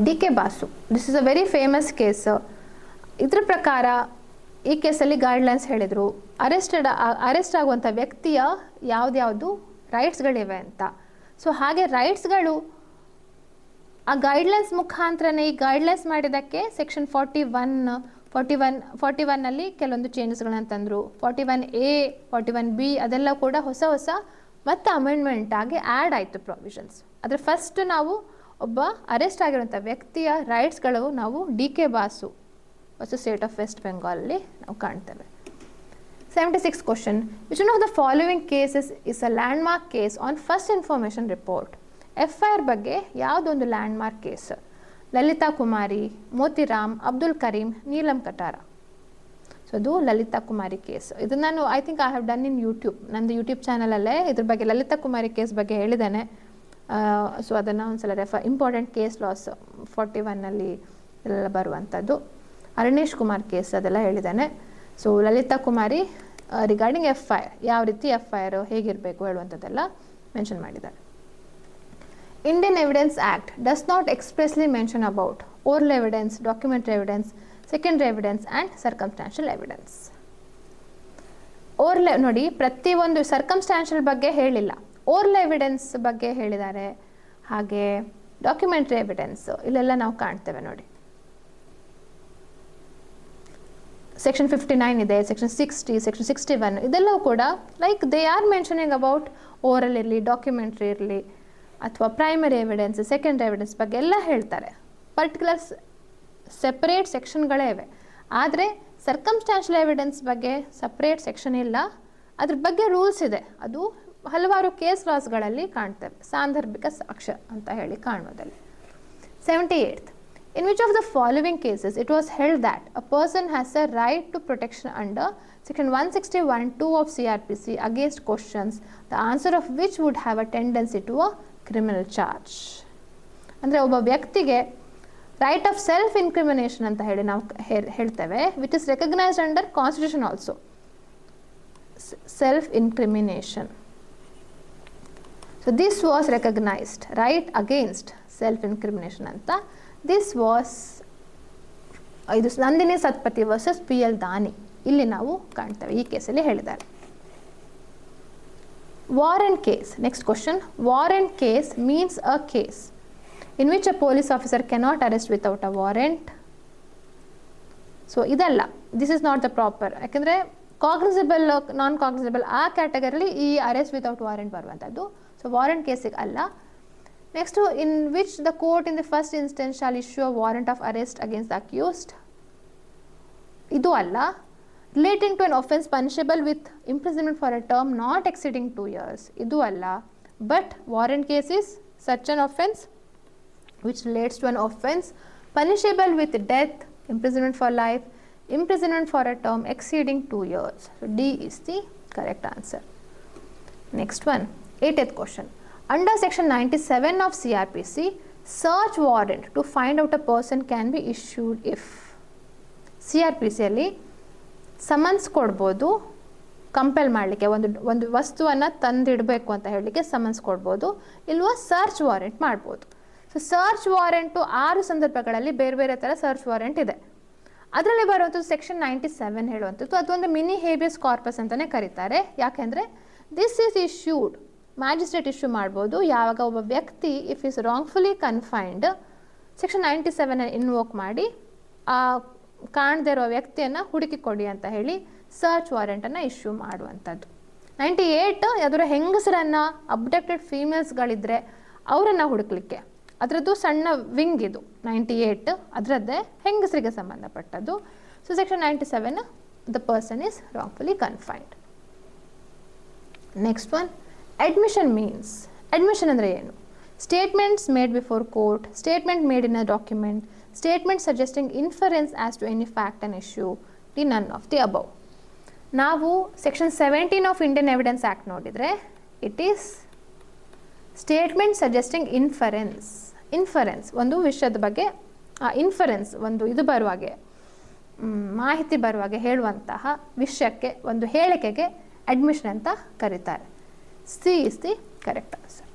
D K. Basu. This is a very famous case. ಇದ್ರ ಪ್ರಕಾರ ಈ ಕೇಸಲ್ಲಿ guidelines ಹೇಳಿದರು, arrest ಆಗುವಂಥ ವ್ಯಕ್ತಿಯ ಯಾವುದ್ಯಾವುದು ರೈಟ್ಸ್ಗಳಿವೆ ಅಂತ. ಸೊ ಹಾಗೆ ರೈಟ್ಸ್ಗಳು ಆ ಗೈಡ್ಲೈನ್ಸ್ ಮುಖಾಂತರನೇ, ಈ ಗೈಡ್ಲೈನ್ಸ್ ಮಾಡಿದ್ದಕ್ಕೆ ಸೆಕ್ಷನ್ 41ನಲ್ಲಿ ಕೆಲವೊಂದು ಚೇಂಜಸ್ಗಳನ್ನ ತಂದರು. 41A 41B ಅದೆಲ್ಲ ಕೂಡ ಹೊಸ ಮತ್ತೆ ಅಮೆಂಡ್ಮೆಂಟ್ ಆಗಿ ಆ್ಯಡ್ ಆಯಿತು ಪ್ರೊವಿಷನ್ಸ್. ಅದರ ಫಸ್ಟ್ ನಾವು ಒಬ್ಬ ಅರೆಸ್ಟ್ ಆಗಿರುವಂಥ ವ್ಯಕ್ತಿಯ ರೈಟ್ಸ್ಗಳು ನಾವು D K. Basu versus state of West ಬೆಂಗಾಲಲ್ಲಿ ನಾವು ಕಾಣ್ತೇವೆ. 76 question, which one of the following cases is a landmark case on first information report? FIR ಬಗ್ಗೆ ಯಾವುದೊಂದು landmark case? Lalita Kumari, Motiram, Abdul Karim, Neelam Katara. So ಅದು ಲಲಿತಾ ಕುಮಾರಿ ಕೇಸ್. ಇದು ನಾನು I think I have done in YouTube, ನಂದು YouTube ಚಾನಲಲ್ಲೇ ಇದ್ರ ಬಗ್ಗೆ ಲಲಿತಾ ಕುಮಾರಿ ಕೇಸ್ ಬಗ್ಗೆ ಹೇಳಿದ್ದೇನೆ. ಸೊ ಅದನ್ನು ಒಂದ್ಸಲ ಇಂಪಾರ್ಟೆಂಟ್ ಕೇಸ್ ಲಾಸ್ 41ನಲ್ಲಿ ಎಲ್ಲ ಬರುವಂಥದ್ದು. ಅರುಣೇಶ್ ಕುಮಾರ್ ಕೇಸ್ ಅದೆಲ್ಲ ಹೇಳಿದ್ದಾನೆ. ಸೊ ಲಲಿತಾ ಕುಮಾರಿ ರಿಗಾರ್ಡಿಂಗ್ FIR, ಯಾವ ರೀತಿ FIR ಹೇಗಿರಬೇಕು ಹೇಳುವಂಥದ್ದೆಲ್ಲ ಮೆನ್ಷನ್ ಮಾಡಿದ್ದಾರೆ. Indian Evidence Act does not expressly mention about oral evidence, documentary evidence, secondary evidence and circumstantial evidence. Oral ನೋಡಿ, ಪ್ರತಿಯೊಂದು ಸರ್ಕಮ್ಸ್ಟಾನ್ಷಿಯಲ್ ಬಗ್ಗೆ ಹೇಳಿಲ್ಲ, ಓರಲ್ ಎವಿಡೆನ್ಸ್ ಬಗ್ಗೆ ಹೇಳಿದ್ದಾರೆ. ಹಾಗೆ ಡಾಕ್ಯುಮೆಂಟ್ರಿ ಎವಿಡೆನ್ಸ್ ಇಲ್ಲೆಲ್ಲ ನಾವು ಕಾಣ್ತೇವೆ ನೋಡಿ. ಸೆಕ್ಷನ್ 59 ಇದೆ, ಸೆಕ್ಷನ್ 60, ಸೆಕ್ಷನ್ 61 ಇದೆಲ್ಲವೂ ಕೂಡ like they are mentioning about oral ಇರಲಿ, ಡಾಕ್ಯುಮೆಂಟ್ರಿ ಇರಲಿ, ಅಥವಾ ಪ್ರೈಮರಿ ಎವಿಡೆನ್ಸ್, ಸೆಕೆಂಡ್ರಿ ಎವಿಡೆನ್ಸ್ ಬಗ್ಗೆ ಎಲ್ಲ ಹೇಳ್ತಾರೆ. ಪರ್ಟಿಕ್ಯುಲರ್ ಸೆಪರೇಟ್ ಸೆಕ್ಷನ್ಗಳೇ ಇವೆ. ಆದರೆ ಸರ್ಕಮ್ಸ್ಟಾನ್ಷಿಯಲ್ ಎವಿಡೆನ್ಸ್ ಬಗ್ಗೆ ಸಪ್ರೇಟ್ ಸೆಕ್ಷನ್ ಇಲ್ಲ, ಅದ್ರ ಬಗ್ಗೆ ರೂಲ್ಸ್ ಇದೆ. ಅದು ಹಲವಾರು ಕೇಸ್ ಲಾಸ್ಗಳಲ್ಲಿ ಕಾಣ್ತೇವೆ, ಸಾಂದರ್ಭಿಕ ಸಾಕ್ಷ್ಯ ಅಂತ ಹೇಳಿ ಕಾಣೋದಲ್ಲಿ. 78th, in which of the following cases it was held that a person has a right to protection under section 161(2) of CRPC against questions, the answer of which would have a tendency to a criminal charge? ಅಂದರೆ ಒಬ್ಬ ವ್ಯಕ್ತಿಗೆ right of self incrimination ಅಂತ ಹೇಳಿ ನಾವು ಹೇಳ್ತೇವೆ, which is recognised under constitution also. Self incrimination. So this was recognised right against self incrimination ಅಂತ. This was ಇದು Nandini Satpati versus PL ದಾನಿ ಇಲ್ಲಿ ನಾವು ಕಾಣ್ತೇವೆ, ಈ ಕೇಸಲ್ಲಿ ಹೇಳಿದ್ದಾರೆ. Warrant case. Next question, warrant case means a case in which a police officer cannot arrest without a warrant. So ಇದಲ್ಲ, this is not the proper. ಯಾಕೆಂದರೆ ಕಾಗ್ನಿಸಬಲ್, ನಾನ್ ಕಾಗ್ನಿಸಬಲ್ ಆ ಕ್ಯಾಟಗರಿಲಿ ಈ ಅರೆಸ್ಟ್ ವಿತೌಟ್ ವಾರೆಂಟ್ ಬರುವಂಥದ್ದು. So warrant ಕೇಸಿಗೆ ಅಲ್ಲ. Next, in which the court in the first instance shall issue a warrant of arrest against the accused. ಇದು ಅಲ್ಲ. Relating to an offence punishable with imprisonment for a term not exceeding 2 years. ಇದು ಅಲ್ಲ. But warrant case is such an offence which relates to an offence punishable with death, imprisonment for life, imprisonment for a term exceeding 2 years. So D is the correct answer. Next one, 80th question. Under section 97 of CRPC, search warrant to find out a person can be issued if CRPC ಅಲ್ಲಿ summons ಕೊಡ್ಬೋದು, compel ಮಾಡಲಿಕ್ಕೆ, ಒಂದು ವಸ್ತುವನ್ನು ತಂದಿಡಬೇಕು ಅಂತ ಹೇಳಲಿಕ್ಕೆ summons ಕೊಡ್ಬೋದು, ಇಲ್ವಾ search warrant ಮಾಡ್ಬೋದು. ಸೊ ಸರ್ಚ್ ವಾರೆಂಟು 6 ಸಂದರ್ಭಗಳಲ್ಲಿ ಬೇರೆ ಬೇರೆ ಥರ ಸರ್ಚ್ ವಾರೆಂಟ್ ಇದೆ. ಅದರಲ್ಲಿ ಬರುವಂಥದ್ದು ಸೆಕ್ಷನ್ 97 ಹೇಳುವಂಥದ್ದು. ಅದೊಂದು ಮಿನಿ ಹೇಬಿಯಸ್ ಕಾರ್ಪಸ್ ಅಂತಲೇ ಕರೀತಾರೆ. ಯಾಕೆಂದರೆ this is issued, magistrate issue ಮಾಡ್ಬೋದು ಯಾವಾಗ ಒಬ್ಬ ವ್ಯಕ್ತಿ if is wrongfully confined section 97 invoke ಮಾಡಿ ಆ ಕಾಣದೇ ಇರೋ ವ್ಯಕ್ತಿಯನ್ನು ಹುಡುಕಿ ಕೊಡಿ ಅಂತ ಹೇಳಿ ಸರ್ಚ್ ವಾರೆಂಟನ್ನು ಇಶ್ಯೂ ಮಾಡುವಂಥದ್ದು. 98 ಯಾವ್ದಾದ್ರು ಹೆಂಗಸರನ್ನು ಅಬ್ಡಕ್ಟೆಡ್ ಫೀಮೇಲ್ಸ್ಗಳಿದ್ದರೆ ಅವರನ್ನು ಹುಡುಕ್ಲಿಕ್ಕೆ, ಅದರದ್ದು ಸಣ್ಣ ವಿಂಗ್ ಇದು 98, ಅದರದ್ದೇ ಹೆಂಗಸರಿಗೆ ಸಂಬಂಧಪಟ್ಟದ್ದು. So section 97 the person is wrongfully confined. Next one, admission means. Admission ಅಂದರೆ ಏನು? Statements made before court, statement made in a document, statement suggesting inference as to any fact and issue, the none of the above. ನಾವು section 17 of Indian evidence Act ನೋಡಿದರೆ it is statement suggesting inference ಒಂದು ವಿಷಯದ ಬಗ್ಗೆ inference ಒಂದು ಇದು ಬರುವಾಗೆ, ಮಾಹಿತಿ ಬರುವಾಗೆ ಹೇಳುವಂತಹ ವಿಷಯಕ್ಕೆ, ಒಂದು ಹೇಳಿಕೆಗೆ ಅಡ್ಮಿಷನ್ ಅಂತ ಕರೀತಾರೆ. C is the correct answer.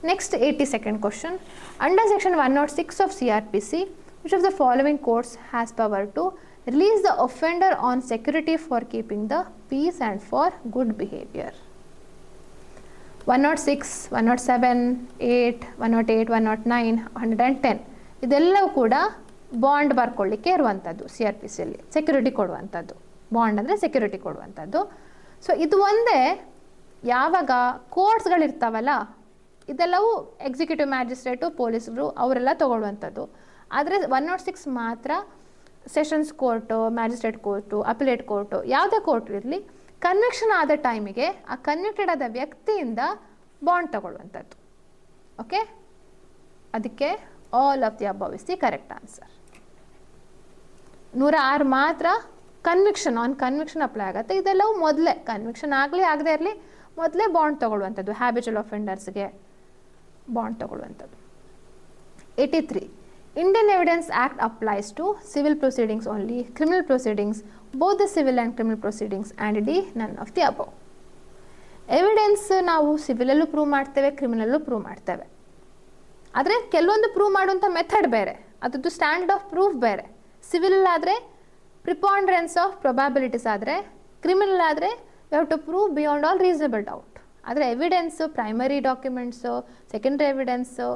Next 82nd question. Under section 106 of CRPC, which of the following courts has power to release the offender on security for keeping the peace and for good behavior? 106, 107, 8, 108, 109, 110 ಇದೆಲ್ಲವೂ ಕೂಡ bond ಬರ್ಕೊಳ್ಳಿಕ್ಕೆ ಇರುವಂಥದ್ದು. CRPCಯಲ್ಲಿ security ಕೊಡುವಂಥದ್ದು. Bond ಅಂದರೆ security ಕೊಡುವಂಥದ್ದು. So ಇದು ಒಂದೇ ಯಾವಾಗ ಕೋರ್ಟ್ಸ್ಗಳಿರ್ತಾವಲ್ಲ, ಇದೆಲ್ಲವೂ ಎಕ್ಸಿಕ್ಯೂಟಿವ್ ಮ್ಯಾಜಿಸ್ಟ್ರೇಟು, ಪೊಲೀಸರು ಅವರೆಲ್ಲ ತಗೊಳ್ಳುವಂಥದ್ದು. ಆದರೆ 106 ಮಾತ್ರ sessions court, magistrate court, appellate court, ಯಾವುದೇ ಕೋರ್ಟ್ ಇರಲಿ, ಕನ್ವಿಕ್ಷನ್ ಆದ ಟೈಮಿಗೆ ಆ ಕನ್ವಿಕ್ಟೆಡ್ ಆದ ವ್ಯಕ್ತಿಯಿಂದ ಬಾಂಡ್ ತಗೊಳ್ಳುವಂಥದ್ದು. ಓಕೆ, ಅದಕ್ಕೆ all of the above is the correct answer. 106 ಮಾತ್ರ ಕನ್ವಿಕ್ಷನ್, ಆನ್ ಕನ್ವಿಕ್ಷನ್ ಅಪ್ಲೈ ಆಗುತ್ತೆ. ಇದೆಲ್ಲವೂ ಮೊದಲೇ ಕನ್ವಿಕ್ಷನ್ ಆಗಲಿ ಆಗದೆ ಇರಲಿ ಮೊದಲೇ ಬಾಂಡ್ ತಗೊಳ್ಳುವಂಥದ್ದು, ಹ್ಯಾಬಿಚುವಲ್ ಅಫೆಂಡರ್ಸ್ಗೆ ಬಾಂಡ್ ತಗೊಳ್ಳುವಂಥದ್ದು. 83. Indian Evidence Act applies to civil proceedings only, criminal proceedings, both the civil and criminal proceedings, and D, none of the above. Evidence ನಾವು ಸಿವಿಲಲ್ಲೂ ಪ್ರೂವ್ ಮಾಡ್ತೇವೆ, ಕ್ರಿಮಿನಲ್ಲೂ ಪ್ರೂವ್ ಮಾಡ್ತೇವೆ. ಆದರೆ ಕೆಲವೊಂದು ಪ್ರೂವ್ ಮಾಡುವಂಥ ಮೆಥಡ್ ಬೇರೆ, ಅದರದ್ದು ಸ್ಟ್ಯಾಂಡರ್ಡ್ ಆಫ್ ಪ್ರೂಫ್ ಬೇರೆ. ಸಿವಿಲ್ ಆದರೆ ಪ್ರಿಪಾಂಡ್ರೆನ್ಸ್ ಆಫ್ ಪ್ರೊಬಾಬಿಲಿಟೀಸ್, ಆದರೆ ಕ್ರಿಮಿನಲ್ ಆದರೆ you have to prove beyond all reasonable doubt. ಆದರೆ evidence, primary documents, secondary evidence,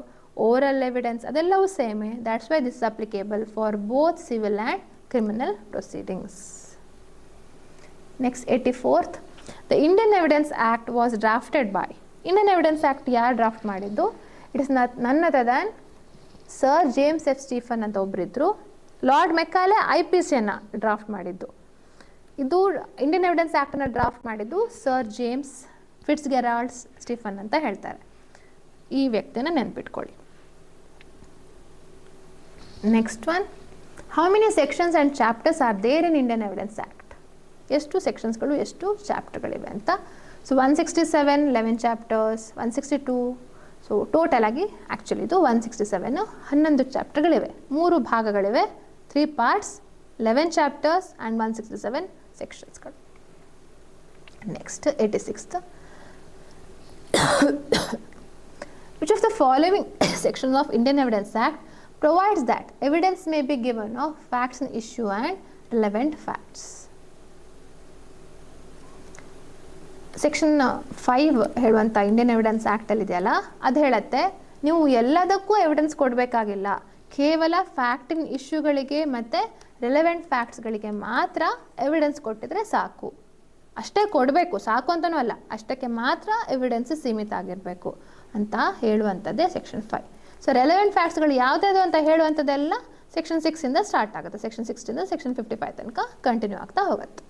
oral evidence ಅದೆಲ್ಲವೂ ಸೇಮೇ. That's why this is applicable for both civil and criminal proceedings. Next 84th. The Indian Evidence Act was drafted by. Indian Evidence Act ಯಾರು draft ಮಾಡಿದ್ದು? It is none other than sir James F Stephen ಅಂತ ಒಬ್ಬರಿದ್ದರು. Lord Macaulay IPCಯನ್ನು draft ಮಾಡಿದ್ದು. ಇದು Indian evidence ಆ್ಯಕ್ಟನ್ನು draft ಮಾಡಿದ್ದು sir James Fitzgerald Stephen ಅಂತ ಹೇಳ್ತಾರೆ. ಈ ವ್ಯಕ್ತಿನ ನೆನ್ಪಿಟ್ಕೊಳ್ಳಿ. Next one, how many sections and chapters are there in Indian evidence act? ಎಷ್ಟು ಸೆಕ್ಷನ್ಸ್ಗಳು, ಎಷ್ಟು ಚಾಪ್ಟರ್ಗಳಿವೆ ಅಂತ. ಸೊ 167 11 ಚಾಪ್ಟರ್ಸ್, 162, ಸೊ ಟೋಟಲ್ ಆಗಿ ಆ್ಯಕ್ಚುಲಿ ಇದು 167 11 ಚಾಪ್ಟರ್ಗಳಿವೆ, 3 ಭಾಗಗಳಿವೆ, 3 ಪಾರ್ಟ್ಸ್, 11 ಚಾಪ್ಟರ್ಸ್ ಆ್ಯಂಡ್ 167 ಸೆಕ್ಷನ್ಸ್ಗಳು. Next 86th. Which of the following sections of Indian Evidence Act provides that evidence may be given of facts in issue and relevant facts? Section 5 ಹೇಳುವಂಥ Indian evidence ಆ್ಯಕ್ಟಲ್ಲಿ ಇದೆಯಲ್ಲ, ಅದು ಹೇಳುತ್ತೆ ನೀವು ಎಲ್ಲದಕ್ಕೂ ಎವಿಡೆನ್ಸ್ ಕೊಡಬೇಕಾಗಿಲ್ಲ, ಕೇವಲ ಫ್ಯಾಕ್ಟಿನ್ ಇಶ್ಯೂಗಳಿಗೆ ಮತ್ತು relevant ಫ್ಯಾಕ್ಟ್ಸ್ಗಳಿಗೆ ಮಾತ್ರ ಎವಿಡೆನ್ಸ್ ಕೊಟ್ಟಿದ್ರೆ ಸಾಕು. ಅಷ್ಟೇ ಕೊಡಬೇಕು, ಸಾಕು ಅಂತನೂ ಅಲ್ಲ, ಅಷ್ಟಕ್ಕೆ ಮಾತ್ರ ಎವಿಡೆನ್ಸ್ ಸೀಮಿತ ಆಗಿರಬೇಕು ಅಂತ ಹೇಳುವಂಥದ್ದೇ ಸೆಕ್ಷನ್ 5. ಸೊ ರೆಲೆವೆಂಟ್ ಫ್ಯಾಕ್ಟ್ಸ್ಗಳು ಯಾವುದ್ಯಾವುದು ಅಂತ ಹೇಳುವಂಥದ್ದೆಲ್ಲ ಸೆಕ್ಷನ್ 6ಇಂದ ಸ್ಟಾರ್ಟ್ ಆಗುತ್ತೆ. ಸೆಕ್ಷನ್ 6ಇಂದ ಸೆಕ್ಷನ್ 55 ತನಕ ಕಂಟಿನ್ಯೂ ಆಗ್ತಾ ಹೋಗುತ್ತೆ.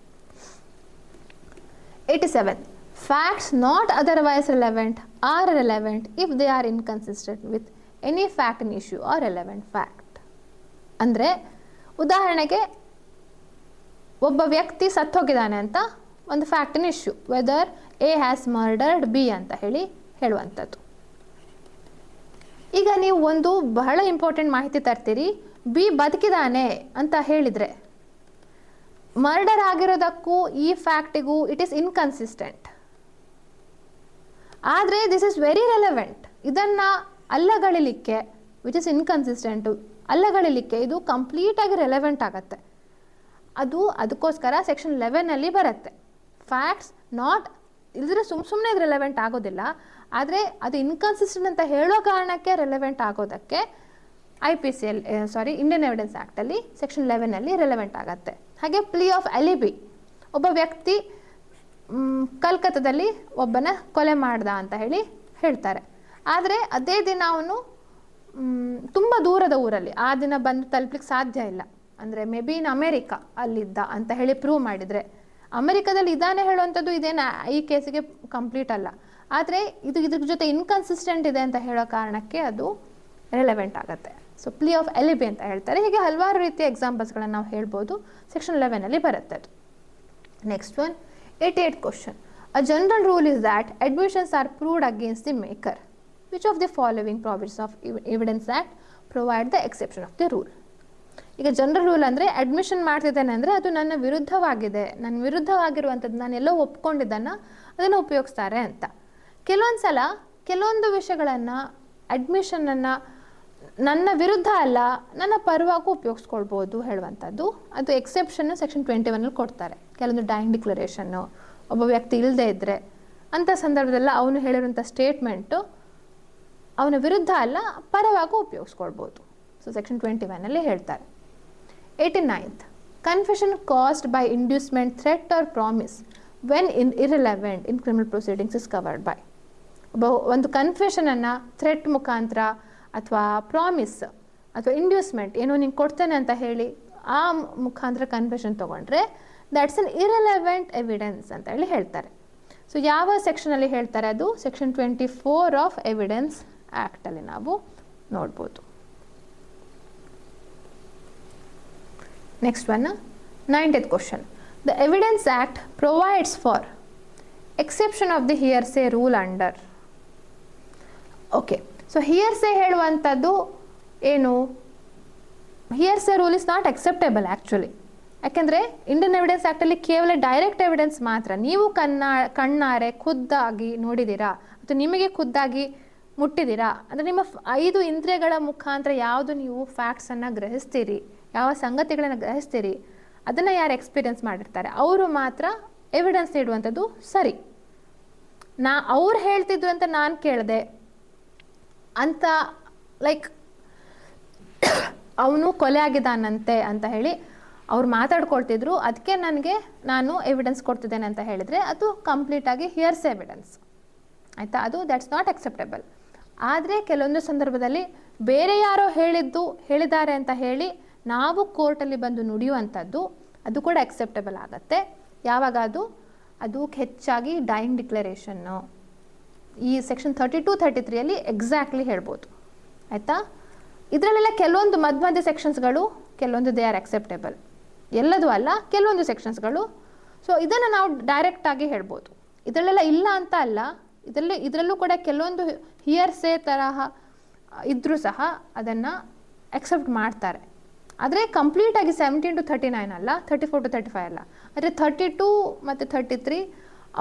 87. Facts not otherwise relevant are relevant if they are inconsistent with any fact in issue or relevant fact. ಅಂದರೆ ಉದಾಹರಣೆಗೆ ಒಬ್ಬ ವ್ಯಕ್ತಿ ಸತ್ತೋಗಿದ್ದಾನೆ ಅಂತ ಒಂದು ಫ್ಯಾಕ್ಟಿನ issue, whether A has murdered B ಅಂತ ಹೇಳುವಂಥದ್ದು. ಈಗ ನೀವು ಒಂದು ಬಹಳ ಇಂಪಾರ್ಟೆಂಟ್ ಮಾಹಿತಿ ತರ್ತೀರಿ, ಬಿ ಬದುಕಿದಾನೆ ಅಂತ ಹೇಳಿದರೆ ಮರ್ಡರ್ ಆಗಿರೋದಕ್ಕೂ ಈ ಫ್ಯಾಕ್ಟಿಗೂ ಇಟ್ ಈಸ್ ಇನ್ಕನ್ಸಿಸ್ಟೆಂಟ್. ಆದರೆ ದಿಸ್ ಇಸ್ ವೆರಿ ರೆಲೆವೆಂಟ್. ಇದನ್ನು ಅಲ್ಲಗಳಿಲಿಕ್ಕೆ, ವಿಚ್ ಇಸ್ ಇನ್ಕನ್ಸಿಸ್ಟೆಂಟು, ಅಲ್ಲಗಳಿಲಿಕ್ಕೆ ಇದು ಕಂಪ್ಲೀಟಾಗಿ ರೆಲೆವೆಂಟ್ ಆಗುತ್ತೆ. ಅದಕ್ಕೋಸ್ಕರ ಸೆಕ್ಷನ್ 11ಅಲ್ಲಿ ಬರುತ್ತೆ. ಫ್ಯಾಕ್ಟ್ಸ್ ನಾಟ್ ಇಲ್ದಿದ್ರೆ ಸುಮ್ಮನೆ ಇದು ರೆಲೆವೆಂಟ್ ಆಗೋದಿಲ್ಲ, ಆದರೆ ಅದು ಇನ್ಕನ್ಸಿಸ್ಟೆಂಟ್ ಅಂತ ಹೇಳೋ ಕಾರಣಕ್ಕೆ ರೆಲೆವೆಂಟ್ ಆಗೋದಕ್ಕೆ ಇಂಡಿಯನ್ ಎವಿಡೆನ್ಸ್ ಆ್ಯಕ್ಟಲ್ಲಿ ಸೆಕ್ಷನ್ 11ಅಲ್ಲಿ ರೆಲೆವೆಂಟ್ ಆಗುತ್ತೆ. ಹಾಗೆ ಪ್ಲೀ ಆಫ್ ಅಲಿಬಿ, ಒಬ್ಬ ವ್ಯಕ್ತಿ ಕಲ್ಕತ್ತಾದಲ್ಲಿ ಒಬ್ಬನ ಕೊಲೆ ಮಾಡ್ದ ಅಂತ ಹೇಳ್ತಾರೆ. ಆದರೆ ಅದೇ ದಿನ ಅವನು ತುಂಬ ದೂರದ ಊರಲ್ಲಿ, ಆ ದಿನ ಬಂದು ತಲುಪಲಿಕ್ಕೆ ಸಾಧ್ಯ ಇಲ್ಲ, ಅಂದರೆ ಮೇ ಬಿ ಇನ್ ಅಮೇರಿಕಾ ಅಲ್ಲಿದ್ದ ಅಂತ ಪ್ರೂವ್ ಮಾಡಿದರೆ, ಅಮೆರಿಕಾದಲ್ಲಿ ಇದ್ದಾನೆ ಹೇಳುವಂಥದ್ದು ಇದೇನು ಈ ಕೇಸಿಗೆ ಕಂಪ್ಲೀಟ್ ಅಲ್ಲ. ಆದರೆ ಇದ್ರ ಜೊತೆ ಇನ್ಕನ್ಸಿಸ್ಟೆಂಟ್ ಇದೆ ಅಂತ ಹೇಳೋ ಕಾರಣಕ್ಕೆ ಅದು ರೆಲೆವೆಂಟ್ ಆಗುತ್ತೆ. ಸೊ ಪ್ಲೀ ಆಫ್ ಎಲಿಬಿ ಅಂತ ಹೇಳ್ತಾರೆ. ಹೀಗೆ ಹಲವಾರು ರೀತಿಯ ಎಕ್ಸಾಂಪಲ್ಸ್ಗಳನ್ನು ನಾವು ಹೇಳ್ಬೋದು, ಸೆಕ್ಷನ್ 11ಅಲ್ಲಿ ಬರುತ್ತೆ ಅದು. Next one, 88th question. A general rule is that admissions R proved against the maker. Which of the following provisions of evidence act provide the exception of the rule? ಈಗ ಜನರಲ್ ರೂಲ್ ಅಂದರೆ admission ಮಾಡ್ತಿದ್ದೇನೆ ಅಂದರೆ ಅದು ನನ್ನ ವಿರುದ್ಧವಾಗಿದೆ, ನನ್ನ ವಿರುದ್ಧವಾಗಿರುವಂಥದ್ದು ನಾನು ಎಲ್ಲೋ ಒಪ್ಕೊಂಡಿದ್ದನ್ನು ಅದನ್ನು ಉಪಯೋಗಿಸ್ತಾರೆ ಅಂತ. ಕೆಲವೊಂದು ಸಲ ಕೆಲವೊಂದು ವಿಷಯಗಳನ್ನು ಅಡ್ಮಿಷನನ್ನು ನನ್ನ ವಿರುದ್ಧ ಅಲ್ಲ ನನ್ನ ಪರವಾಗೂ ಉಪಯೋಗಿಸ್ಕೊಳ್ಬೋದು ಹೇಳುವಂಥದ್ದು. ಅದು ಎಕ್ಸೆಪ್ಷನ್ ಸೆಕ್ಷನ್ 21 ಕೊಡ್ತಾರೆ. ಕೆಲವೊಂದು ಡೈಯಿಂಗ್ ಡಿಕ್ಲರೇಷನ್ನು ಒಬ್ಬ ವ್ಯಕ್ತಿ ಇಲ್ಲದೇ ಇದ್ದರೆ ಅಂಥ ಸಂದರ್ಭದಲ್ಲ ಅವನು ಹೇಳಿರುವಂಥ ಸ್ಟೇಟ್ಮೆಂಟು ಅವನ ವಿರುದ್ಧ ಅಲ್ಲ ಪರವಾಗೂ ಉಪಯೋಗಿಸ್ಕೊಳ್ಬೋದು. ಸೊ ಸೆಕ್ಷನ್ 21 ಹೇಳ್ತಾರೆ. 89th, confession caused by inducement, threat or promise when irrelevant in criminal proceedings is covered by. ಒಂದು ಕನ್ಫೆಷನನ್ನು ಥ್ರೆಟ್ ಮುಖಾಂತರ ಅಥವಾ ಪ್ರಾಮಿಸ್ ಅಥವಾ ಇಂಡ್ಯೂಸ್ಮೆಂಟ್ ಏನೋ ನಿಂಗೆ ಕೊಡ್ತೇನೆ ಅಂತ ಹೇಳಿ ಆ ಮುಖಾಂತರ ಕನ್ಫೆಷನ್ ತೊಗೊಂಡ್ರೆ ದ್ಯಾಟ್ಸ್ ಅನ್ ಇರ್ರೆಲೆವೆಂಟ್ ಎವಿಡೆನ್ಸ್ ಅಂತ ಹೇಳಿ ಹೇಳ್ತಾರೆ. ಸೊ ಯಾವ ಸೆಕ್ಷನಲ್ಲಿ ಹೇಳ್ತಾರೆ? ಅದು ಸೆಕ್ಷನ್ 24 ಆಫ್ ಎವಿಡೆನ್ಸ್ ಆ್ಯಕ್ಟಲ್ಲಿ ನಾವು ನೋಡ್ಬೋದು. Next one, 90th question. The evidence act provides for exception of the hearsay rule under. Okay, so hearsay ಹೇಳುವಂಥದ್ದು ಏನು? Hearsay rule is not acceptable actually. ಯಾಕೆಂದರೆ ಇಂಡಿಯನ್ ಎವಿಡೆನ್ಸ್ ಆ್ಯಕ್ಟಲ್ಲಿ ಕೇವಲ ಡೈರೆಕ್ಟ್ ಎವಿಡೆನ್ಸ್ ಮಾತ್ರ. ನೀವು ಕಣ್ಣಾರೆ ಖುದ್ದಾಗಿ ನೋಡಿದ್ದೀರಾ ಅಥವಾ ನಿಮಗೆ ಖುದ್ದಾಗಿ ಮುಟ್ಟಿದ್ದೀರಾ ಅಂದರೆ ನಿಮ್ಮ 5 ಇಂದ್ರಿಯಗಳ ಮುಖಾಂತರ ಯಾವುದು ನೀವು ಫ್ಯಾಕ್ಟ್ಸನ್ನು ಗ್ರಹಿಸ್ತೀರಿ, ಯಾವ ಸಂಗತಿಗಳನ್ನು ಗ್ರಹಿಸ್ತೀರಿ, ಅದನ್ನು ಯಾರು ಎಕ್ಸ್ಪೀರಿಯನ್ಸ್ ಮಾಡಿರ್ತಾರೆ ಅವರು ಮಾತ್ರ ಎವಿಡೆನ್ಸ್ ನೀಡುವಂಥದ್ದು ಸರಿ. ಅವ್ರು ಹೇಳ್ತಿದ್ರು ಅಂತ ನಾನು ಕೇಳಿದೆ ಅಂತ, ಲೈಕ್ ಅವನು ಕೊಲೆ ಆಗಿದ್ದಾನಂತೆ ಅಂತ ಹೇಳಿ ಅವ್ರು ಮಾತಾಡ್ಕೊಳ್ತಿದ್ರು, ಅದಕ್ಕೆ ನಾನು ಎವಿಡೆನ್ಸ್ ಕೊಡ್ತಿದ್ದೇನೆ ಅಂತ ಹೇಳಿದರೆ ಅದು ಕಂಪ್ಲೀಟಾಗಿ ಹಿಯರ್ಸ್ ಎವಿಡೆನ್ಸ್ ಆಯಿತಾ. ಅದು ದ್ಯಾಟ್ಸ್ ನಾಟ್ ಅಕ್ಸೆಪ್ಟೇಬಲ್. ಆದರೆ ಕೆಲವೊಂದು ಸಂದರ್ಭದಲ್ಲಿ ಬೇರೆ ಯಾರೋ ಹೇಳಿದ್ದಾರೆ ಅಂತ ಹೇಳಿ ನಾವು ಕೋರ್ಟಲ್ಲಿ ಬಂದು ನುಡಿಯುವಂಥದ್ದು ಅದು ಕೂಡ ಅಕ್ಸೆಪ್ಟೇಬಲ್ ಆಗುತ್ತೆ. ಯಾವಾಗ ಅದು ಹೆಚ್ಚಾಗಿ ಡೈಯಿಂಗ್ ಡಿಕ್ಲರೇಷನ್ನು ಈ ಸೆಕ್ಷನ್ 32-33 ಎಕ್ಸಾಕ್ಟ್ಲಿ ಹೇಳ್ಬೋದು ಆಯಿತಾ. ಇದರಲ್ಲೆಲ್ಲ ಕೆಲವೊಂದು ಮಧ್ಯ ಸೆಕ್ಷನ್ಸ್ಗಳು ಕೆಲವೊಂದು ದೇ ಆರ್ ಅಕ್ಸೆಪ್ಟೇಬಲ್, ಎಲ್ಲದೂ ಅಲ್ಲ, ಕೆಲವೊಂದು ಸೆಕ್ಷನ್ಸ್ಗಳು. ಸೊ ಇದನ್ನು ನಾವು ಡೈರೆಕ್ಟಾಗಿ ಹೇಳ್ಬೋದು. ಇದರಲ್ಲೆಲ್ಲ ಇಲ್ಲ ಅಂತ ಅಲ್ಲ, ಇದರಲ್ಲೂ ಕೂಡ ಕೆಲವೊಂದು ಹಿಯರ್ಸೆ ತರಹ ಇದ್ದರೂ ಸಹ ಅದನ್ನು ಅಕ್ಸೆಪ್ಟ್ ಮಾಡ್ತಾರೆ. ಆದರೆ ಕಂಪ್ಲೀಟಾಗಿ 17 to 39 ಅಲ್ಲ, 34 to 35 ಅಲ್ಲ. ಆದರೆ 32 ಮತ್ತು 33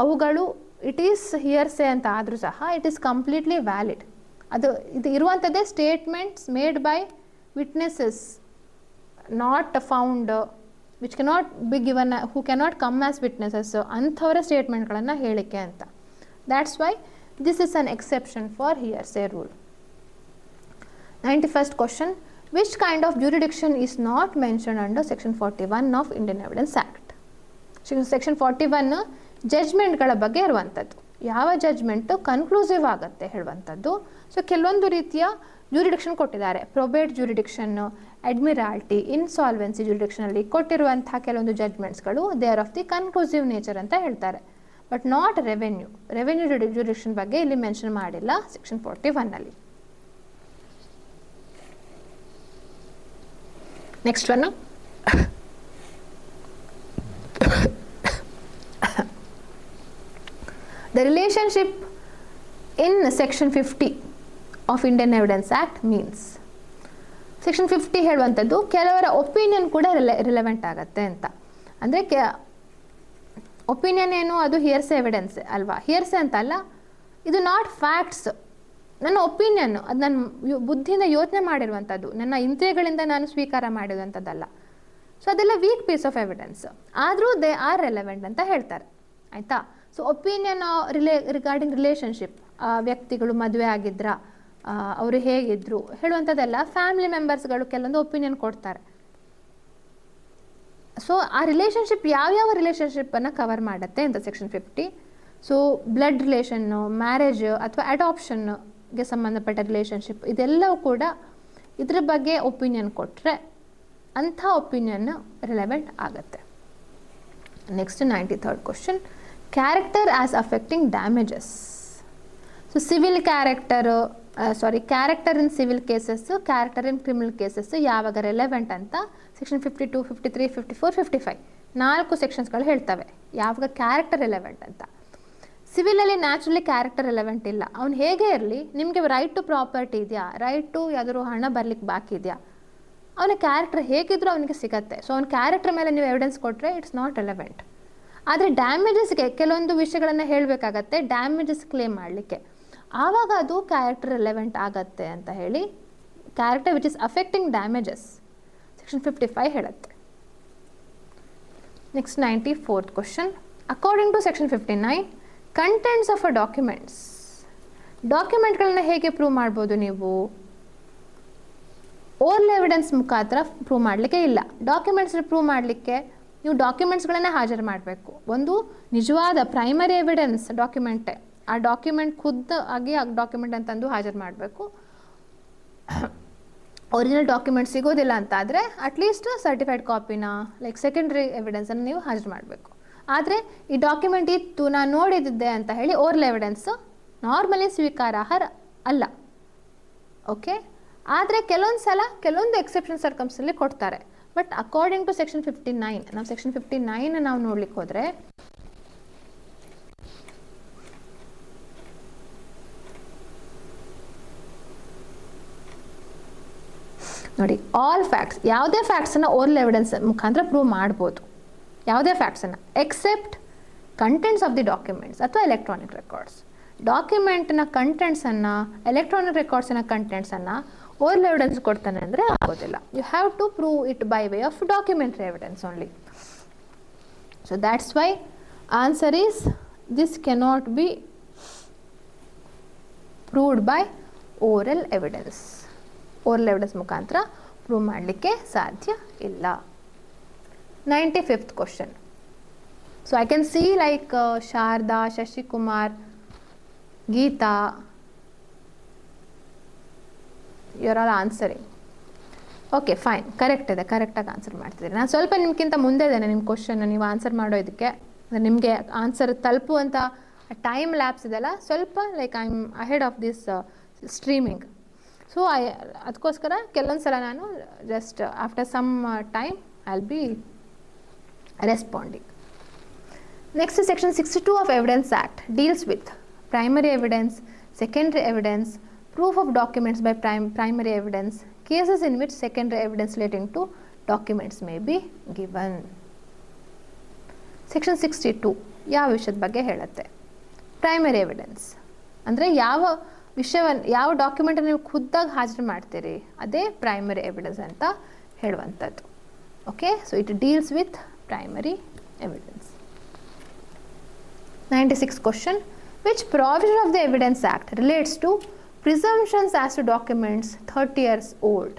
ಅವುಗಳು ಇಟ್ ಈಸ್ ಹಿಯರ್ಸೆ ಅಂತ ಆದರೂ ಸಹ ಇಟ್ ಈಸ್ ಕಂಪ್ಲೀಟ್ಲಿ ವ್ಯಾಲಿಡ್. ಇದು ಇರುವಂಥದ್ದೇ statements made by witnesses not found which cannot be given who cannot come as witnesses ಅಂಥವರ ಸ್ಟೇಟ್ಮೆಂಟ್ಗಳನ್ನು ಹೇಳಿಕೆ ಅಂತ. That's why this is an exception for hearsay rule. 91st question. Which kind of jurisdiction is not mentioned under section 41 of Indian evidence act? Section 41 ಜಡ್ಜ್ಮೆಂಟ್ಗಳ ಬಗ್ಗೆ ಇರುವಂಥದ್ದು. ಯಾವ judgement conclusive ಆಗುತ್ತೆ ಹೇಳುವಂಥದ್ದು. ಸೊ ಕೆಲವೊಂದು ರೀತಿಯ ಜ್ಯೂರಿಡಿಕ್ಷನ್ ಕೊಟ್ಟಿದ್ದಾರೆ. ಪ್ರೊಬೇಟ್ ಜ್ಯೂರಿಡಿಕ್ಷನ್ನು, ಅಡ್ಮಿರಾಲ್ಟಿ, ಇನ್ಸಾಲ್ವೆನ್ಸಿ ಜ್ಯೂರಿಡಿಕ್ಷನಲ್ಲಿ ಕೊಟ್ಟಿರುವಂತಹ ಕೆಲವೊಂದು ಜಡ್ಜ್ಮೆಂಟ್ಸ್ಗಳು they are of the conclusive nature ಅಂತ ಹೇಳ್ತಾರೆ. ಬಟ್ ನಾಟ್ ರೆವೆನ್ಯೂ ಜ್ಯೂರಿಡಿಕ್ಷನ್ ಬಗ್ಗೆ ಇಲ್ಲಿ ಮೆನ್ಷನ್ ಮಾಡಿಲ್ಲ ಸೆಕ್ಷನ್ 41ನಲ್ಲಿ. Next one, the relationship in section 50 of Indian Evidence Act means. Section 50 ಹೇಳುವಂಥದ್ದು ಕೆಲವರ ಒಪಿನಿಯನ್ ಕೂಡ ರಿಲೆವೆಂಟ್ ಆಗುತ್ತೆ ಅಂತ. ಅಂದರೆ ಒಪಿನಿಯನ್ ಏನು? ಅದು ಹಿಯರ್ಸೆ ಎವಿಡೆನ್ಸ್ ಅಲ್ವಾ? ಹಿಯರ್ಸೆ ಅಂತ ಅಲ್ಲ, ಇದು ನಾಟ್ ಫ್ಯಾಕ್ಟ್ಸ್. ನನ್ನ ಒಪಿನಿಯನ್ ಅದು ನನ್ನ ಬುದ್ಧಿಯಿಂದ ಯೋಚನೆ ಮಾಡಿರುವಂಥದ್ದು, ನನ್ನ ಇಂದ್ರಿಯಗಳಿಂದ ನಾನು ಸ್ವೀಕಾರ ಮಾಡಿರುವಂಥದ್ದಲ್ಲ. ಸೊ ಅದೆಲ್ಲ ವೀಕ್ ಪೀಸ್ ಆಫ್ ಎವಿಡೆನ್ಸ್, ಆದರೂ ದೇ ಆರ್ ರೆಲೆವೆಂಟ್ ಅಂತ ಹೇಳ್ತಾರೆ ಆಯಿತಾ. ಸೊ ಒಪಿನಿಯನ್ ರಿಗಾರ್ಡಿಂಗ್ ರಿಲೇಷನ್ಶಿಪ್, ವ್ಯಕ್ತಿಗಳು ಮದುವೆ ಆಗಿದ್ರಾ, ಅವರು ಹೇಗಿದ್ರು ಹೇಳುವಂಥದ್ದೆಲ್ಲ ಫ್ಯಾಮಿಲಿ ಮೆಂಬರ್ಸ್ಗಳು ಕೆಲವೊಂದು ಒಪಿನಿಯನ್ ಕೊಡ್ತಾರೆ. ಸೊ ಆ ರಿಲೇಷನ್ಶಿಪ್ ಯಾವ್ಯಾವ ರಿಲೇಷನ್ಶಿಪ್ಪನ್ನು ಕವರ್ ಮಾಡುತ್ತೆ ಅಂತ section 50. So blood relation, marriage ಅಥವಾ ಅಡಾಪ್ಷನ್ಗೆ ಸಂಬಂಧಪಟ್ಟ ರಿಲೇಷನ್ಶಿಪ್, ಇದೆಲ್ಲವೂ ಕೂಡ ಇದ್ರ ಬಗ್ಗೆ ಒಪಿನಿಯನ್ ಕೊಟ್ಟರೆ ಅಂಥ ಒಪಿನಿಯನ್ ರಿಲೆವೆಂಟ್ ಆಗುತ್ತೆ. Next 93rd question. Character as affecting damages. So civil character in civil cases, character in criminal cases ಯಾವಾಗ ರೆಲೆವೆಂಟ್ ಅಂತ ಸೆಕ್ಷನ್ 52, 53, 54, 55 4 ಸೆಕ್ಷನ್ಸ್ಗಳು ಹೇಳ್ತವೆ ಯಾವಾಗ ಕ್ಯಾರೆಕ್ಟರ್ ರೆಲೆವೆಂಟ್ ಅಂತ. ಸಿವಿಲಲ್ಲಿ ನ್ಯಾಚುರಲಿ ಕ್ಯಾರೆಕ್ಟರ್ ರೆಲೆವೆಂಟ್ ಇಲ್ಲ. ಅವ್ನು ಹೇಗೆ ಇರಲಿ, ನಿಮಗೆ ರೈಟ್ ಟು ಪ್ರಾಪರ್ಟಿ ಇದೆಯಾ, ರೈಟ್ ಟು ಯಾವ್ದಾದ್ರು ಹಣ ಬರ್ಲಿಕ್ಕೆ ಬಾಕಿ ಇದೆಯಾ, ಅವನ ಕ್ಯಾರೆಕ್ಟರ್ ಹೇಗಿದ್ರೂ ಅವನಿಗೆ ಸಿಗತ್ತೆ. ಸೊ ಅವ್ನ ಕ್ಯಾರೆಕ್ಟರ್ ಮೇಲೆ ನೀವು ಎವಿಡೆನ್ಸ್ ಕೊಟ್ಟರೆ ಇಟ್ಸ್ ನಾಟ್ ರೆಲೆವೆಂಟ್. ಆದರೆ ಡ್ಯಾಮೇಜಸ್ಗೆ ಕೆಲವೊಂದು ವಿಷಯಗಳನ್ನು ಹೇಳಬೇಕಾಗತ್ತೆ ಡ್ಯಾಮೇಜಸ್ ಕ್ಲೇಮ್ ಮಾಡಲಿಕ್ಕೆ. ಆವಾಗ ಅದು ಕ್ಯಾರೆಕ್ಟರ್ ರಿಲೆವೆಂಟ್ ಆಗತ್ತೆ ಅಂತ ಹೇಳಿ, character which is affecting damages section 55 ಹೇಳುತ್ತೆ. Next 94th question. According to section 59, contents of a documents. ಡಾಕ್ಯುಮೆಂಟ್ಗಳನ್ನ ಹೇಗೆ ಪ್ರೂವ್ ಮಾಡ್ಬೋದು ನೀವು? ಓರಲ್ ಎವಿಡೆನ್ಸ್ ಮುಖಾಂತರ ಪ್ರೂವ್ ಮಾಡಲಿಕ್ಕೆ ಇಲ್ಲ. ಡಾಕ್ಯುಮೆಂಟ್ಸ್ ಪ್ರೂವ್ ಮಾಡಲಿಕ್ಕೆ ನೀವು ಡಾಕ್ಯುಮೆಂಟ್ಸ್ಗಳನ್ನೇ ಹಾಜರು ಮಾಡಬೇಕು. ಒಂದು ನಿಜವಾದ ಪ್ರೈಮರಿ ಎವಿಡೆನ್ಸ್ ಡಾಕ್ಯುಮೆಂಟೇ, ಆ ಡಾಕ್ಯುಮೆಂಟ್ ಖುದ್ದಾಗಿ ಆ ಡಾಕ್ಯುಮೆಂಟ್ ಅಂತಂದು ಹಾಜರು ಮಾಡಬೇಕು. ಒರಿಜಿನಲ್ ಡಾಕ್ಯುಮೆಂಟ್ ಸಿಗೋದಿಲ್ಲ ಅಂತಾದರೆ ಅಟ್ಲೀಸ್ಟ್ ಸರ್ಟಿಫೈಡ್ ಕಾಪಿನ ಲೈಕ್ ಸೆಕೆಂಡ್ರಿ ಎವಿಡೆನ್ಸನ್ನು ನೀವು ಹಾಜರು ಮಾಡಬೇಕು. ಆದರೆ ಈ ಡಾಕ್ಯುಮೆಂಟ್ ಇತ್ತು, ನಾನು ನೋಡಿದ್ದೆ ಅಂತ ಹೇಳಿ ಓರಲ್ ಎವಿಡೆನ್ಸ್ ನಾರ್ಮಲಿ ಸ್ವೀಕಾರಾರ್ಹ ಅಲ್ಲ. ಓಕೆ, ಆದರೆ ಕೆಲವೊಂದು ಸಲ ಕೆಲವೊಂದು ಎಕ್ಸೆಪ್ಷನ್ ಸರ್ಕಮ್ಸಲ್ಲಿ ಕೊಡ್ತಾರೆ. ಬಟ್ ಅಕಾರ್ಡಿಂಗ್ ಟು ಸೆಕ್ಷನ್ 59, ನಾವು ಸೆಕ್ಷನ್ 59 ನಾವು ನೋಡ್ಲಿಕ್ಕೆ ಹೋದರೆ ನೋಡಿ, ಆಲ್ ಫ್ಯಾಕ್ಟ್ಸ್, ಯಾವುದೇ ಫ್ಯಾಕ್ಟ್ಸನ್ನು ಓರಲ್ ಎವಿಡೆನ್ಸ್ ಮುಖಾಂತರ ಪ್ರೂವ್ ಮಾಡ್ಬೋದು. ಯಾವುದೇ ಫ್ಯಾಕ್ಟ್ಸನ್ನು except contents of the documents ಅಥವಾ ಎಲೆಕ್ಟ್ರಾನಿಕ್ ರೆಕಾರ್ಡ್ಸ್. ಡಾಕ್ಯುಮೆಂಟ್ನ ಕಂಟೆಂಟ್ಸನ್ನು, ಎಲೆಕ್ಟ್ರಾನಿಕ್ ರೆಕಾರ್ಡ್ಸಿನ ಕಂಟೆಂಟ್ಸನ್ನು ಓರಲ್ ಎವಿಡೆನ್ಸ್ ಕೊಡ್ತಾನೆ ಅಂದರೆ ಆಗೋದಿಲ್ಲ. You have to prove it by way of documentary evidence only. So that's why answer is this cannot be proved by oral evidence. Oral evidence ಮುಖಾಂತರ prove ಮಾಡಲಿಕ್ಕೆ ಸಾಧ್ಯ ಇಲ್ಲ. 95th question. So I can see like Sharada, Shashikumar, Geetha, you are all answering. Okay, fine, correct ಇದೆ, ಕರೆಕ್ಟಾಗಿ answer ಮಾಡ್ತಿದ್ದೀರಿ. ನಾನು ಸ್ವಲ್ಪ ನಿಮ್ಗಿಂತ ಮುಂದೆ ಇದ್ದೇನೆ ನಿಮ್ಮ ಕ್ವಶನ್ ನೀವು ಆನ್ಸರ್ ಮಾಡೋ ಇದಕ್ಕೆ. ನಿಮಗೆ ಆನ್ಸರ್ ತಲುಪುವಂಥ ಟೈಮ್ ಲ್ಯಾಪ್ಸ್ ಇದೆಲ್ಲ ಸ್ವಲ್ಪ like I am ahead of this streaming. So ಅದಕ್ಕೋಸ್ಕರ ಕೆಲವೊಂದು ಸಲ ನಾನು just after some time I will be responding. Next section 62 of evidence act deals with primary evidence, secondary evidence, proof of documents by primary evidence, cases in which secondary evidence relating to documents may be given. Section 62 ಯಾವ ವಿಷಯದ ಬಗ್ಗೆ ಹೇಳುತ್ತೆ? Primary evidence ಅಂದರೆ ಯಾವ ವಿಷಯವನ್ನು, ಯಾವ ಡಾಕ್ಯುಮೆಂಟನ್ನು ನೀವು ಖುದ್ದಾಗಿ ಹಾಜರು ಮಾಡ್ತೀರಿ ಅದೇ ಪ್ರೈಮರಿ ಎವಿಡೆನ್ಸ್ ಅಂತ ಹೇಳುವಂಥದ್ದು. Okay, so it deals with primary evidence. 96th question. Which provision of the Evidence Act relates to presumptions as to documents 30 years old?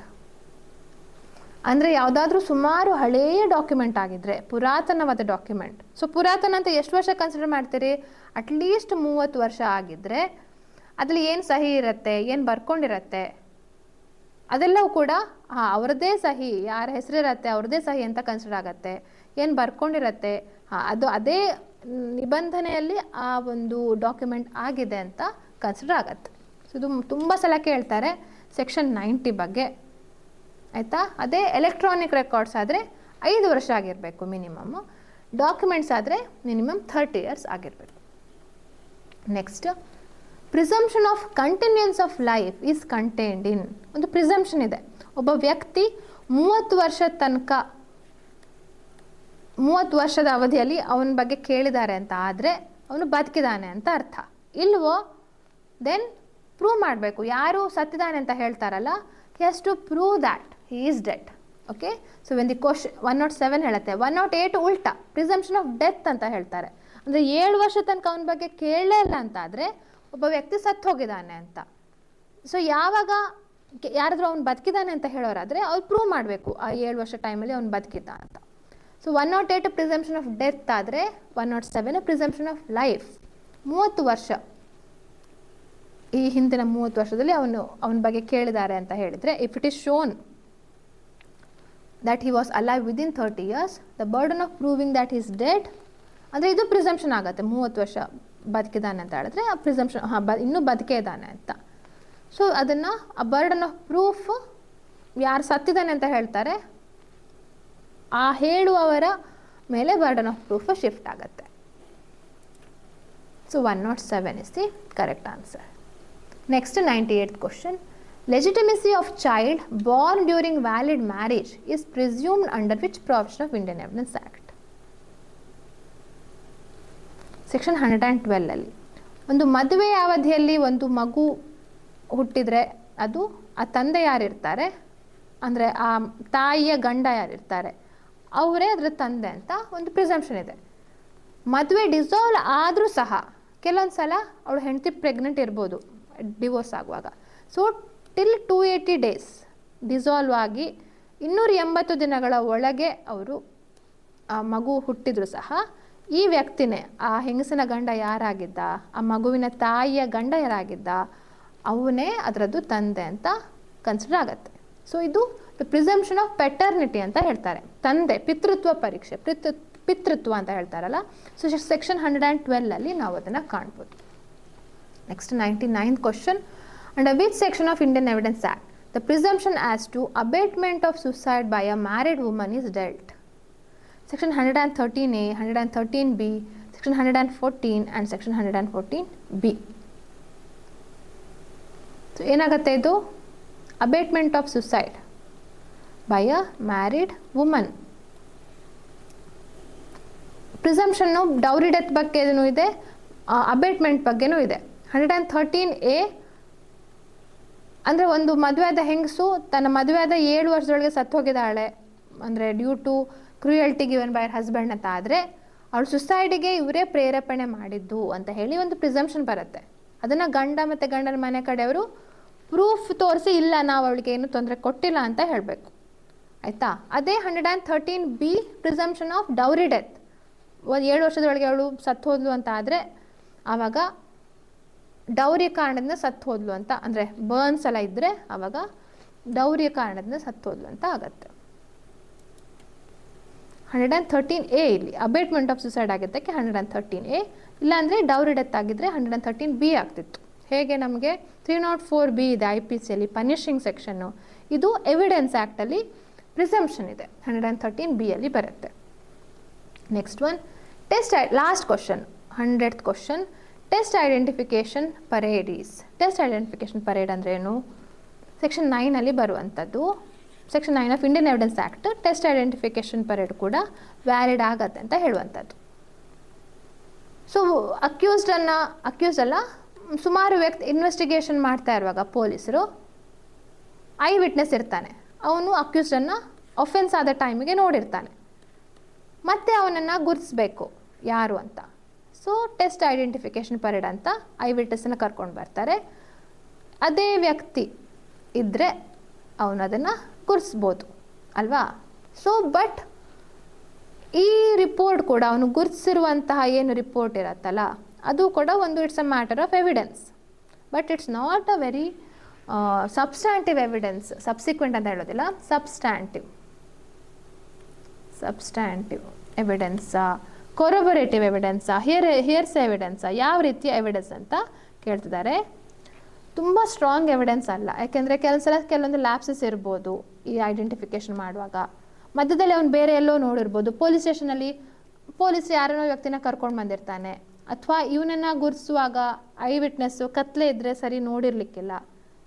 ಅಂದರೆ ಯಾವುದಾದ್ರೂ ಸುಮಾರು ಹಳೆಯ ಡಾಕ್ಯುಮೆಂಟ್ ಆಗಿದ್ದರೆ, ಪುರಾತನವಾದ ಡಾಕ್ಯುಮೆಂಟ್. ಸೊ ಪುರಾತನ ಅಂತ ಎಷ್ಟು ವರ್ಷ ಕನ್ಸಿಡರ್ ಮಾಡ್ತೀರಿ? ಅಟ್ಲೀಸ್ಟ್ 30 ವರ್ಷ ಆಗಿದ್ದರೆ ಅದರಲ್ಲಿ ಏನು ಸಹಿ ಇರುತ್ತೆ, ಏನು ಬರ್ಕೊಂಡಿರತ್ತೆ ಅದೆಲ್ಲವೂ ಕೂಡ ಅವ್ರದ್ದೇ ಸಹಿ, ಯಾರ ಹೆಸರಿರತ್ತೆ ಅವ್ರದ್ದೇ ಸಹಿ ಅಂತ ಕನ್ಸಿಡರ್ ಆಗುತ್ತೆ. ಏನು ಬರ್ಕೊಂಡಿರತ್ತೆ ಅದು ಅದೇ ನಿಬಂಧನೆಯಲ್ಲಿ ಆ ಒಂದು ಡಾಕ್ಯುಮೆಂಟ್ ಆಗಿದೆ ಅಂತ ಕನ್ಸಿಡರ್ ಆಗುತ್ತೆ. ಸೊ ಇದು ತುಂಬ ಸಲ ಕೇಳ್ತಾರೆ ಸೆಕ್ಷನ್ 90 ಬಗ್ಗೆ, ಆಯಿತಾ? ಅದೇ ಎಲೆಕ್ಟ್ರಾನಿಕ್ ರೆಕಾರ್ಡ್ಸ್ ಆದರೆ 5 ವರ್ಷ ಆಗಿರಬೇಕು ಮಿನಿಮಮ್, ಡಾಕ್ಯುಮೆಂಟ್ಸ್ ಆದರೆ ಮಿನಿಮಮ್ 30 years ಆಗಿರಬೇಕು. Next, presumption of continuance of life is contained in. ಒಂದು ಪ್ರಿಸಂಪ್ಷನ್ ಇದೆ, ಒಬ್ಬ ವ್ಯಕ್ತಿ 30 ವರ್ಷದ ತನಕ 30 ವರ್ಷದ ಅವಧಿಯಲ್ಲಿ ಅವನ ಬಗ್ಗೆ ಕೇಳಿದ್ದಾರೆ ಅಂತ ಆದರೆ ಅವನು ಬದುಕಿದ್ದಾನೆ ಅಂತ ಅರ್ಥ. ಇಲ್ವೋ ದೆನ್ ಪ್ರೂವ್ ಮಾಡಬೇಕು. ಯಾರು ಸತ್ತಿದ್ದಾನೆ ಅಂತ ಹೇಳ್ತಾರಲ್ಲ, he has to prove that he is dead. Okay, so when the question 107 ಹೇಳುತ್ತೆ, 108 ಉಲ್ಟಾ ಪ್ರಿಸಂಪ್ಷನ್ ಆಫ್ ಡೆತ್ ಅಂತ ಹೇಳ್ತಾರೆ. ಅಂದರೆ 7 ವರ್ಷ ತನಕ ಅವನ ಬಗ್ಗೆ ಕೇಳಲೇ ಇಲ್ಲ ಅಂತ ಆದರೆ ಒಬ್ಬ ವ್ಯಕ್ತಿ ಸತ್ತು ಹೋಗಿದ್ದಾನೆ ಅಂತ. ಸೊ ಯಾವಾಗ ಯಾರಾದರೂ ಅವ್ನು ಬದುಕಿದ್ದಾನೆ ಅಂತ ಹೇಳೋರಾದರೆ ಅವ್ರು ಪ್ರೂವ್ ಮಾಡಬೇಕು ಆ 7 ವರ್ಷ ಟೈಮಲ್ಲಿ ಅವ್ನು ಬದುಕಿದ್ದ ಅಂತ. ಸೊ 108 ಪ್ರಿಸಂಪ್ಷನ್ ಆಫ್ ಡೆತ್ ಆದರೆ 107 ಪ್ರಿಸಂಪ್ಷನ್ ಆಫ್ ಲೈಫ್. 30 ವರ್ಷ, ಈ ಹಿಂದಿನ 30 ವರ್ಷದಲ್ಲಿ ಅವನ ಬಗ್ಗೆ ಕೇಳಿದ್ದಾರೆ ಅಂತ ಹೇಳಿದರೆ, if it is shown that he was alive within 30 years, the burden of proving that he is dead, ಅಂದರೆ ಇದು ಪ್ರಿಸಂಪ್ಷನ್ ಆಗುತ್ತೆ. 30 ವರ್ಷ ಬದುಕಿದ್ದಾನೆ ಅಂತ ಹೇಳಿದ್ರೆ ಆ ಪ್ರಿಸಂಪ್ಷನ್ ಇನ್ನೂ ಬದುಕೇ ಇದ್ದಾನೆ ಅಂತ. ಸೊ ಅದನ್ನು ಆ ಬರ್ಡನ್ ಆಫ್ ಪ್ರೂಫ್ ಯಾರು ಸತ್ತಿದ್ದಾನೆ ಅಂತ ಹೇಳ್ತಾರೆ ಆ ಹೇಳುವವರ ಮೇಲೆ ಬರ್ಡನ್ ಆಫ್ ಪ್ರೂಫ್ ಶಿಫ್ಟ್ ಆಗುತ್ತೆ. So 107 is the correct answer. Next, 98th question. Legitimacy of child born during valid marriage is presumed under which provision of Indian Evidence Act? Section 112 ಅಲ್ಲಿ ಒಂದು ಮದುವೆಯ ಅವಧಿಯಲ್ಲಿ ಒಂದು ಮಗು ಹುಟ್ಟಿದರೆ ಅದು ಆ ತಂದೆ ಯಾರಿರ್ತಾರೆ, ಅಂದರೆ ಆ ತಾಯಿಯ ಗಂಡ ಯಾರಿರ್ತಾರೆ ಅವರೇ ಅದರ ತಂದೆ ಅಂತ ಒಂದು ಪ್ರಿಸಂಪ್ಷನ್ ಇದೆ. ಮದುವೆ ಡಿಸಾಲ್ವ್ ಆದರೂ ಸಹ ಕೆಲವೊಂದು ಸಲ ಅವಳು ಹೆಂಡತಿ ಪ್ರೆಗ್ನೆಂಟ್ ಇರ್ಬೋದು ಡಿವೋರ್ಸ್ ಆಗುವಾಗ. ಸೊ ಟಿಲ್ 280 ಡೇಸ್ ಡಿಸಾಲ್ವ್ ಆಗಿ 280 ದಿನಗಳ ಒಳಗೆ ಅವರು ಆ ಮಗು ಹುಟ್ಟಿದ್ರು ಸಹ ಈ ವ್ಯಕ್ತಿನೇ, ಆ ಹೆಂಗಸಿನ ಗಂಡ ಯಾರಾಗಿದ್ದ, ಆ ಮಗುವಿನ ತಾಯಿಯ ಗಂಡ ಯಾರಾಗಿದ್ದ, ಅವನೇ ಅದರದ್ದು ತಂದೆ ಅಂತ ಕನ್ಸಿಡರ್ ಆಗುತ್ತೆ. ಸೊ ಇದು ಪ್ರಿಸಂಪ್ಷನ್ ಆಫ್ ಪೆಟರ್ನಿಟಿ ಅಂತ ಹೇಳ್ತಾರೆ. ತಂದೆ, ಪಿತೃತ್ವ ಪರೀಕ್ಷೆ, ಪಿತೃತ್ವ ಅಂತ ಹೇಳ್ತಾರಲ್ಲ. ಸೊ ಸೆಕ್ಷನ್ 112 ನಾವು ಅದನ್ನು ಕಾಣ್ಬೋದು. Next 99th question. Under which section of Indian evidence act the presumption as to abetment of suicide by a married woman is dealt? Section 113A, 113B, Section 114 and Section 114B. So ಏನಾಗುತ್ತೆ ಇದು? Abetment of suicide by a married woman. Presumption dowry death ಬಗ್ಗೆನೂ ಇದೆ, abetment ಬಗ್ಗೆನೂ ಇದೆ. 113A ಅಂದರೆ ಒಂದು ಮದುವೆಯಾದ ಹೆಂಗಸು ತನ್ನ ಮದುವೆಯಾದ 7 ವರ್ಷದೊಳಗೆ ಸತ್ತು ಹೋಗಿದ್ದಾಳೆ, ಅಂದರೆ due to cruelty given by husband ಅಂತ ಆದರೆ ಅವಳು ಸುಸೈಡಿಗೆ ಇವರೇ ಪ್ರೇರೇಪಣೆ ಮಾಡಿದ್ದು ಅಂತ ಹೇಳಿ ಒಂದು ಪ್ರಿಸಂಪ್ಷನ್ ಬರುತ್ತೆ. ಅದನ್ನು ಗಂಡ ಮತ್ತು ಗಂಡನ ಮನೆ ಕಡೆಯವರು ಪ್ರೂಫ್ ತೋರಿಸಿ ಇಲ್ಲ ನಾವು ಅವಳಿಗೆ ಏನು ತೊಂದರೆ ಕೊಟ್ಟಿಲ್ಲ ಅಂತ ಹೇಳಬೇಕು, ಆಯಿತಾ. ಅದೇ 113B presumption of dowry death, 7 ವರ್ಷದೊಳಗೆ ಅವಳು ಸತ್ತು ಹೋದ್ಲು ಅಂತ ಆದರೆ ಆವಾಗ ಡೌರಿಯ ಕಾರಣದಿಂದ ಸತ್ತು ಹೋದ್ಲು ಅಂತ, ಅಂದರೆ ಬರ್ನ್ಸ್ ಎಲ್ಲ ಇದ್ದರೆ ಆವಾಗ ಡೌರಿಯ ಕಾರಣದಿಂದ ಸತ್ತು ಹೋದ್ಲು ಅಂತ ಆಗುತ್ತೆ. 113A ಇಲ್ಲಿ ಅಬೇಟ್ಮೆಂಟ್ ಆಫ್ ಸುಸೈಡ್ ಆಗಿದ್ದಕ್ಕೆ 113A, ಇಲ್ಲಾಂದರೆ ಡೌರಿ ಡೆತ್ ಆಗಿದ್ದರೆ 113B ಆಗ್ತಿತ್ತು. ಹೇಗೆ ನಮಗೆ 304B ಇದೆ IPCಯಲ್ಲಿ ಪನಿಷಿಂಗ್ ಸೆಕ್ಷನ್ನು, ಇದು ಎವಿಡೆನ್ಸ್ ಆ್ಯಕ್ಟಲ್ಲಿ ಪ್ರಿಸಂಪ್ಷನ್ ಇದೆ, 113Bಯಲ್ಲಿ ಬರುತ್ತೆ. Next one, last question, 100th question. Test identification parade is. Test identification parade ಅಂದರೆ ಏನು? ಸೆಕ್ಷನ್ 9 ಬರುವಂಥದ್ದು. Section 9 of Indian evidence act test identification parade ಕೂಡ ವ್ಯಾಲಿಡ್ ಆಗತ್ತೆ ಅಂತ ಹೇಳುವಂಥದ್ದು. ಸೊ ಅಕ್ಯೂಸ್ ಅಲ್ಲ, ಸುಮಾರು ವ್ಯಕ್ತಿ ಇನ್ವೆಸ್ಟಿಗೇಷನ್ ಮಾಡ್ತಾ ಇರುವಾಗ ಪೊಲೀಸರು ಐ ವಿಟ್ನೆಸ್ ಇರ್ತಾನೆ, ಅವನು ಅಕ್ಯೂಸ್ಡನ್ನು ಅಫೆನ್ಸ್ ಆದ ಟೈಮಿಗೆ ನೋಡಿರ್ತಾನೆ, ಮತ್ತೆ ಅವನನ್ನು ಗುರುತಿಸ್ಬೇಕು ಯಾರು ಅಂತ. ಸೊ ಟೆಸ್ಟ್ ಐಡೆಂಟಿಫಿಕೇಷನ್ ಪರೇಡ್ ಅಂತ ಐ ವಿಟ್ನೆಸ್ಸನ್ನು ಕರ್ಕೊಂಡು ಬರ್ತಾರೆ. ಅದೇ ವ್ಯಕ್ತಿ ಇದ್ದರೆ ಅವನು ಅದನ್ನು ಗುರ್ತಿಸ್ಬೋದು ಅಲ್ವಾ. ಸೊ ಬಟ್ ಈ ರಿಪೋರ್ಟ್ ಕೂಡ ಅವನು ಗುರ್ತಿಸಿರುವಂತಹ ಏನು ರಿಪೋರ್ಟ್ ಇರತ್ತಲ್ಲ ಅದು ಕೂಡ ಒಂದು it's a matter of evidence, but it's not a very substantive evidence. Subsequent ಅಂತ ಹೇಳೋದಿಲ್ಲ, ಸಬ್ಸ್ಟ್ಯಾಂಟಿವ್ ಎವಿಡೆನ್ಸಾ, ಕೊರೊಬರೇಟಿವ್ ಎವಿಡೆನ್ಸಾ, ಹಿಯರ್ಸ್ ಎವಿಡೆನ್ಸಾ, ಯಾವ ರೀತಿಯ ಎವಿಡೆನ್ಸ್ ಅಂತ ಕೇಳ್ತಿದ್ದಾರೆ. ತುಂಬ ಸ್ಟ್ರಾಂಗ್ ಎವಿಡೆನ್ಸ್ ಅಲ್ಲ, ಯಾಕೆಂದರೆ ಕೆಲವೊಂದು ಲ್ಯಾಪ್ಸಸ್ ಇರ್ಬೋದು ಈ ಐಡೆಂಟಿಫಿಕೇಷನ್ ಮಾಡುವಾಗ. ಮಧ್ಯದಲ್ಲಿ ಅವನು ಬೇರೆ ಎಲ್ಲೋ ನೋಡಿರ್ಬೋದು, ಪೊಲೀಸ್ ಸ್ಟೇಷನಲ್ಲಿ ಪೊಲೀಸ್ ಯಾರನ್ನೋ ವ್ಯಕ್ತಿನ ಕರ್ಕೊಂಡು ಬಂದಿರ್ತಾನೆ, ಅಥವಾ ಇವನನ್ನು ಗುರುತಿಸುವಾಗ ಐ ವಿಟ್ನೆಸ್ಸು ಕತ್ಲೆ ಇದ್ದರೆ ಸರಿ ನೋಡಿರ್ಲಿಕ್ಕಿಲ್ಲ.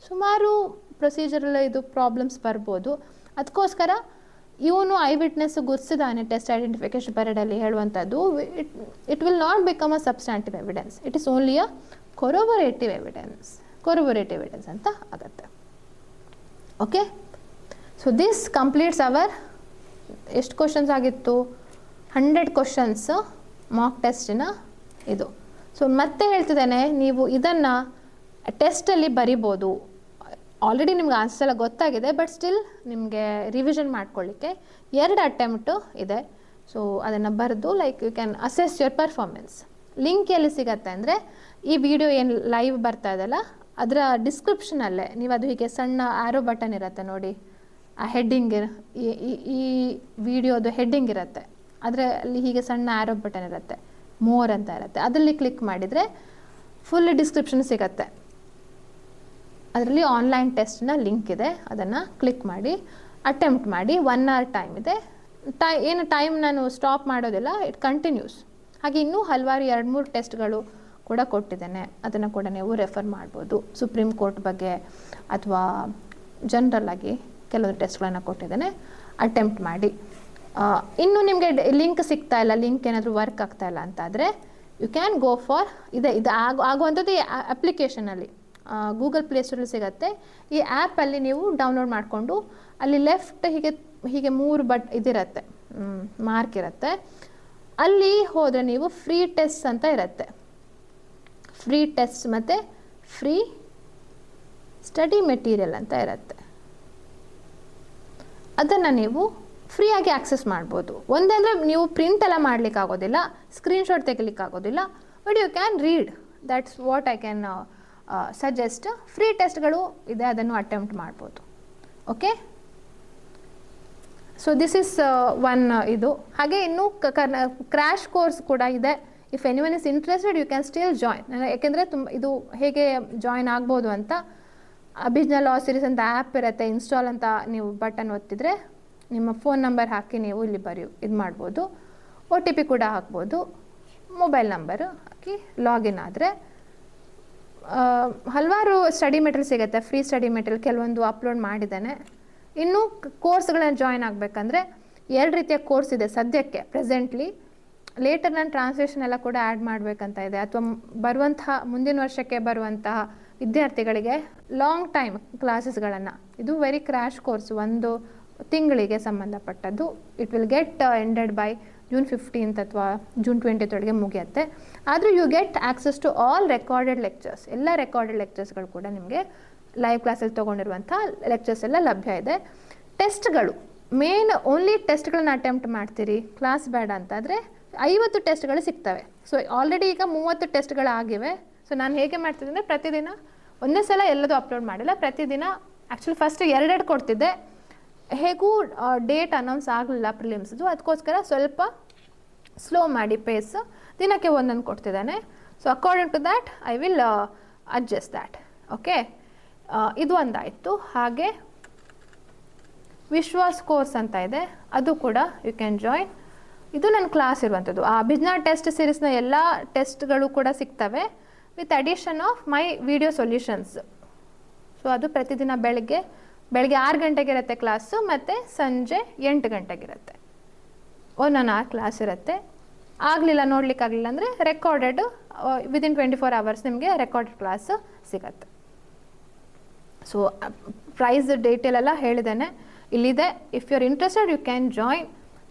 ಸುಮಾರು ಪ್ರೊಸೀಜರಲ್ಲಿ ಇದು ಪ್ರಾಬ್ಲಮ್ಸ್ ಬರ್ಬೋದು. ಅದಕ್ಕೋಸ್ಕರ ಇವನು ಐ ವಿಟ್ನೆಸ್ಸು ಗುರುತಿಸಿದಾನೆ ಟೆಸ್ಟ್ ಐಡೆಂಟಿಫಿಕೇಷನ್ ಪರೇಡಲ್ಲಿ ಹೇಳುವಂಥದ್ದು, it will not become a substantive evidence, it is only a corroborative evidence ಅಂತ ಆಗುತ್ತೆ. Okay, so this completes our ಎಷ್ಟು ಕ್ವಶನ್ಸ್ ಆಗಿತ್ತು? 100 ಕ್ವಶನ್ಸ್ ಮಾಕ್ ಟೆಸ್ಟಿನ ಇದು. ಸೊ ಮತ್ತೆ ಹೇಳ್ತಿದ್ದೇನೆ, ನೀವು ಇದನ್ನು ಟೆಸ್ಟಲ್ಲಿ ಬರಿಬೋದು. ಆಲ್ರೆಡಿ ನಿಮ್ಗೆ ಆನ್ಸರ್ ಎಲ್ಲ ಗೊತ್ತಾಗಿದೆ, ಬಟ್ ಸ್ಟಿಲ್ ನಿಮಗೆ ರಿವಿಷನ್ ಮಾಡ್ಕೊಳ್ಳಿಕ್ಕೆ 2 ಅಟೆಂಪ್ಟು ಇದೆ. ಸೊ ಅದನ್ನು ಬರೆದು like you can assess your performance. Link ಎಲ್ಲಿ ಸಿಗತ್ತೆ ಅಂದರೆ ಈ ವಿಡಿಯೋ ಏನು ಲೈವ್ ಬರ್ತಾ ಇದೆಯಲ್ಲ ಅದರ ಡಿಸ್ಕ್ರಿಪ್ಷನಲ್ಲೇ ನೀವು ಅದು ಹೀಗೆ ಸಣ್ಣ ಆರೋ ಬಟನ್ ಇರುತ್ತೆ ನೋಡಿ, ಆ ಹೆಡ್ಡಿಂಗ್ ಈ ವಿಡಿಯೋದು ಹೆಡ್ಡಿಂಗ್ ಇರುತ್ತೆ, ಅದರಲ್ಲಿ ಹೀಗೆ ಸಣ್ಣ ಆರೋ ಬಟನ್ ಇರುತ್ತೆ, ಮೋರ್ ಅಂತ ಇರುತ್ತೆ, ಅದರಲ್ಲಿ ಕ್ಲಿಕ್ ಮಾಡಿದರೆ ಫುಲ್ ಡಿಸ್ಕ್ರಿಪ್ಷನ್ ಸಿಗತ್ತೆ. ಅದರಲ್ಲಿ ಆನ್ಲೈನ್ ಟೆಸ್ಟ್ನ ಲಿಂಕ್ ಇದೆ, ಅದನ್ನು ಕ್ಲಿಕ್ ಮಾಡಿ ಅಟೆಂಪ್ಟ್ ಮಾಡಿ. 1 hour ಟೈಮ್ ಇದೆ. ಏನು ಟೈಮ್ ನಾನು ಸ್ಟಾಪ್ ಮಾಡೋದಿಲ್ಲ, ಇಟ್ ಕಂಟಿನ್ಯೂಸ್. ಹಾಗೆ ಇನ್ನೂ ಹಲವಾರು 2-3 ಟೆಸ್ಟ್ಗಳು ಕೂಡ ಕೊಟ್ಟಿದ್ದೇನೆ, ಅದನ್ನು ಕೂಡ ನೀವು ರೆಫರ್ ಮಾಡ್ಬೋದು. ಸುಪ್ರೀಂ ಕೋರ್ಟ್ ಬಗ್ಗೆ ಅಥವಾ ಜನರಲ್ ಆಗಿ ಕೆಲವೊಂದು ಟೆಸ್ಟ್ಗಳನ್ನು ಕೊಟ್ಟಿದ್ದೇನೆ, ಅಟೆಂಪ್ಟ್ ಮಾಡಿ. ಇನ್ನೂ ನಿಮಗೆ ಲಿಂಕ್ ಸಿಗ್ತಾ ಇಲ್ಲ, ಲಿಂಕ್ ಏನಾದರೂ ವರ್ಕ್ ಆಗ್ತಾ ಇಲ್ಲ ಅಂತಾದರೆ ಯು ಕ್ಯಾನ್ ಗೋ ಫಾರ್ ಇದು ಆಗುವಂಥದ್ದು ಈ ಅಪ್ಲಿಕೇಶನಲ್ಲಿ ಗೂಗಲ್ ಪ್ಲೇಸ್ಟೋರಲ್ಲಿ ಸಿಗುತ್ತೆ. ಈ ಆ್ಯಪಲ್ಲಿ ನೀವು ಡೌನ್ಲೋಡ್ ಮಾಡಿಕೊಂಡು ಅಲ್ಲಿ ಲೆಫ್ಟ್ ಹೀಗೆ 3 ಇದಿರುತ್ತೆ, ಮಾರ್ಕ್ ಇರುತ್ತೆ. ಅಲ್ಲಿ ಹೋದರೆ ನೀವು ಫ್ರೀ ಟೆಸ್ಟ್ ಅಂತ ಇರುತ್ತೆ, ಫ್ರೀ ಟೆಸ್ಟ್ ಮತ್ತು ಫ್ರೀ ಸ್ಟಡಿ ಮೆಟೀರಿಯಲ್ ಅಂತ ಇರುತ್ತೆ. ಅದನ್ನು ನೀವು ಫ್ರೀಯಾಗಿ ಆಕ್ಸೆಸ್ ಮಾಡ್ಬೋದು. ಒಂದಂದರೆ ನೀವು ಪ್ರಿಂಟ್ ಎಲ್ಲ ಮಾಡಲಿಕ್ಕೆ ಆಗೋದಿಲ್ಲ, ಸ್ಕ್ರೀನ್ಶಾಟ್ ತೆಗಿಲಿಕ್ಕೆ ಆಗೋದಿಲ್ಲ, but you can read. That's what I can suggest. Free ಟೆಸ್ಟ್ಗಳು ಇದೆ, ಅದನ್ನು ಅಟೆಂಪ್ಟ್ ಮಾಡ್ಬೋದು. Okay, so this is one ಇದು. ಹಾಗೆ ಇನ್ನೂ ಕ್ರ್ಯಾಶ್ ಕೋರ್ಸ್ ಕೂಡ ಇದೆ. If anyone is interested you can still join. ಯಾಕೆಂದರೆ ಇದು ಹೇಗೆ ಜಾಯ್ನ್ ಆಗ್ಬೋದು ಅಂತ, ಅಭಿಜ್ಞಾ ಲಾ ಸೀರೀಸ್ ಅಂತ ಆ್ಯಪ್ ಇರುತ್ತೆ, ಇನ್ಸ್ಟಾಲ್ ಅಂತ ನೀವು ಬಟನ್ ಒತ್ತಿದರೆ ನಿಮ್ಮ ಫೋನ್ ನಂಬರ್ ಹಾಕಿ ನೀವು ಇಲ್ಲಿ ಇದು ಮಾಡ್ಬೋದು. OTP ಕೂಡ ಹಾಕ್ಬೋದು, ಮೊಬೈಲ್ ನಂಬರು ಹಾಕಿ ಲಾಗಿನ್ ಆದರೆ ಹಲವಾರು ಸ್ಟಡಿ ಮೆಟೀರಿಯಲ್ ಸಿಗುತ್ತೆ, ಫ್ರೀ ಸ್ಟಡಿ ಮೆಟೀರಿಯಲ್ ಕೆಲವೊಂದು ಅಪ್ಲೋಡ್ ಮಾಡಿದ್ದಾನೆ. ಇನ್ನೂ ಕೋರ್ಸ್ಗಳನ್ನ ಜಾಯ್ನ್ ಆಗಬೇಕಂದ್ರೆ 2 ರೀತಿಯ ಕೋರ್ಸ್ ಇದೆ ಸದ್ಯಕ್ಕೆ ಪ್ರೆಸೆಂಟ್ಲಿ. ಲೇಟರ್ ನಾನು ಟ್ರಾನ್ಸ್ಲೇಷನ್ ಎಲ್ಲ ಕೂಡ ಆ್ಯಡ್ ಮಾಡಬೇಕಂತ ಇದೆ, ಅಥವಾ ಬರುವಂತಹ ಮುಂದಿನ ವರ್ಷಕ್ಕೆ ಬರುವಂತಹ ವಿದ್ಯಾರ್ಥಿಗಳಿಗೆ ಲಾಂಗ್ ಟೈಮ್ ಕ್ಲಾಸಸ್ಗಳನ್ನು, ಇದು ವೆರಿ ಕ್ರ್ಯಾಶ್ ಕೋರ್ಸ್, 1 ತಿಂಗಳಿಗೆ ಸಂಬಂಧಪಟ್ಟದ್ದು. It will get ended by June 15th ಅಥವಾ June 20th ಒಳಗೆ ಮುಗಿಯುತ್ತೆ. ಆದರೂ you get access to all recorded lectures. ಎಲ್ಲ ರೆಕಾರ್ಡೆಡ್ ಲೆಕ್ಚರ್ಸ್ಗಳು ಕೂಡ ನಿಮಗೆ ಲೈವ್ ಕ್ಲಾಸಲ್ಲಿ ತೊಗೊಂಡಿರುವಂಥ ಲೆಕ್ಚರ್ಸ್ ಎಲ್ಲ ಲಭ್ಯ ಇದೆ. ಟೆಸ್ಟ್ಗಳು ಮೇನ್ ಓನ್ಲಿ ಟೆಸ್ಟ್ಗಳನ್ನ ಅಟೆಂಪ್ಟ್ ಮಾಡ್ತೀರಿ, ಕ್ಲಾಸ್ ಬೇಡ ಅಂತಾದರೆ 50 ಟೆಸ್ಟ್ಗಳು ಸಿಗ್ತವೆ. ಸೊ ಆಲ್ರೆಡಿ ಈಗ 30 ಟೆಸ್ಟ್ಗಳಾಗಿವೆ. ಸೊ ನಾನು ಹೇಗೆ ಮಾಡ್ತಿದ್ದೆ ಅಂದರೆ ಪ್ರತಿದಿನ ಒಂದೇ ಸಲ ಎಲ್ಲದೂ ಅಪ್ಲೋಡ್ ಮಾಡಿಲ್ಲ, ಪ್ರತಿದಿನ ಆ್ಯಕ್ಚುಲಿ ಫಸ್ಟ್ 2 ಕೊಡ್ತಿದ್ದೆ. ಹೇಗೂ ಡೇಟ್ ಅನೌನ್ಸ್ ಆಗಲಿಲ್ಲ ಪ್ರಿಲಿಮ್ಸ್ದು, ಅದಕ್ಕೋಸ್ಕರ ಸ್ವಲ್ಪ ಸ್ಲೋ ಮಾಡಿ ಪೇಸ್, ದಿನಕ್ಕೆ 1 ಕೊಡ್ತಿದ್ದಾನೆ. So according to that I will adjust that. Okay, ಇದು ಒಂದಾಯಿತು. ಹಾಗೆ ವಿಶ್ವಾಸ್ ಕೋರ್ಸ್ ಅಂತ ಇದೆ, ಅದು ಕೂಡ ಯು ಕ್ಯಾನ್ ಜಾಯಿನ್. ಇದು ನನ್ನ ಕ್ಲಾಸ್ ಇರುವಂಥದ್ದು. ಆ ಅಭಿಜ್ಞಾ ಟೆಸ್ಟ್ ಸೀರೀಸ್ನ ಎಲ್ಲ ಟೆಸ್ಟ್ಗಳು ಕೂಡ ಸಿಗ್ತವೆ with addition of my video solutions. So ಅದು ಪ್ರತಿದಿನ ಬೆಳಗ್ಗೆ 6 ಗಂಟೆಗೆ ಇರುತ್ತೆ ಕ್ಲಾಸು, ಮತ್ತು ಸಂಜೆ 8 ಗಂಟೆಗಿರುತ್ತೆ. 1 hour ಕ್ಲಾಸ್ ಇರುತ್ತೆ. ಆಗಲಿಲ್ಲ, ನೋಡಲಿಕ್ಕಾಗಲಿಲ್ಲ ಅಂದರೆ ರೆಕಾರ್ಡೆಡ್ ವಿದಿನ್ 24 hours ನಿಮಗೆ ರೆಕಾರ್ಡೆಡ್ ಕ್ಲಾಸ್ ಸಿಗತ್ತೆ. ಸೊ ಪ್ರೈಸ್ ಡೀಟೇಲ್ ಎಲ್ಲ ಹೇಳಿದ್ದೇನೆ, ಇಲ್ಲಿದೆ. If you are interested you can join.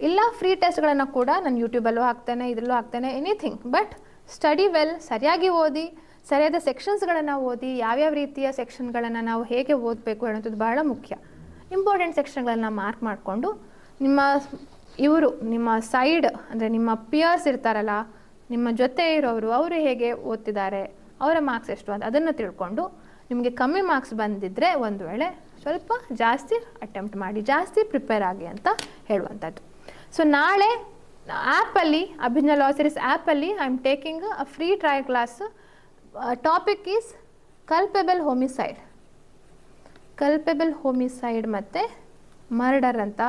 ಇಲ್ಲ ಫ್ರೀ ಟೆಸ್ಟ್ಗಳನ್ನು ಕೂಡ ನಾನು ಯೂಟ್ಯೂಬಲ್ಲೂ ಹಾಕ್ತೇನೆ, ಇದರಲ್ಲೂ ಹಾಕ್ತೇನೆ, ಎನಿಥಿಂಗ್. ಬಟ್ ಸ್ಟಡಿ ವೆಲ್, ಸರಿಯಾಗಿ ಓದಿ, ಸರಿಯಾದ ಸೆಕ್ಷನ್ಸ್ಗಳನ್ನು ಓದಿ. ಯಾವ್ಯಾವ ರೀತಿಯ ಸೆಕ್ಷನ್ಗಳನ್ನು ನಾವು ಹೇಗೆ ಓದಬೇಕು ಅನ್ನೋದು ಬಹಳ ಮುಖ್ಯ. ಇಂಪಾರ್ಟೆಂಟ್ ಸೆಕ್ಷನ್ಗಳನ್ನು ಮಾರ್ಕ್ ಮಾಡಿಕೊಂಡು ನಿಮ್ಮ ಸೈಡ್ ಅಂದರೆ ನಿಮ್ಮ ಪಿಯರ್ಸ್ ಇರ್ತಾರಲ್ಲ, ನಿಮ್ಮ ಜೊತೆ ಇರೋರು, ಅವರು ಹೇಗೆ ಓದ್ತಿದ್ದಾರೆ, ಅವರ ಮಾರ್ಕ್ಸ್ ಎಷ್ಟು ಅಂತ ಅದನ್ನು ತಿಳ್ಕೊಂಡು, ನಿಮಗೆ ಕಮ್ಮಿ ಮಾರ್ಕ್ಸ್ ಬಂದಿದ್ದರೆ ಒಂದು ವೇಳೆ ಸ್ವಲ್ಪ ಜಾಸ್ತಿ ಅಟೆಂಪ್ಟ್ ಮಾಡಿ, ಜಾಸ್ತಿ ಪ್ರಿಪೇರ್ ಆಗಿ ಅಂತ ಹೇಳುವಂಥದ್ದು. ಸೊ ನಾಳೆ ಆ್ಯಪಲ್ಲಿ, ಅಭಿಜ್ಞಾ ಲಾ ಸೀರೀಸ್ ಆ್ಯಪಲ್ಲಿ I am taking a free trial class. Topic is culpable homicide ಮತ್ತು ಮರ್ಡರ್ ಅಂತ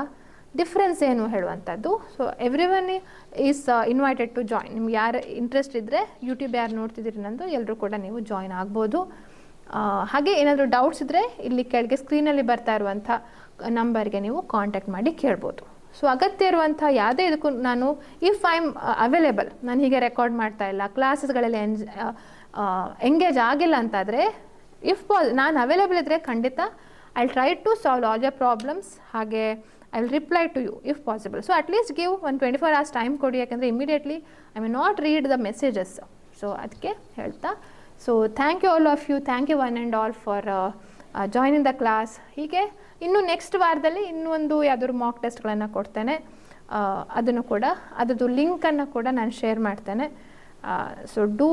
ಡಿಫ್ರೆನ್ಸ್ ಏನು ಹೇಳುವಂಥದ್ದು. So everyone is invited to join. ನಿಮ್ಗೆ ಯಾರು ಇಂಟ್ರೆಸ್ಟ್ ಇದ್ದರೆ, ಯೂಟ್ಯೂಬ್ ಯಾರು ನೋಡ್ತಿದ್ದೀರಿ ನಂದು, ಎಲ್ಲರೂ ಕೂಡ ನೀವು ಜಾಯಿನ್ ಆಗ್ಬೋದು. ಹಾಗೆ ಏನಾದರೂ ಡೌಟ್ಸ್ ಇದ್ದರೆ ಇಲ್ಲಿ ಕೆಳಗೆ ಸ್ಕ್ರೀನಲ್ಲಿ ಬರ್ತಾ ಇರುವಂಥ ನಂಬರ್ಗೆ ನೀವು ಕಾಂಟ್ಯಾಕ್ಟ್ ಮಾಡಿ ಕೇಳ್ಬೋದು. ಸೊ ಅಗತ್ಯ ಇರುವಂಥ ಯಾವುದೇ ಇದಕ್ಕೂ ನಾನು ಇಫ್ ಐ ಆಮ್ ಅವೈಲೇಬಲ್, ನಾನು ಹೀಗೆ ರೆಕಾರ್ಡ್ ಮಾಡ್ತಾ ಇಲ್ಲ, ಕ್ಲಾಸಸ್ಗಳಲ್ಲಿ ಎಂಗೇಜ್ ಆಗಿಲ್ಲ ಅಂತಾದರೆ, ನಾನು ಅವೈಲೇಬಲ್ ಇದ್ದರೆ ಖಂಡಿತ I will try to solve all your problems. ಹಾಗೆ I will reply to you if possible. So at least give 24 hours time ಕೊಡಿ, ಯಾಕೆಂದರೆ immediately I may not read the messages. So ಅದಕ್ಕೆ ಹೇಳ್ತಾ, so thank you all of you, thank you one and all for joining the class. ಹೀಗೆ ಇನ್ನು next ವಾರದಲ್ಲಿ ಇನ್ನೊಂದು ಯಾವುದಾದ್ರು Mach ಟೆಸ್ಟ್ಗಳನ್ನು ಕೊಡ್ತೇನೆ. ಅದನ್ನು ಕೂಡ, ಅದರದ್ದು ಲಿಂಕನ್ನು ಕೂಡ ನಾನು ಶೇರ್ ಮಾಡ್ತೇನೆ. So do